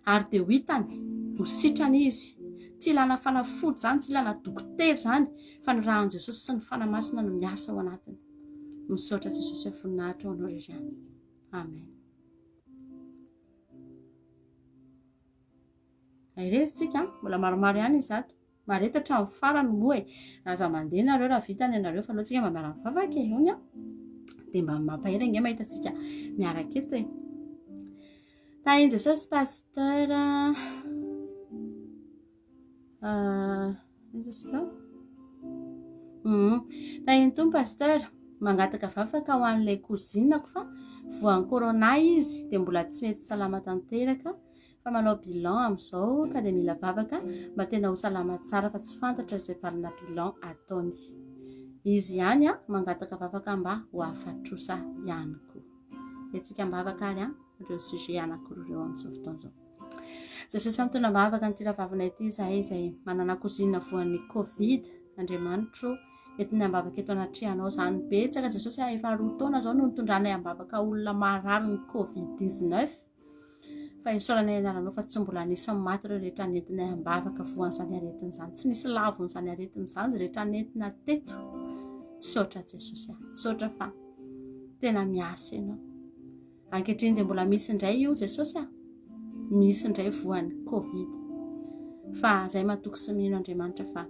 ary dia ho hitany, ho sitrany izy, tsy ilana fanafody izany, tsy ilana dokotera izany fa ny rahan'i Jesosy sy ny fanamasina no miasa ao anatiny. Misaotra Jesosy voninahitra ao anao rery ihany. Amen. Irezitsika mbola maromaro ihany izato, maretatra amin'ny farany moa aza mandeha nareo raha vitany ianareo fa alohantsika mba miara mivavaka ony dia mba mampahera inge mahitatsika miaraka eto tahiny Jesosy pasteur tahiny tony pasteur mangataka vavaka ho an'ilay kozinako fa voan'ny corona izy dia mbola tsy mety salama tanteraka fa manao bilan amin'izao ka dia mila vavaka mba tena ho salama tsara fa tsy fantatra izay valina bilan ataony. Izy ihany mangataka vavaka mba ho afatrosa ihany koa. Etsika mivavaka ary ireo sujet anankiroa ireo amin'izao fotoana izao. Jesosy mitondram-bavaka ny tiravavina ity izay manana kozina voan'ny Covid, Andriamanitra entiny ambavaka eto anatrehanao izany betsaka Jesosy efa 2 taona izao no nitondranay ambavaka olona marary ny Covid-19 fa isaoranay anaranao fa tsy mbola nisy maty ireo rehetra nentinay ambavaka voan'izany aretina izany, tsy nisy lavon'izany aretina izany rehetra nentina teto. Misaotra Jesosy, misaotra fa tena miasa ianao. Ankehitriny dia mbola misy indray io Jesosy misy indray voan'ny Covid fa izay matoky sy mino Andriamanitra fa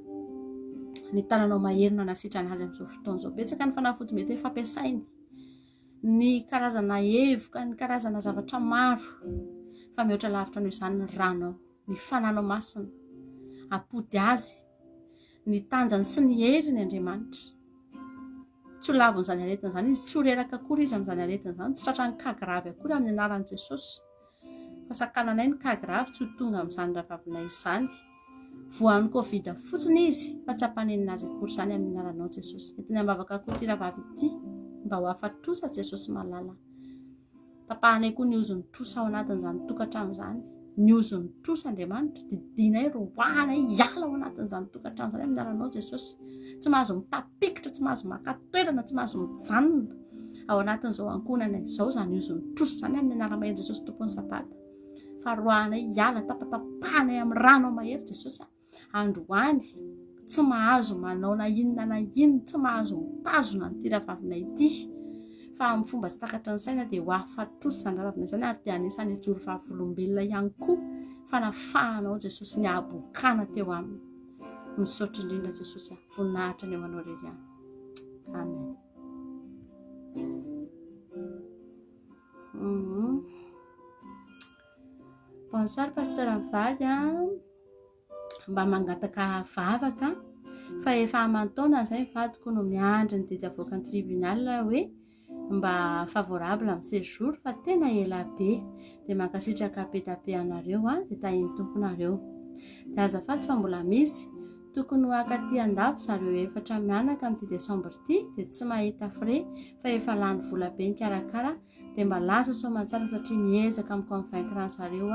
ny tananao maherina nasitrana azy amin'izao fotoana izao. Betsaka ny fanafody mety fampiasainy, ny karazana hevoka, ny karazana zavatra maro fa mihoatra lavitra noho izany ny ranao, ny fananao masina, apody azy, ny tanjany sy ny heriny Andriamanitra. Tsy ho lavon'izany aretina izany izy, tsy ho reraka akory izy amin'izany aretina izany, tsy tratrany kagravy akory amin'ny anaran'i Jesosy fa sakananay ny kagravy tsy ho tonga amin'izany ravavina izany. Voan'ny Covid fotsiny izy fa tsy hampaninina azy akory izany amin'ny anaranao Jesosy. Entiny ambavaka koa ity ravavy ity mba ho afatrosa Jesosy malala. Tapahanay koa ny ozony trosa ao anatin'izany tokantrano izany, ny ozony tros'Andriamanitra didinay roanay hiala ao anatin'izany tokantrano zany amin'ny alalanao Jesosy. Tsy mahazo mitapikitra, tsy mahazo maka toerana, tsy mahazo mijanona ao anatin'izao ankonana izao zany ozony troso zany amin'ny anaramahin'i Jesosy tompony Sabata. Fa roanay hiala tapatapahanay amin'ny rano mahery Jesosy. Androany tsy mahazo manao na inona, tsy mahazo mitazona ny tiravavinay ity. Fa amin'ny fomba tsy takatry ny saina dia ho afatroso zany ravina zany ary dia anisan'ny joro vavolombelona ihany koa fanafahanao Jesosy ny abokana teo aminy. Misaotra indrindra Jesosy, voninahitra ny amanao irery ihany. Amen. Bonsoir pasteur Avady, mba mangataka vavaka fa efa aman-taona zay vadiko no miandry ny didy avoakan'ny tribunal hoe mba favorable amin'ny séjour fa tena ela be dia mankasitraka be da be anareo dia tahiny tomponareo. Dia azafady fa mbola misy tokony ho akaty andafy zareo efatra mianaka amin'ity Desambra ity dia tsy mahita frais fa efa lany vola be ny karakara dia mba lasa soamantsara satria miezaka miconvaincre zareo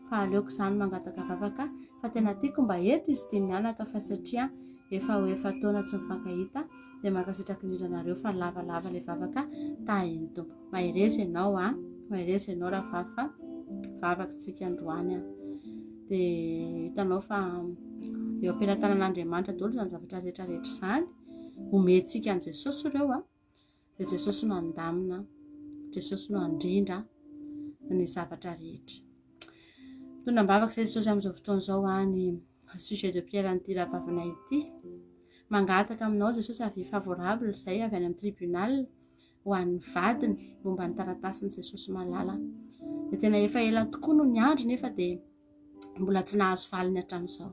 fa aleoko izany mangataka vavaka fa tena tiako mba eto izy tia mianaka fa satria efa ho efa taona tsy mifankahita dia mankasitraka indrindra anareo fa lavalava ilay vavaka tahiny tompo. Maherezy ianao maherezy ianao raha vavakatsika androany dia hitanao fa eo am-pelatanan'Andriamanitra daholo zany zavatra rehetrarehetra izany omentsika an' Jesosy ireo dia Jesosy no andamina, Jesosy no andrindra ny zavatra rehetra. Tonambavaka izay Jesosy amin'izao fotoana izao ny sujet de prière an'ity ravavinay ity. Mangataka aminao Jesosy avy favorable izay avy any amin'ny tribunal ho an'ny vadiny momba ny taratasin'i Jesosy malala. Dia tena efa ela tokoa no niandry nefa dia mbola tsy nahazo valiny hatramin'izao.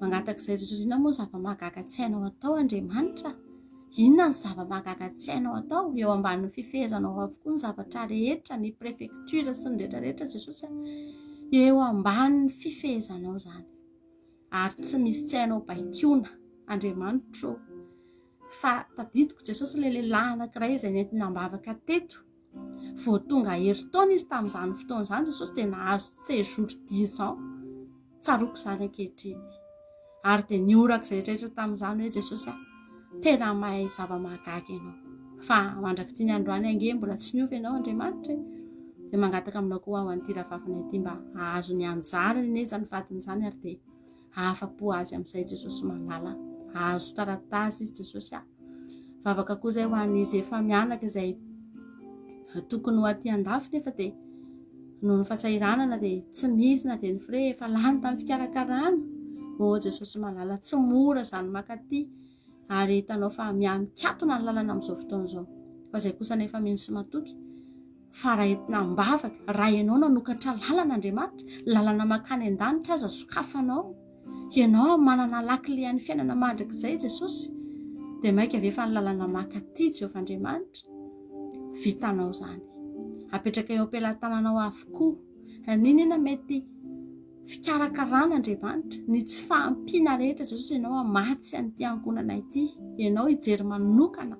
Mangataka izay Jesosy, inona moa zava-mahagaga tsy hainao atao Andriamanitra? Inona ny zava-mahagaga tsy hainao atao? Eo ambanin'ny fifehezanao avokoa ny zavatra rehetra, ny préfecture sy ny rehetrarehetra Jesosy. Eo ambanin'ny fifehezanao zany. Ary tsy misy tsy hainao baikona Andriamanitra fa tadidiko Jesosy ilay lehilahy anankiray izay nentina ambavaka teto. Vao tonga herintaona izy tamin'izany fotoana izany Jesosy dia nahazo séjour 10 ans. Tsaroako izany ankehitriny. Ary dia nioraka izay rehetrarehetra tamin'izany hoe Jesosy tena mahay zava-mahagaga ianao. Fa mandrakity ny androany ange mbola tsy miova ianao Andriamanitra. Dia mangataka aminao koa ho an'ity rahavavina ity mba hahazo ny anjarany ine izany vadiny izany ary dia afa-po azy amin'izay Jesosy malala. Hahazo taratasy izy Jesosy. Vavaka koa izay ho an'izy efa mianaka izay tokony ho aty andafy nefa dia noho ny fahasahiranana dia tsy misy na dia ny frais efa lany tamin'ny fikarakarana. Jesosy malala, tsy mora izany makaty ary hitanao fa mikatona ny lalana amin'izao fotoana izao. Fa izay kosa nefa mino sy matoky fa raha entina ambavaka, raha ianao nanokatra lalana Andriamanitra, lalana makany an-danitra aza sokafanao, ianao manana lakile an'ny fiainana mandrakizay Jesosy, dia maika ave fa ny lalana makaty Jehovah Andriamanitra vitanao zany. Apetraka eo am-pelantananao avokoa. Ninona mety fikarakarana Andriamanitra, ny tsy fahampiana rehetra Jesosy ianao matsy an'ity ankonana ity, ianao hijery manokana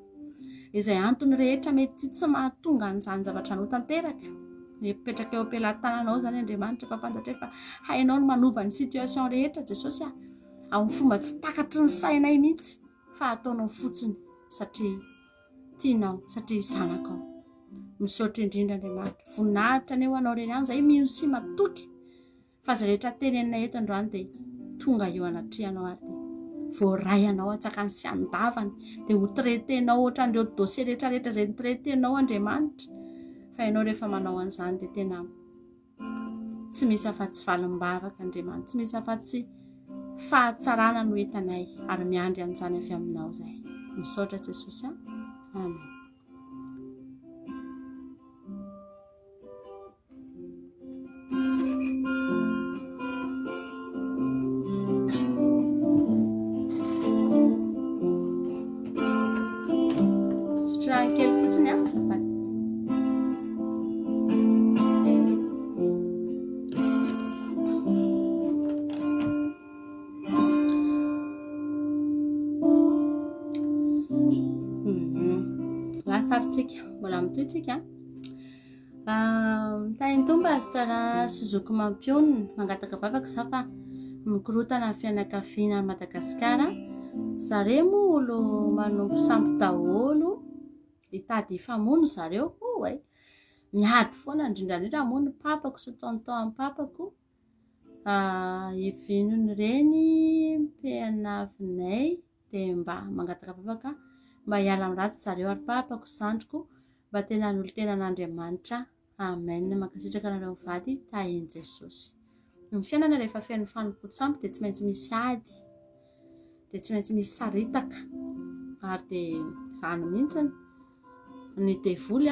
izay antony rehetra mety tsy mahatonga an'izany zavatra no tanteraka. Mipetraka eo am-pelantananao zany Andriamanitra fa fantatra fa hainao no manova ny situation rehetra Jesosy amin'ny fomba tsy takatry ny sainay mihitsy fa ataonao fotsiny satria tianao, satria zanakao. Misaotra indrindra Andriamanitra, voninahitra ny eo anao ireny ihany izay mino sy matoky fa izay rehetra tenenina eto androany dia tonga eo anatrihanao ary dia voaray anao atsakany sy andavany dia ho traitenao ohatran'ireo dossier rehetrarehetra izay traitenao Andriamanitra. Fa ianao rehefa manao an'izany dia tena tsy misy afa-tsy valim-bavaka Andriamanitra, tsy misy afa-tsy fahatsarana no hitanay ary miandry an'izany avy aminao izay. Misaotra Jesosy. Amen. Kely fotsiny safady. Lasaritsika mbola mitoy tsika taintomba pastora sy zoko mampionina mangataka vavaka za fa mikorotana fianakaviana Madagasikara. Zareo moa olo manompo sampy daholo hitady hifamono zareo. Oe miady foana indrindrandrindra moa ny papako sy tonton amin'ny papako ivinony reny mpianavinay dia mba mangataka vavaka mba hiala amin'ny ratsy zareo ary papako zandriko mba tena ny olo tena n'Andriamanitra. Amen. Mankasitraka anareo mivady tahiny Jesosy. Ny fiainana rehefa feno fanompontsampy dia tsy maintsy misy ady, dia tsy maintsy misy saritaka, ary dia izany mihitsy ny devoly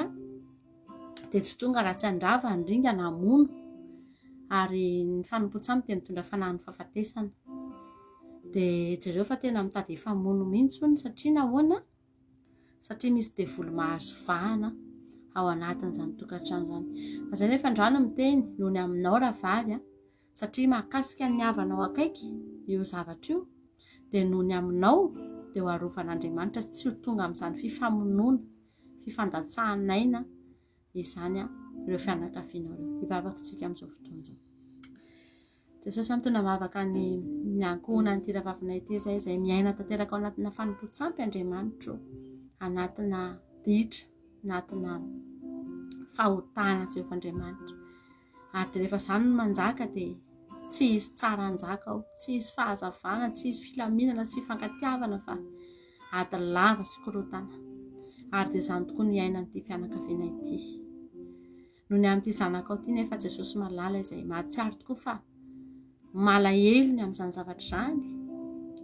dia tsy tonga raha tsy andrava handringa namono, ary ny fanompontsampy dia mitondra fanahy fahafatesana. Dia jereo fa tena mitady hifamono mihitsy hono satria nahoana? Satria misy devoly mahazo vahana ao anatin'izany tokantrano zany. Izay nefa andrano miteny noho ny aminao rahavavy satria mahakasika ny havanao akaiky io zavatra io dia noho ny aminao dia ho arovan'Andriamanitra tsy ho tonga amin'izany fifamonoana, fifandatsahanaina izany ireo fianakavianao ireo. Hivavakantsika amin'izao fotoana izao. Jesosy mitondra mavaka ny ankohonany ity ravavina ity izay miaina tanteraka ao anatina fanompontsampy Andriamanitra, anatina ditra, anatina fahotana Jehovah'Andriamanitra. Ary dia rehefa izany no manjaka dia tsy hisy tsara anjaka ao, tsy hisy fahazavana, tsy hisy filaminana sy fifankatiavana fa ady lava sy korotana. Ary dia izany tokoa ny iainan'ity fianakaviana ity. Noho ny amin'ity zanakao ity nefa Jesosy malala izay mahatsiaro tokoa fa malahelo ny amin'izany zavatra izany,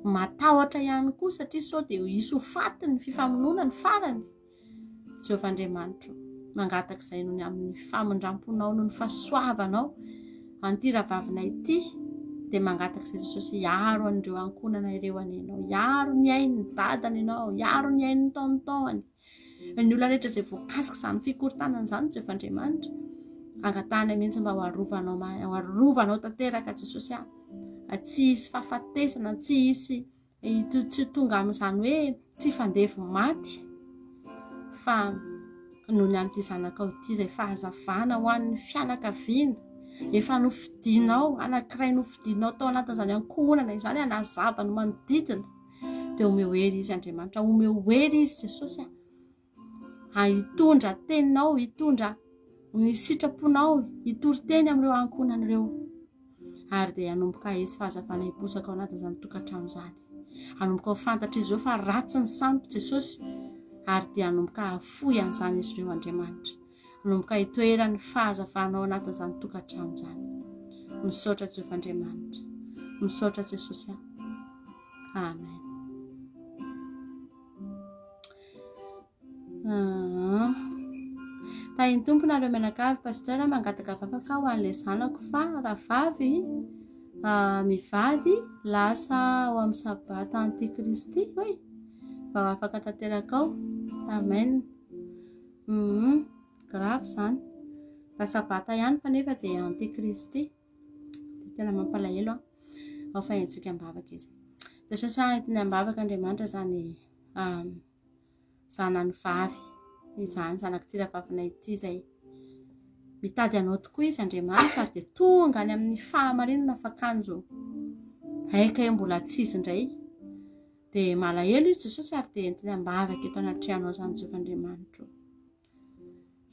matahotra ihany koa satria sao dia hisy ho faty ny fifamonoana ny farany. Jehovah'Andriamanitra mangataka izay noho ny amin'ny famindramponao noho ny fahasoavanao an'ity ravavina ity dia mangataka izay Jesosy hiaro an'ireo ankonana ireo anenao, hiaro ny ainy ny dadany ianao, hiaro ny ainy ny tontoany, ny olona rehetra izay voakasika izany fikorotanana izany Jehovah'Andriamanitra. Angatahana mihitsy mba ho arovanao tanteraka Jesosy tsy hisy fahafatesana, tsy hisy tsy tonga amin'izany hoe tsy fandevo maty, fa noho ny amin'ity zanakao ity izay fahazavana ho an'ny fianakaviana efa nofidinao, anankiray nofidinao tao anatin'izany ankohonana izany anazava no manodidina, dia omeo hery izy Andriamanitra, omeo hery izy Jesosy hitondra teninao, hitondra ny sitraponao, hitory-teny amin'ireo ankohonana ireo, ary dia hanomboka izy fahazavana hiposaka ao anatin'izany tokantrano izany. Hanomboka ho fantatra izy ireo fa ratsy ny sampy Jesosy, ary dia hanomboka hafoy an'izany izy ireo Andriamanitra, hanomboka hitoerany fahazavana ao anatin'izany tokantrano izany. Misaotra Jehovah'Andriamanitra, misaotra Jesosy. Amen. Tahiny tomponareo menakavy pasteur mangataka vavaka ho an'ilay zanako fa rahavavy mivady lasa ao amin'ny sabata antikristy. Oe mba afaka tanteraka ao. Amen. Grave izany mba sabata ihany fa nefa dia antikristy, dia tena mampalahelo ao fahentsika ambavaka izy. Jesosy entiny ambavaka Andriamanitra zany zanany vavy izany, zanak'ity ravavina ity izay mitady anao tokoa izy Andriamanitra, ary dia tonga any amin'ny fahamarinana fakanjo aika mbola tsy izy indray, dia malahelo izy Jesosy, ary dia entiny ambavaka eto anatrehanao izany Jehovah'Andriamanitra.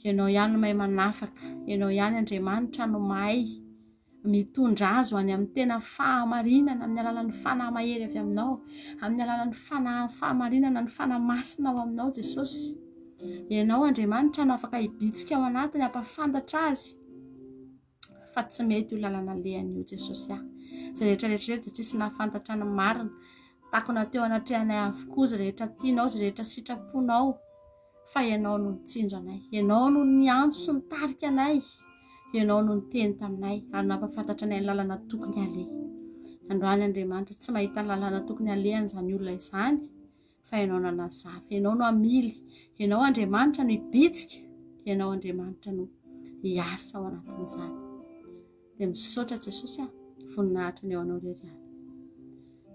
Ianao ihany no mahay manafaka, ianao ihany Andriamanitra no mahay mitondra azy any amin'ny tena fahamarinana, amin'ny alalan'ny fanahy mahery avy aminao, amin'ny alalan'ny fahamarinana, ny fanahy masina ao aminao Jesosy. Ianao Andriamanitra no afaka hibitsika ao anatiny, hampafantatra azy fa tsy mety ho lalana lehany io Jesosy. Izay rehetrarehetra dia tsisy nahafantatra ny marina, takona teo anatrehanay avokoa izay rehetra tianao, izay rehetra sitraponao, fa ianao no nitsinjo anay, ianao no niantso sy nitarika anay, ianao no niteny taminay ary nampafantatra anay ny lalana tokony aleha. Androany Andriamanitra tsy mahita ny lalana tokony alehan'izany olona izany, fa ianao no nanazava, ianao no amily, ianao Andriamanitra no hibitsika, ianao Andriamanitra no hiasa ao anatin'izany. Dia misaotra Jesosy voninahitra ny eo anao rery.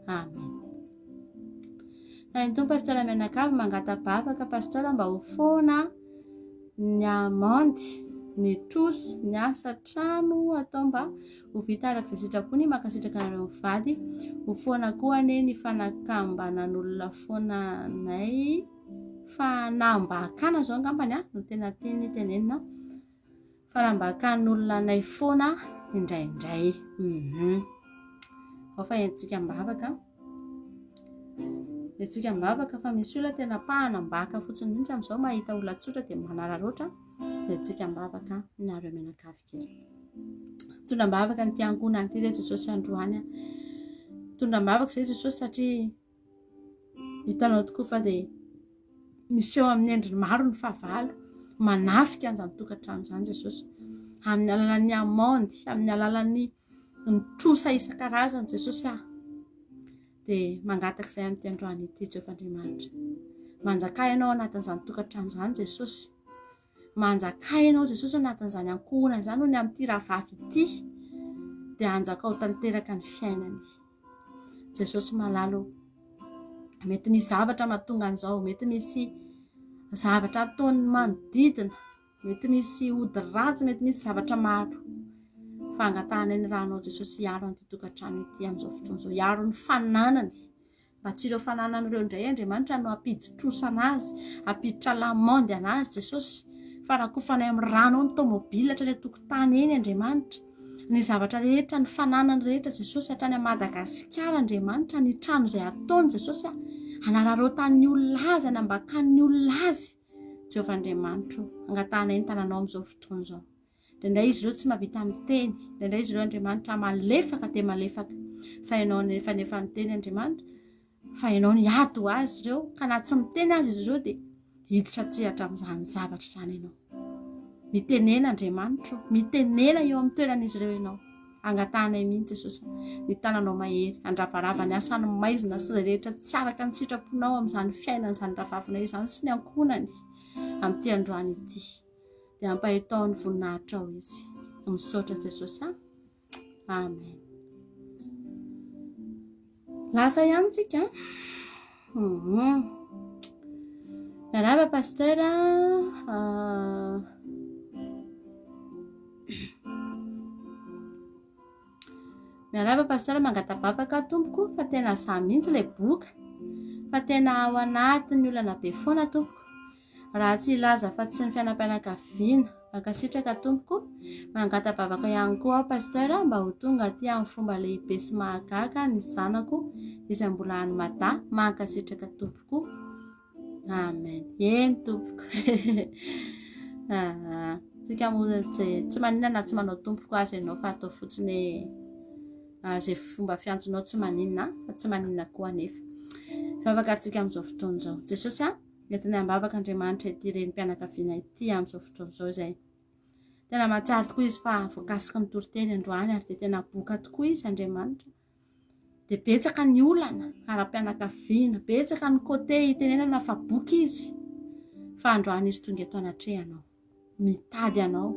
Amen. Taintom pasteur menakavy mangata-bavaka pasteur mba ho foana ny amandy ny trosy ny asa trano atao mba ho vita araka izay sitrapony makasitraka anareo mivady ho foana koa ane ny fanakambanan'olona foananay fanambakana zao angambany no tena tiany tenenina fanambakan'olona nay foana indraindray ao fa entsika mbavaka fa misy olona tena pahanambaka fotsiny mihitsy amin'izao mahita olona tsotra dia manararoatra etsika mbavaka nareo menakavy kely tondram-bavaka ny tiangonany ty zay Jesosy androany tondram-bavaka zay Jesosy satria hitanao tokoa fa dia miseho amin'ny endriny maro ny fahavalo manafika an'izany tokantrano izany Jesosy amin'ny alalan'ny amandy amin'ny alalan'ny trosa isan-karazany Jesosy dia mangataka izay amin'ny androany ity Jehovandriamanitra manjakay ianao anatin'izany tokantrano izany Jesosy manjakay ianao Jesosy anatin'izany ankohona izany ho ny amin'ity rahavavy ity dia anjakao tanteraka ny fiainany Jesosy malalo mety misy zavatra mahatonga an'izao mety misy zavatra ataony manodidina mety misy ody ratsy mety misy zavatra maro fa angatahana ny ranao Jesosy hiaro an'ity tokantrano ity amin'izao fotoan'izao hiaro ny fananany mba tsy ireo fananan'ireo indray Andriamanitra no ampidi-trosa anazy ampiditra lamandy anazy Jesosy fa raha kofanay amin'ny rano ny tomobila hatrany tokotany eny Andriamanitra ny zavatra rehetra ny fananany rehetra Jesosy hatrany Madagasikara Andriamanitra ny trano izay ataony Jesosy anararotan'ny olona azy anambakan'ny olona azy Jehovandriamanitra angatahana ny tananao amin'izao fotoana izao indray izy ireo tsy mahavita miteny indray izy ireo Andriamanitra malefaka dia malefaka fa ianao nefa miteny Andriamanitra fa ianao ny ato azy ireo ka na tsy miteny azy izy ireo dia hiditra tsihatra amin'izany zavatra izany ianao mitenena Andriamanitra mitenena eo amin'ny toeran'izy ireo ianao angatahanay mihitsy Jesosy ny tananao mahery andravarava ny asany maizina sy izay rehetra tsy araka ny sitraponao amin'izany fiainana izany ravavinay izany sy ny ankonany amin'ity androany ity dia ampahitao ny voninahitra ao izy misaotra Jesosy amen lasa ihany tsika miaraba pasteur miaraba pasteur mangatabavaka tompoko fa tena za mihitsy ilay boka fa tena ao anatin'ny olana be foana tompoko raha tsy ilaza fa tsy ny fiainam-pianakaviana mankasitraka tompoko mangatabavaka ihany koa ao pasteur mba ho tonga aty amin'ny fomba lehibe sy mahagaga ny zanako izay mbola any mada mankasitraka tompoko amen eny tompoko tsika tsy maninana tsy manao tompoko azy ianao fa atao fotsiny zay fomba fiantsonao tsy maninana fa tsy maninana koa nefa vavakarytsika amin'izao fotoana izao Jesosy netiny ambavaka Andriamanitra ity reny mpianakaviana ity amin'izao fotoana izao izay tena mahatsara tokoa izy fa voakasiky ny toriteny androany ary dia tena boka tokoa izy Andriamanitra dia betsaka ny olana ara-pianakaviana betsaka ny côté itenenana fa boky izy fa androany izy tonga eto anatrehanao mitady anao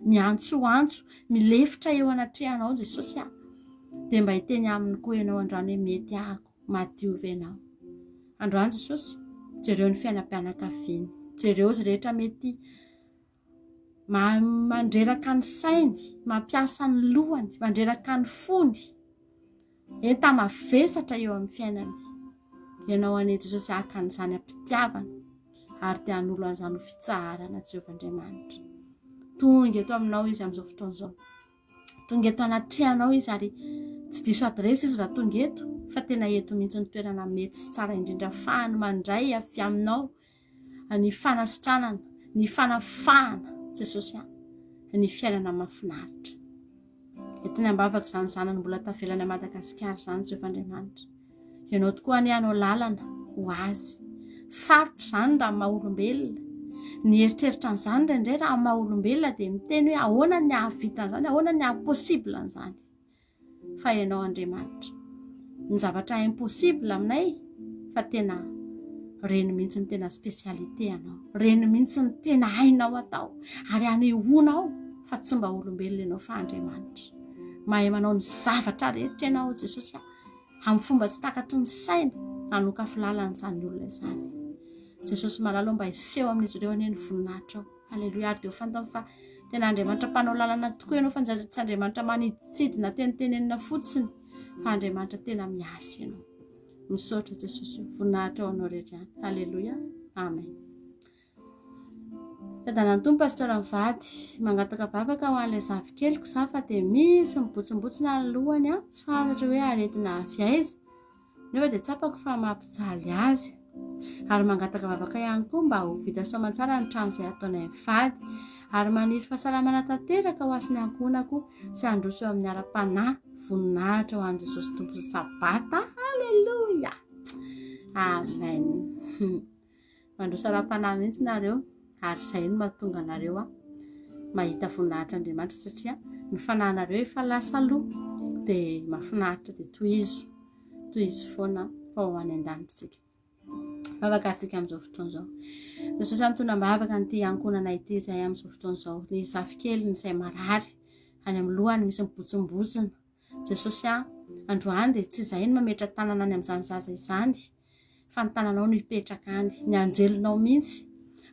miantsoantso milefitra eo anatrehanao Jesosy dia mba hiteny aminy koa ianao androany hoe mety ahako madiovy ianao androany Jesosy jereo ny fiainam-pianakaviana jereo izy rehetra mety mandreraka ny sainy mampiasa ny lohany mandreraka ny fony enta mavesatra eo amin'ny fiainany ianao ane Jesosy aka n'izany ampitiavana ary dia hanolo an'izany ho fitsaharana Jehovandriamanitra tonga eto aminao izy amin'izao fotoana izao tonga eto anatrehanao izy ary tsy diso adresy izy raha tonga eto fa tena eto mihitsy ny toerana mety sy tsara indrindra fahany mandray avy aminao ny fanasitranana ny fanafahana Jesosy ny fiainana mahafinaritra etiny ambavaka izany zanany mbola tavelana Madagasikara izany Jehovandriamanitra ianao tokoa ny anao lalana ho azy sarotra izany raha maha-olombelona ny eritreritra n'izany indray raha maha-olombelona dia miteny hoe ahoana ny ahavita an'izany ahoana ny ahaposibla an'izany fa ianao Andriamanitra ny zavatra impossible aminay fa tena reny mihitsy ny tena spesialite anao reny mihitsy ny tena hainao atao ary anehoanao fa tsy mba olombelona ianao fa Andriamanitra mahay manao ny zavatra rehetra ianao Jesosy amin'ny fomba tsy takatry ny saina hanoka filalan'izany olona izany Jesosy malalo mba hiseho amin'izy ireo anie ny voninahitra ao halleloia ary dia ho fantany fa tena Andriamanitra mpanao lalana tokoa ianao fa tsy Andriamanitra manitsidina tenitenenina fotsiny fa Andriamanitra tena miasa ianao. Misaotra Jesosy, voninahitra ho anao rehetra. Halleluja, amen. Fadana ny tompo pasteur Mivady mangataka bavaka ho an'ilay zavikeliko za fa dia misy mibotsimbotsina ny lohany tsy fantatra hoe aretina avy aiza nefa dia tsapako fa mampijaly azy ary mangataka bavaka ihany koa mba ho vita soamantsara ny trano izay ataonay mivady ary maniry fahasalamana tanteraka ho asiny ankonako sy handroso eo amin'ny ara-panahy voninahitra ho an'i Jesosy tompo sabata. Halleluja, amen. Mandroso ara-panahy mihitsy nareo ary izay no mahatonga anareo mahita voninahitra Andriamanitra satria ny fanahinareo efa lasa aloha dia mahafinaritra dia toy izy foana fa ho any an-danitsika. Bavaka asika amin'izao fotoana izao. Jesosy mitondra bavaka n'ity ankonana ity izay amin'izao fotoana izao. Ny zafikeliny izay marary any amin'ny lohany misy mibotsimbotsina. Jesosy androany dia tsy izay no mametra tanana any amin'izany zaza izany fa ny tananao no hipetraka any. Ny anjelinao mihitsy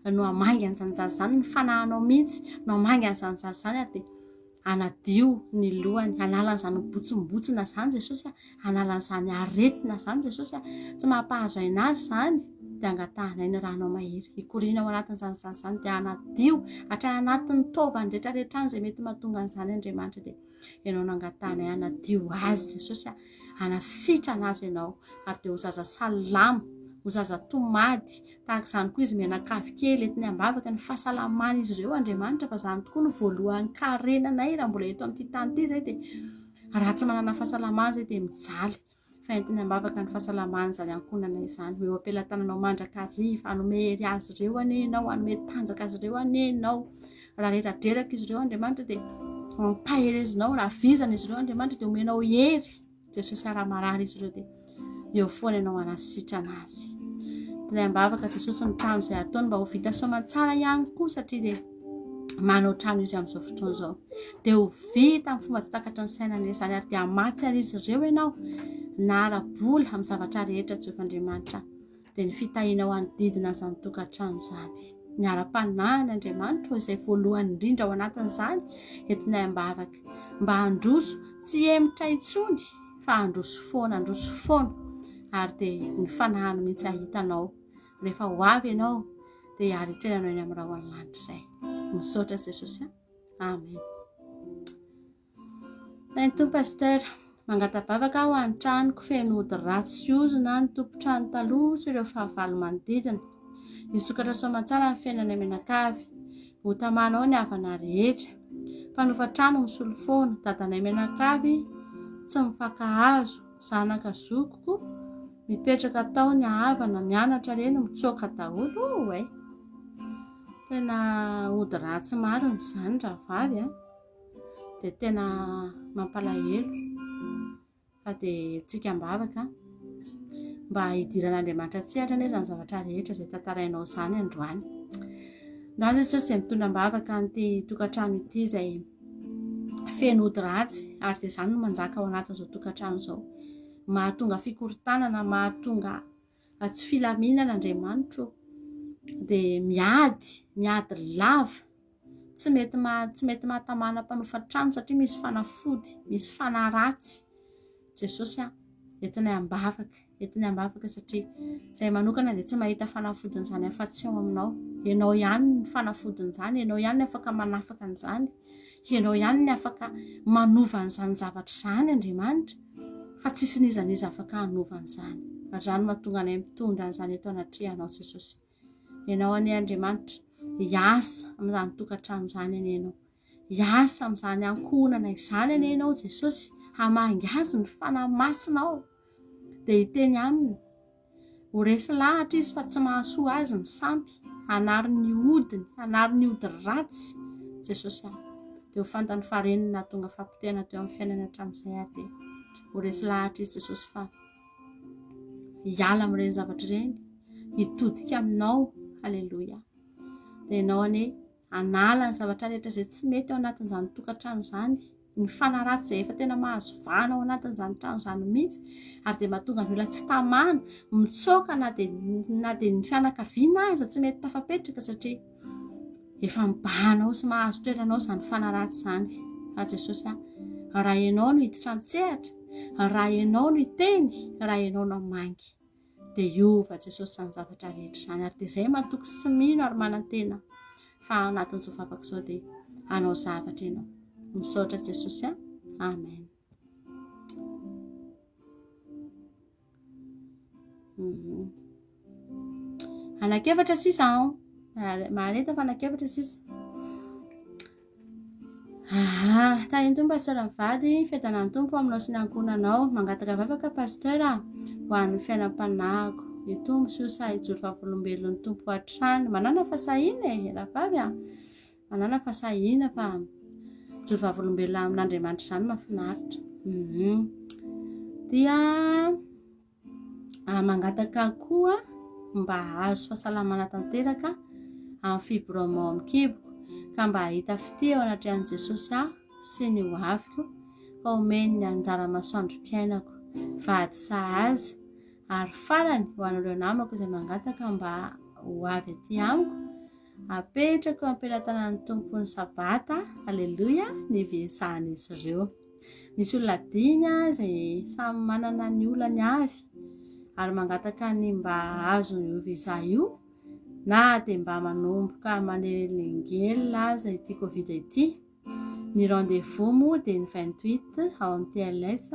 no hamangy an'izany zaza izany, ny fanahinao mihitsy no hamangy an'izany zaza izany ary dia anadio ny lohany, analan'izany mibotsimbotsina izany Jesosy, analan'izany aretina izany Jesosy, tsy mampahazo aina azy izany dia angatahana ny ranao mahery hikoriana ao anatin'izany zaza izany dia anadio hatrany anatin'ny taovany rehetrarehetra izay mety mahatonga an'izany Andriamanitra dia ianao no angatahana anadio azy Jesosy, anasitra anazy ianao ary dia ho zaza salama, ho zaza tomady tahaka izany koa izy menakavy kely etiny ambavaka ny fahasalamana izy ireo Andriamanitra fa izany tokoa no voalohan'ny karenanay raha mbola eto amin'ity tany ity zay dia raha tsy manana fahasalamana zay dia mijaly fa entiny ambavaka ny fahasalamana izany ankonana izany. Eo ampelantananao mandrakariva hanome hery azy ireo anenao, hanome tanjaka azy ireo anenao, raha reradreraka izy ireo Andriamanitra dia mampaherezinao, raha vizana izy ireo Andriamanitra dia omenao hery Jesosy raha marary izy ireo dia eo foana ianao anasitrana azy. Ilay ambavaka Jesosy ny trano izay ataony mba ho vita soamantsara ihany koa satria dia manao trano izy amin'izao fotoana izao dia ho vita amin'ny fomba tsy takatry ny sainana izany ary dia hamatsy ary izy ireo ianao na ara-bola amin'ny zavatra rehetra Jehovah'Andriamanitra dia ny fitahinao anodidina izany tokantrano izany. Ny ara-panahy Andriamanitra izay voalohany indrindra ao anatin'izany entinay ambavaka mba handroso tsy emotra intsony fa handroso foana ary dia ny fanahany mihitsy ahitanao rehefa ho avy ianao dia haritseranao eny amin'ny raha lanitra izay. Misaotra Jesosy, amen. Ny tompo pasteur mangatabavaka ho any tranoko feno ody ratsy ozina ny tompo-trano taloha sy ireo fahavalo manodidina. Nisokatra soamantsara ny fiainana menakavy, ho tamanao ny havana rehetra. Mpanofa trano misolo foana, dadanay menakavy tsy mifankahazo, zanaka zokoko mipetraka tao ny havana, mianatra reny mitsoaka daholo. Tena ody ratsy marina izany raha vavy dia tena mampalahelo fa dia tsika ambavaka mba hidiran'Andriamanitra tsihatra anie izany zavatra rehetra izay tantarainao izany androany. Raha Jesosy izay mitondra ambavaka n'ity tokantrano ity izay feno ody ratsy ary dia izany no manjaka ao anatin'izao tokantrano izao. Mahatonga fikorotanana, mahatonga tsy filaminana Andriamanitra dia miady lava tsy mety mahatamana mpanofa trano satria misy fanafody, misy fanaratsy. Jesosy entinay ambavaka satria izay manokana dia tsy mahita fanafodin'izany afa-tsy ao aminao. Ianao ihany ny fanafodin'izany, ianao ihany ny afaka manafaka an'izany, ianao ihany ny afaka manova an'izany zavatra izany Andriamanitra fa tsisy nizaniza afaka hanova an'izany. Izany mahatonga anay mitondra an'izany eto anatrihanao Jesosy. Ianao anie Andriamanitra hiasa amin'izany tokantrano izany anenao, hiasa amin'izany ankonana izany anenao Jesosy, hamangy azy ny fanahy masinao dia hiteny aminy ho resy lahatra izy fa tsy mahasoa azy ny sampy, hanary ny odiny, hanary ny ody ratsy Jesosy dia ho fantany farenina tonga fampitena teo amin'ny fiainana hatramin'izay ary dia ho resy lahatra izy Jesosy fa hiala amin'ireny zavatra ireny, hitodika aminao. Halleluja. Dia ianao anie hanala ny zavatra rehetra izay tsy mety ao anatin'izany tokantrano izany, ny fanaratsy izay efa tena mahazo vana ao anatin'izany trano izany mihitsy ary dia mahatonga ny olona tsy tamana mitsoaka na dia ny fianakaviana aza tsy mety tafapetraka satria efa mibanao sy mahazo toeranao zany fanaratsy zany fa Jesosy raha ianao no hiditra an-tsehatra, raha ianao no hiteny, raha ianao no mangy dia iova Jesosy zany zavatra rehetra zany ary dia izay matoky sy mino ary manantena fa anatin'izao vavaka izao dia hanao zavatra ianao. Misaotra Jesosy amen. Anakevatra sisa mareta fa anakevatra sisa. Tahin'ny tompo pasteur mivady fentanany tompo aminao sy ny ankonanao mangataka vavaka pasteur ho an'ny fiainam-panahiko ny tompo sosa hijoro vavolombelon'ny tompo hatrany manana fasahina rahavavy manana fasahina fa hijoro vavolombelona amin'Andriamanitra zany mahafinaritra. Dia mangataka koa mba azo fahasalamana tanteraka amin'ny fibromao amin'ny kiboko ka mba hahita fity ao anatrehan'i Jesosy sy ny ho aviko fa omeny ny anjara masoandro-piainako vady sahaza ary farany ho an'ireo namako izay mangataka mba ho avy aty amiko apetrako ampelantanan'ny tompony sabata. Aleloia, ny vesan'izy ireo. Misy olona dimy izay samy manana ny olany avy ary mangataka ny mba azo io visa io na dia mba manomboka manelingely aza ity Covid ity. Ny rendez-vous moa dia ny 28 ao amin'ny TLS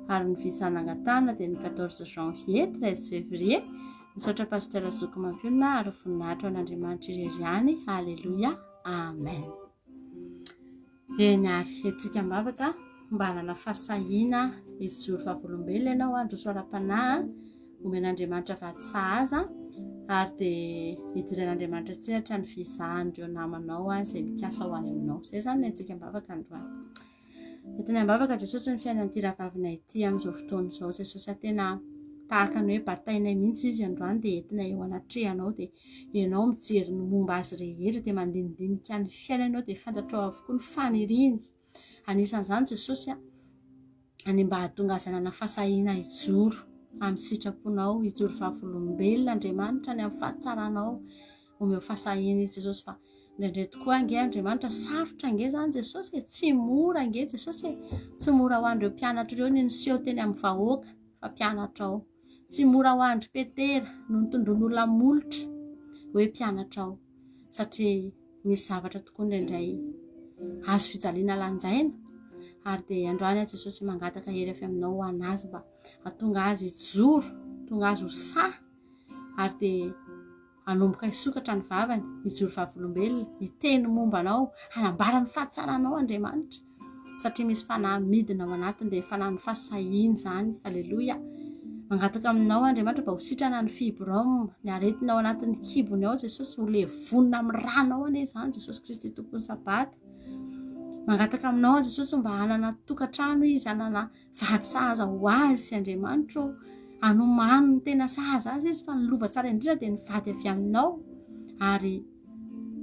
ary ny visa nangatana dia ny 14 janvier 13 février. Misaotra pasteur Zoko Mampionina ary voninahitra an'Andriamanitra irery ihany. Aleloia, amen. Eny ary etsika mbavaka mba hanana fahasahiana hijoro vavolombelona ianao androso ara-panahy omen'Andriamanitra vady sahaza ary dia hidiran'Andriamanitra tsehatra ny fizahan'ireo namanao izay mikasa ho any aminao. Izay zany ny antsika mbavaka androany. Entiny ambavaka Jesosy ny fiainan'ity rahavavina ity amin'izao fotoana izao. Jesosy tena tahaka ny hoe batainay mihitsy izy androany dia entina eo anatrehanao dia ianao mijery ny momba azy rehetra dia mandinidinika ny fiainanao dia fantatrao avokoa ny faniriny. Anisan'izany Jesosy any mba hahatonga azy hanana fahasahiana hijoro amin'ny sitraponao, hijoro vavolombelona Andriamanitra ny amin'ny fahatsaranao omeo fahasahiana izy Jesosy fa indraindray tokoa ange Andriamanitra sarotra ange zany Jesosy tsy mora ange Jesosy tsy mora ho an'ireo mpianatra ireo ny niseho teny amin'ny vahoaka fa mpianatra ao, tsy mora ho andry Petera no nitondron'olona molotra hoe mpianatra ao satria misy zavatra tokoa indraindray azo fijaliana lanjaina ary dia androany Jesosy mangataka hery avy aminao ho anazy mba hatonga azy hijoro, tonga azy ho sahy ary dia hanomboka hisokatra ny vavany hijoro vavolombelona hiteny momba anao hanambara ny fahatsaranao Andriamanitra satria misy fanahy midina ao anatiny dia fanahy ny fahasahiana zany. Aleloia, mangataka aminao Andriamanitra mba ho sitrana ny fibrome ny aretina ao anatin'ny kibony ao Jesosy ho levonina amin'ny rano ao ane zany Jesosy Kristy tompony sabata. Mangataka aminao Jesosy mba hanana tokantrano izy, hanana vady sahaza ho azy Andriamanitra hanomano ny tena sahaza azy izy fa ny lova tsara indrindra dia ny vady avy aminao ary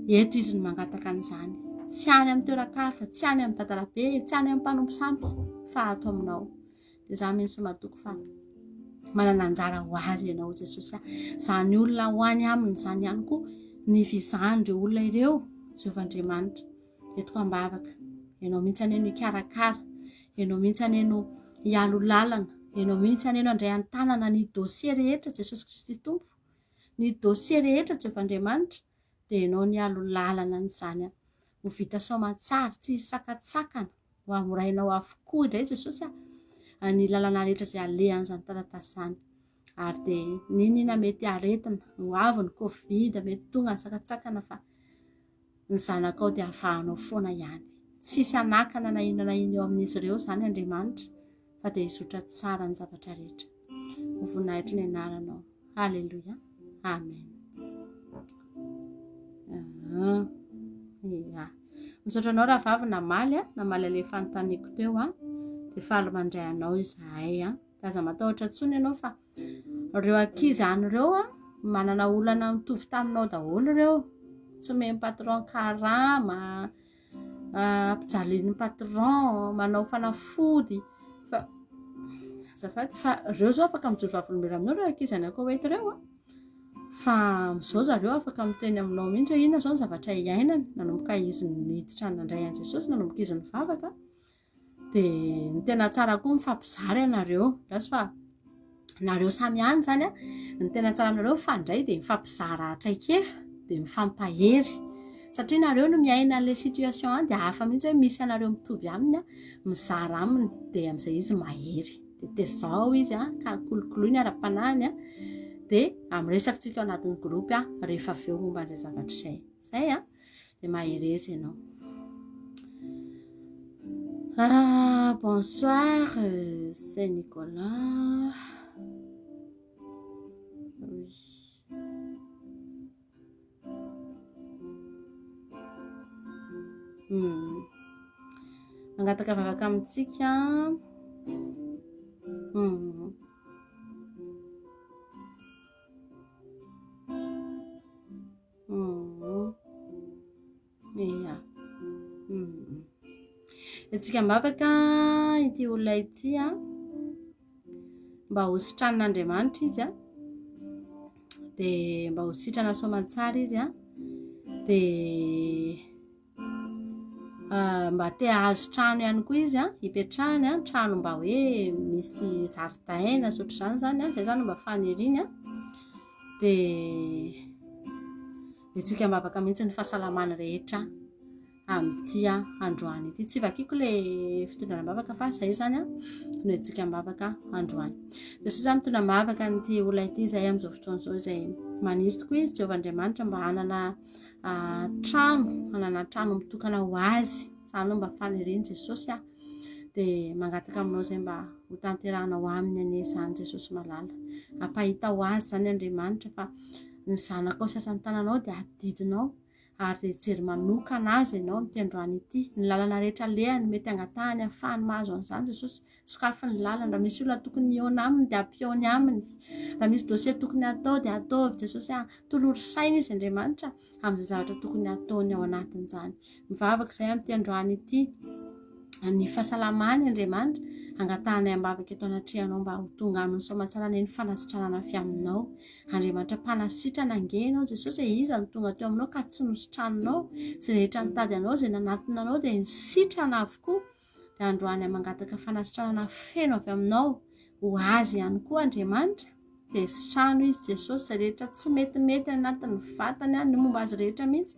eto izy no mangataka an'izany. Tsy any amin'ny toeran-kafa, tsy any amin'ny dadalabe, tsy any amin'ny mpanompo sampy fa ato aminao. Dia za mihitsy matoky fa manana anjara ho azy ianao Jesosy. Zany olona ho any aminy zany ihany koa ny fizahan'ireo olona ireo Jehovahandriamanitra etiko ambavaka. Ianao mihitsy aneno hikarakara, ianao mihitsy aneno hialo lalana, ianao mihitsy aneno andray an-tanana ny dosie rehetra Jesosy Kristy tompo, ny dosie rehetra Jehovahandriamanitra dia ianao ny hialo lalana n'izany ho vita soamatsara tsy hisakatsakana ho amorainao avokoa indray Jesosy ny lalana rehetra izay alehan'izany taratasy izany ary dia ninona mety aretina ho avy ny Covid mety tonga ny sakatsakana fa ny zanakao dia hafahanao foana ihany. Tsisy anakana na inona na ino eo amin'izy ireo zany Andriamanitra fa dia hizotra tsara ny zavatra rehetra. Ho voninahitra ny anaranao. Aleloia, amen. Misaotra anao raha vavy namaly ale fanontaniako teo dia faly mandray anao izahay aza matahotra tsony ianao fa ireo ankizy an'ireo manana olana mitovy taminao daholo ireo, tsy memy patron karama, mpijalin'ny patron, manao fanafody fa azafady fa ireo zao afaka mijoro vavolombelona aminao ireo ankizy anakao eto ireo fa amin'izao zareo afaka miteny aminao mihitsy hoe inona zao ny zavatra iainany nanomboka izy niditra nandray an' Jesosy nanomboka izy nivavaka dia ny tena tsara koa mifampizary ianareo lasy fa nareo samy any zany a ny tena tsara aminareo mifandray dia mifampizara traikefa dia mifampahery satria nareo no miaina an'ilay situation any dia hafa mihitsy hoe misy anareo mitovy aminy a mizara aminy dia amin'izay izy mahery dia tezao izy a ka kolokoloiny ara-panahiny a dia ami'resakitsika ao anatin'ny gropy a rehefa avy eo momba an'izay zavatra izay a dia maherezy ianao. Bonsoir, c'est Nicolas. Oui. Mangataka vavaka amintsika. Ia. Itsika mbavaka ity olona ity a mba ho sitran'Andriamanitra izy a dia mba ho sitrana soamantsara izy a dia mba te ahazo trano ihany koa izy a hipetrahany a trano mba hoe misy zaridaina sotro izany zany a zay zany mba faniriany a dia itsika mbavaka mihitsy ny fahasalamana rehetra amin'ity androany ity tsy vakiako ilay fitondrana mbavaka fa izay zany a no itsika mbavaka androany. Jesosy zany mitondra mbavaka n'ity olona ity izay amin'izao fotoana izao izay maniry tokoa izy Jehovahandriamanitra mba hanana trano mitokana ho azy izany no mba faniriany Jesosy a dia mangataka aminao izay mba ho tanterahanao aminy anie izany Jesosy malala hampahita ho azy izany Andriamanitra fa ny zanakao sy asan'ny tananao dia adidinao ary dia hijery manokana azy ianao amin'ity androany ity ny lalana rehetra lehany mety angatahany ahafahany mahazo an'izany Jesosy sokafy ny lalana raha misy olona tokony hiaona aminy dia ampiaony aminy raha misy dosie tokony atao dia ataovy Jesosy tolory saina izy Andriamanitra amin'izay zavatra tokony ataony ao anatin'izany mivavaka izay amin'ity androany ity ny fahasalamany Andriamanitra angatahanay ambavaka eto anatrehanao mba ho tonga amin'ny soamantsara ny fanasitranana avy aminao Andriamanitra mpanasitrana angenao Jesosy iza ny tonga teo aminao ka tsy nositranonao izay rehetra nitady anao izay nanatina anao dia nisitrana avokoa dia androany mangataka fanasitranana feno avy aminao ho azy ihany koa Andriamanitra dia sitrano izy Jesosy izay rehetra tsy metimety anatin'ny vatany ny momba azy rehetra mihitsy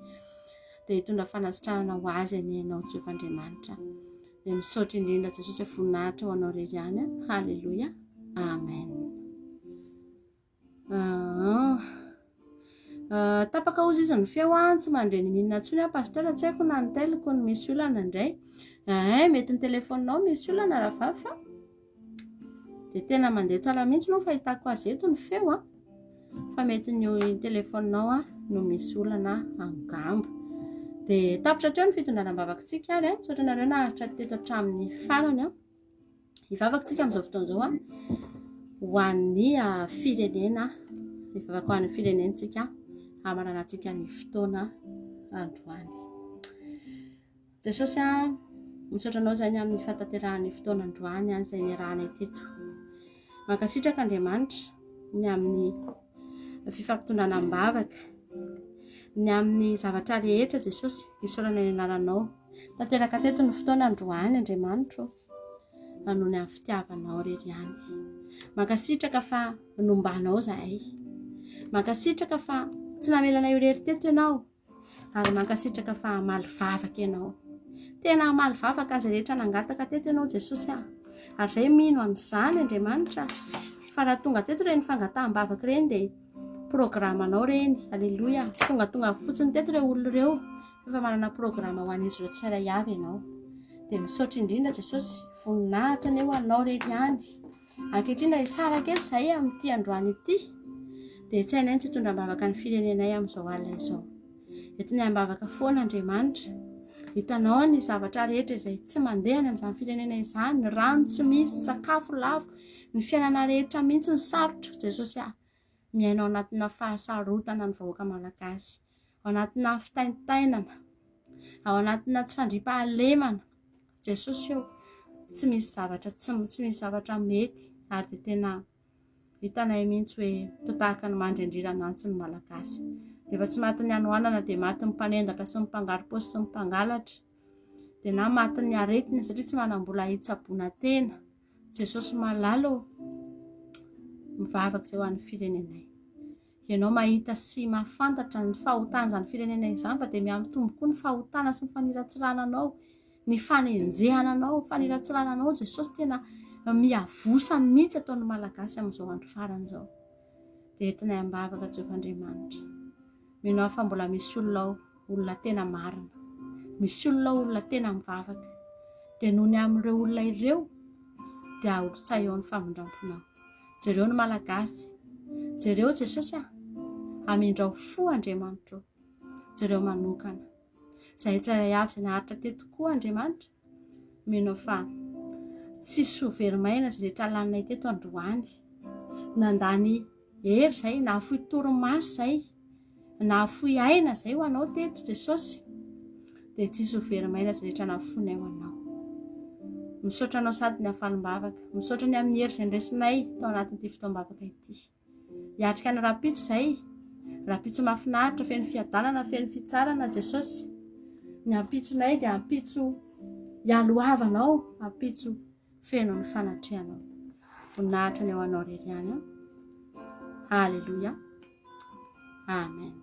dia hitondra fanasitranana ho azy anianao Jehovahandriamanitra dia misaotra indrindra Jesosy voninahitra ho anao rery ihany halleluia amen. Tapaka ozy izy ny feo tsy mandre ninona ntsony pasteur tsy haiko na ny teloko ny misy olana indray mety ny telefoninao misy olana raha fa dia tena mandeha tsara mihitsy no fahitako azy eto ny feo fa mety ny telefoninao no misy olana angamba dia tapitra treo ny fitondrana mbavakantsika ary saotra nareo naharitra teto hatramin'ny farany hivavakantsika amin'izao fotoana izao ho an'ny firenena hivavaka ho an'ny firenentsika amaranantsika ny fotoana androany. Jesosy misaotra anao zany amin'ny fahatanterahany fotoana androany izay niarahanay teto mankasitraka Andriamanitra ny amin'ny fifampitondrana mbavaka ny amin'ny zavatra rehetra Jesosy isaorana ny anaranao tanteraka teto ny fotoana androany Andriamanitra noho ny amin'ny fitiavanao rery ihany mankasitraka fa nombanao zahay mankasitraka fa tsy namelanay rery teto ianao ary mankasitraka fa malivavaka ianao tena malivavaka azy rehetra nangataka teto ianao Jesosy ary izay mino an'izany Andriamanitra fa raha tonga teto ireny fangataham-bavaka ireny dia programanao reny alleluia tsy tonga fotsiny teto ireo olona ireo fa manana programa ho an'izy ireo tsirairay avy ianao dia misaotra indrindra Jesosy voninahitra ny ho anao rery ihany ankehitriny isara keto izay amin'ity androany ity dia tsy hainay tsy hitondram-bavaka ny firenenay amin'izao alina izao ety ny ambavaka foana Andriamanitra hitanao ny zavatra rehetra izay tsy mandehany amin'izany firenena izany ny rano tsy misy sakafo lafo ny fiainana rehetra mihitsy ny sarotra Jesosy miainao anatina fahasarotana ny vahoaka malagasy ao anatina fitaintainana ao anatina tsy fandriam-pahalemana Jesosy tsy misy zavatra mety ary dia tena hitanay mihitsy hoe totahaka ny mandrendrirana antsy ny malagasy rehefa tsy maty ny anoanana dia maty ny mpanendaka sy ny mpangarom-paosy sy ny mpangalatra dia na maty ny aretina satria tsy manam-bola hitsaboana tena Jesosy malalo mivavaka izay ho an'ny firenenay ianao mahita sy mahafantatra ny fahotana izany firenenay izany fa dia mihampitombo koa ny fahotana sy ny faniratsirananao ny fanenjehananao faniratsirananao Jesosy tena miavosa mihitsy ataon'ny malagasy amin'izao andro farany izao dia entinay ambavaka Jehovandriamanitra mino fa mbola misy olona tena marina misy olona tena mivavaka dia noho ny amin'ireo olona ireo dia aholotsay eo ny famindramponao jereo ny malagasy jereo Jesosy amindrao fo Andriamanitra jereo manokana izay tsara avy izay naharitra teto koa Andriamanitra mino fa tsy soverimaina izay rehetra laninay teto androany nandany hery izay na fohy torimaso izay na fohy aina izay ho anao teto Jesosy dia tsy soverimaina izay rehetra nafonay ho anao misaotra anao sady ny hafalim-bavaka misaotra ny amin'ny hery izay ndraisinay tao anatin'ity fotoam-bavaka ity hiatrika ny rapitso izay rapitso mahafinaritra feno fiadanana feno fitsarana Jesosy ny ampitsonay dia ampitso hialoavanao ampitso feno ny fanatrehanao voninahitra ny eo anao rery ihany Halleluja Amen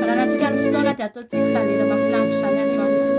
fananantsika ny fotoana dia ataontsika fanena mahafinaritra izany androany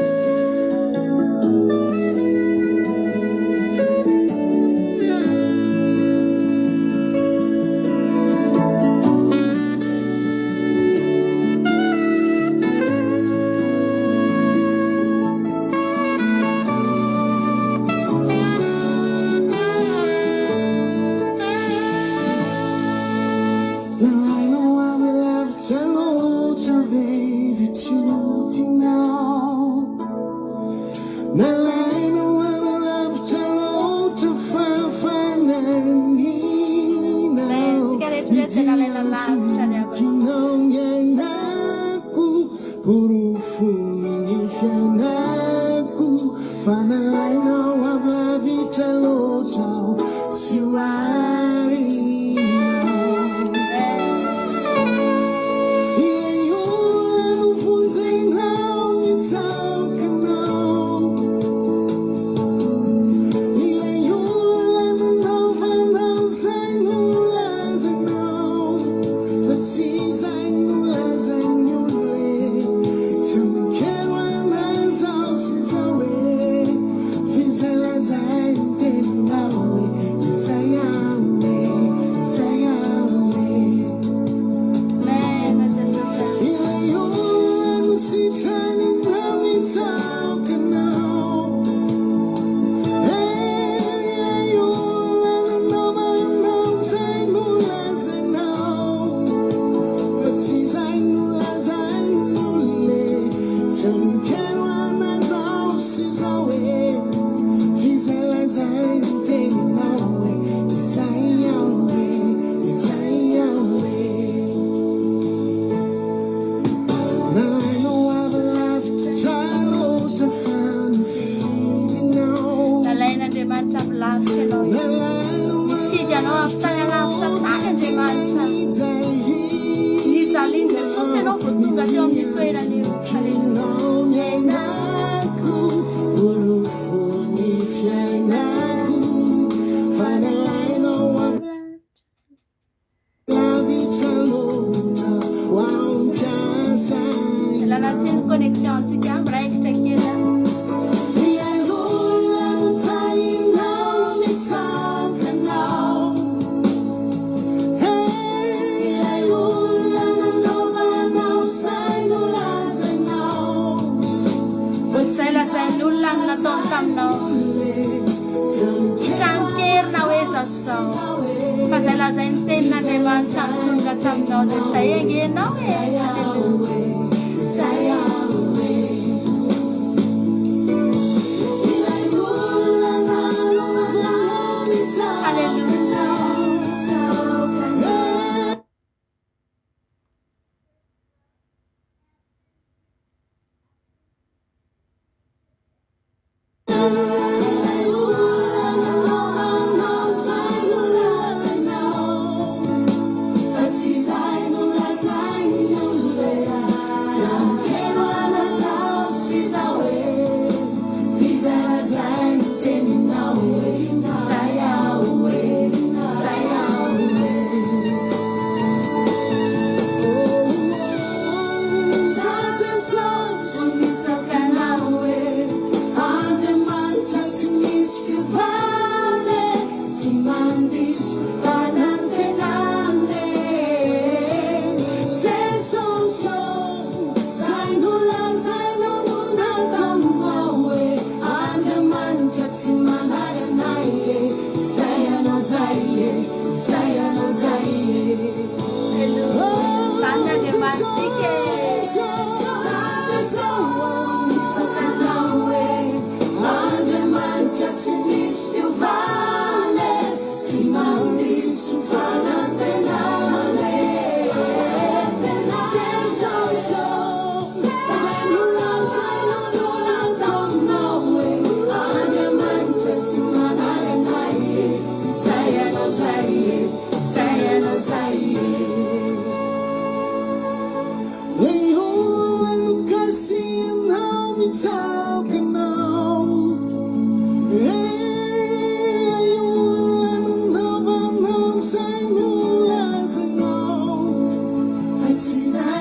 It's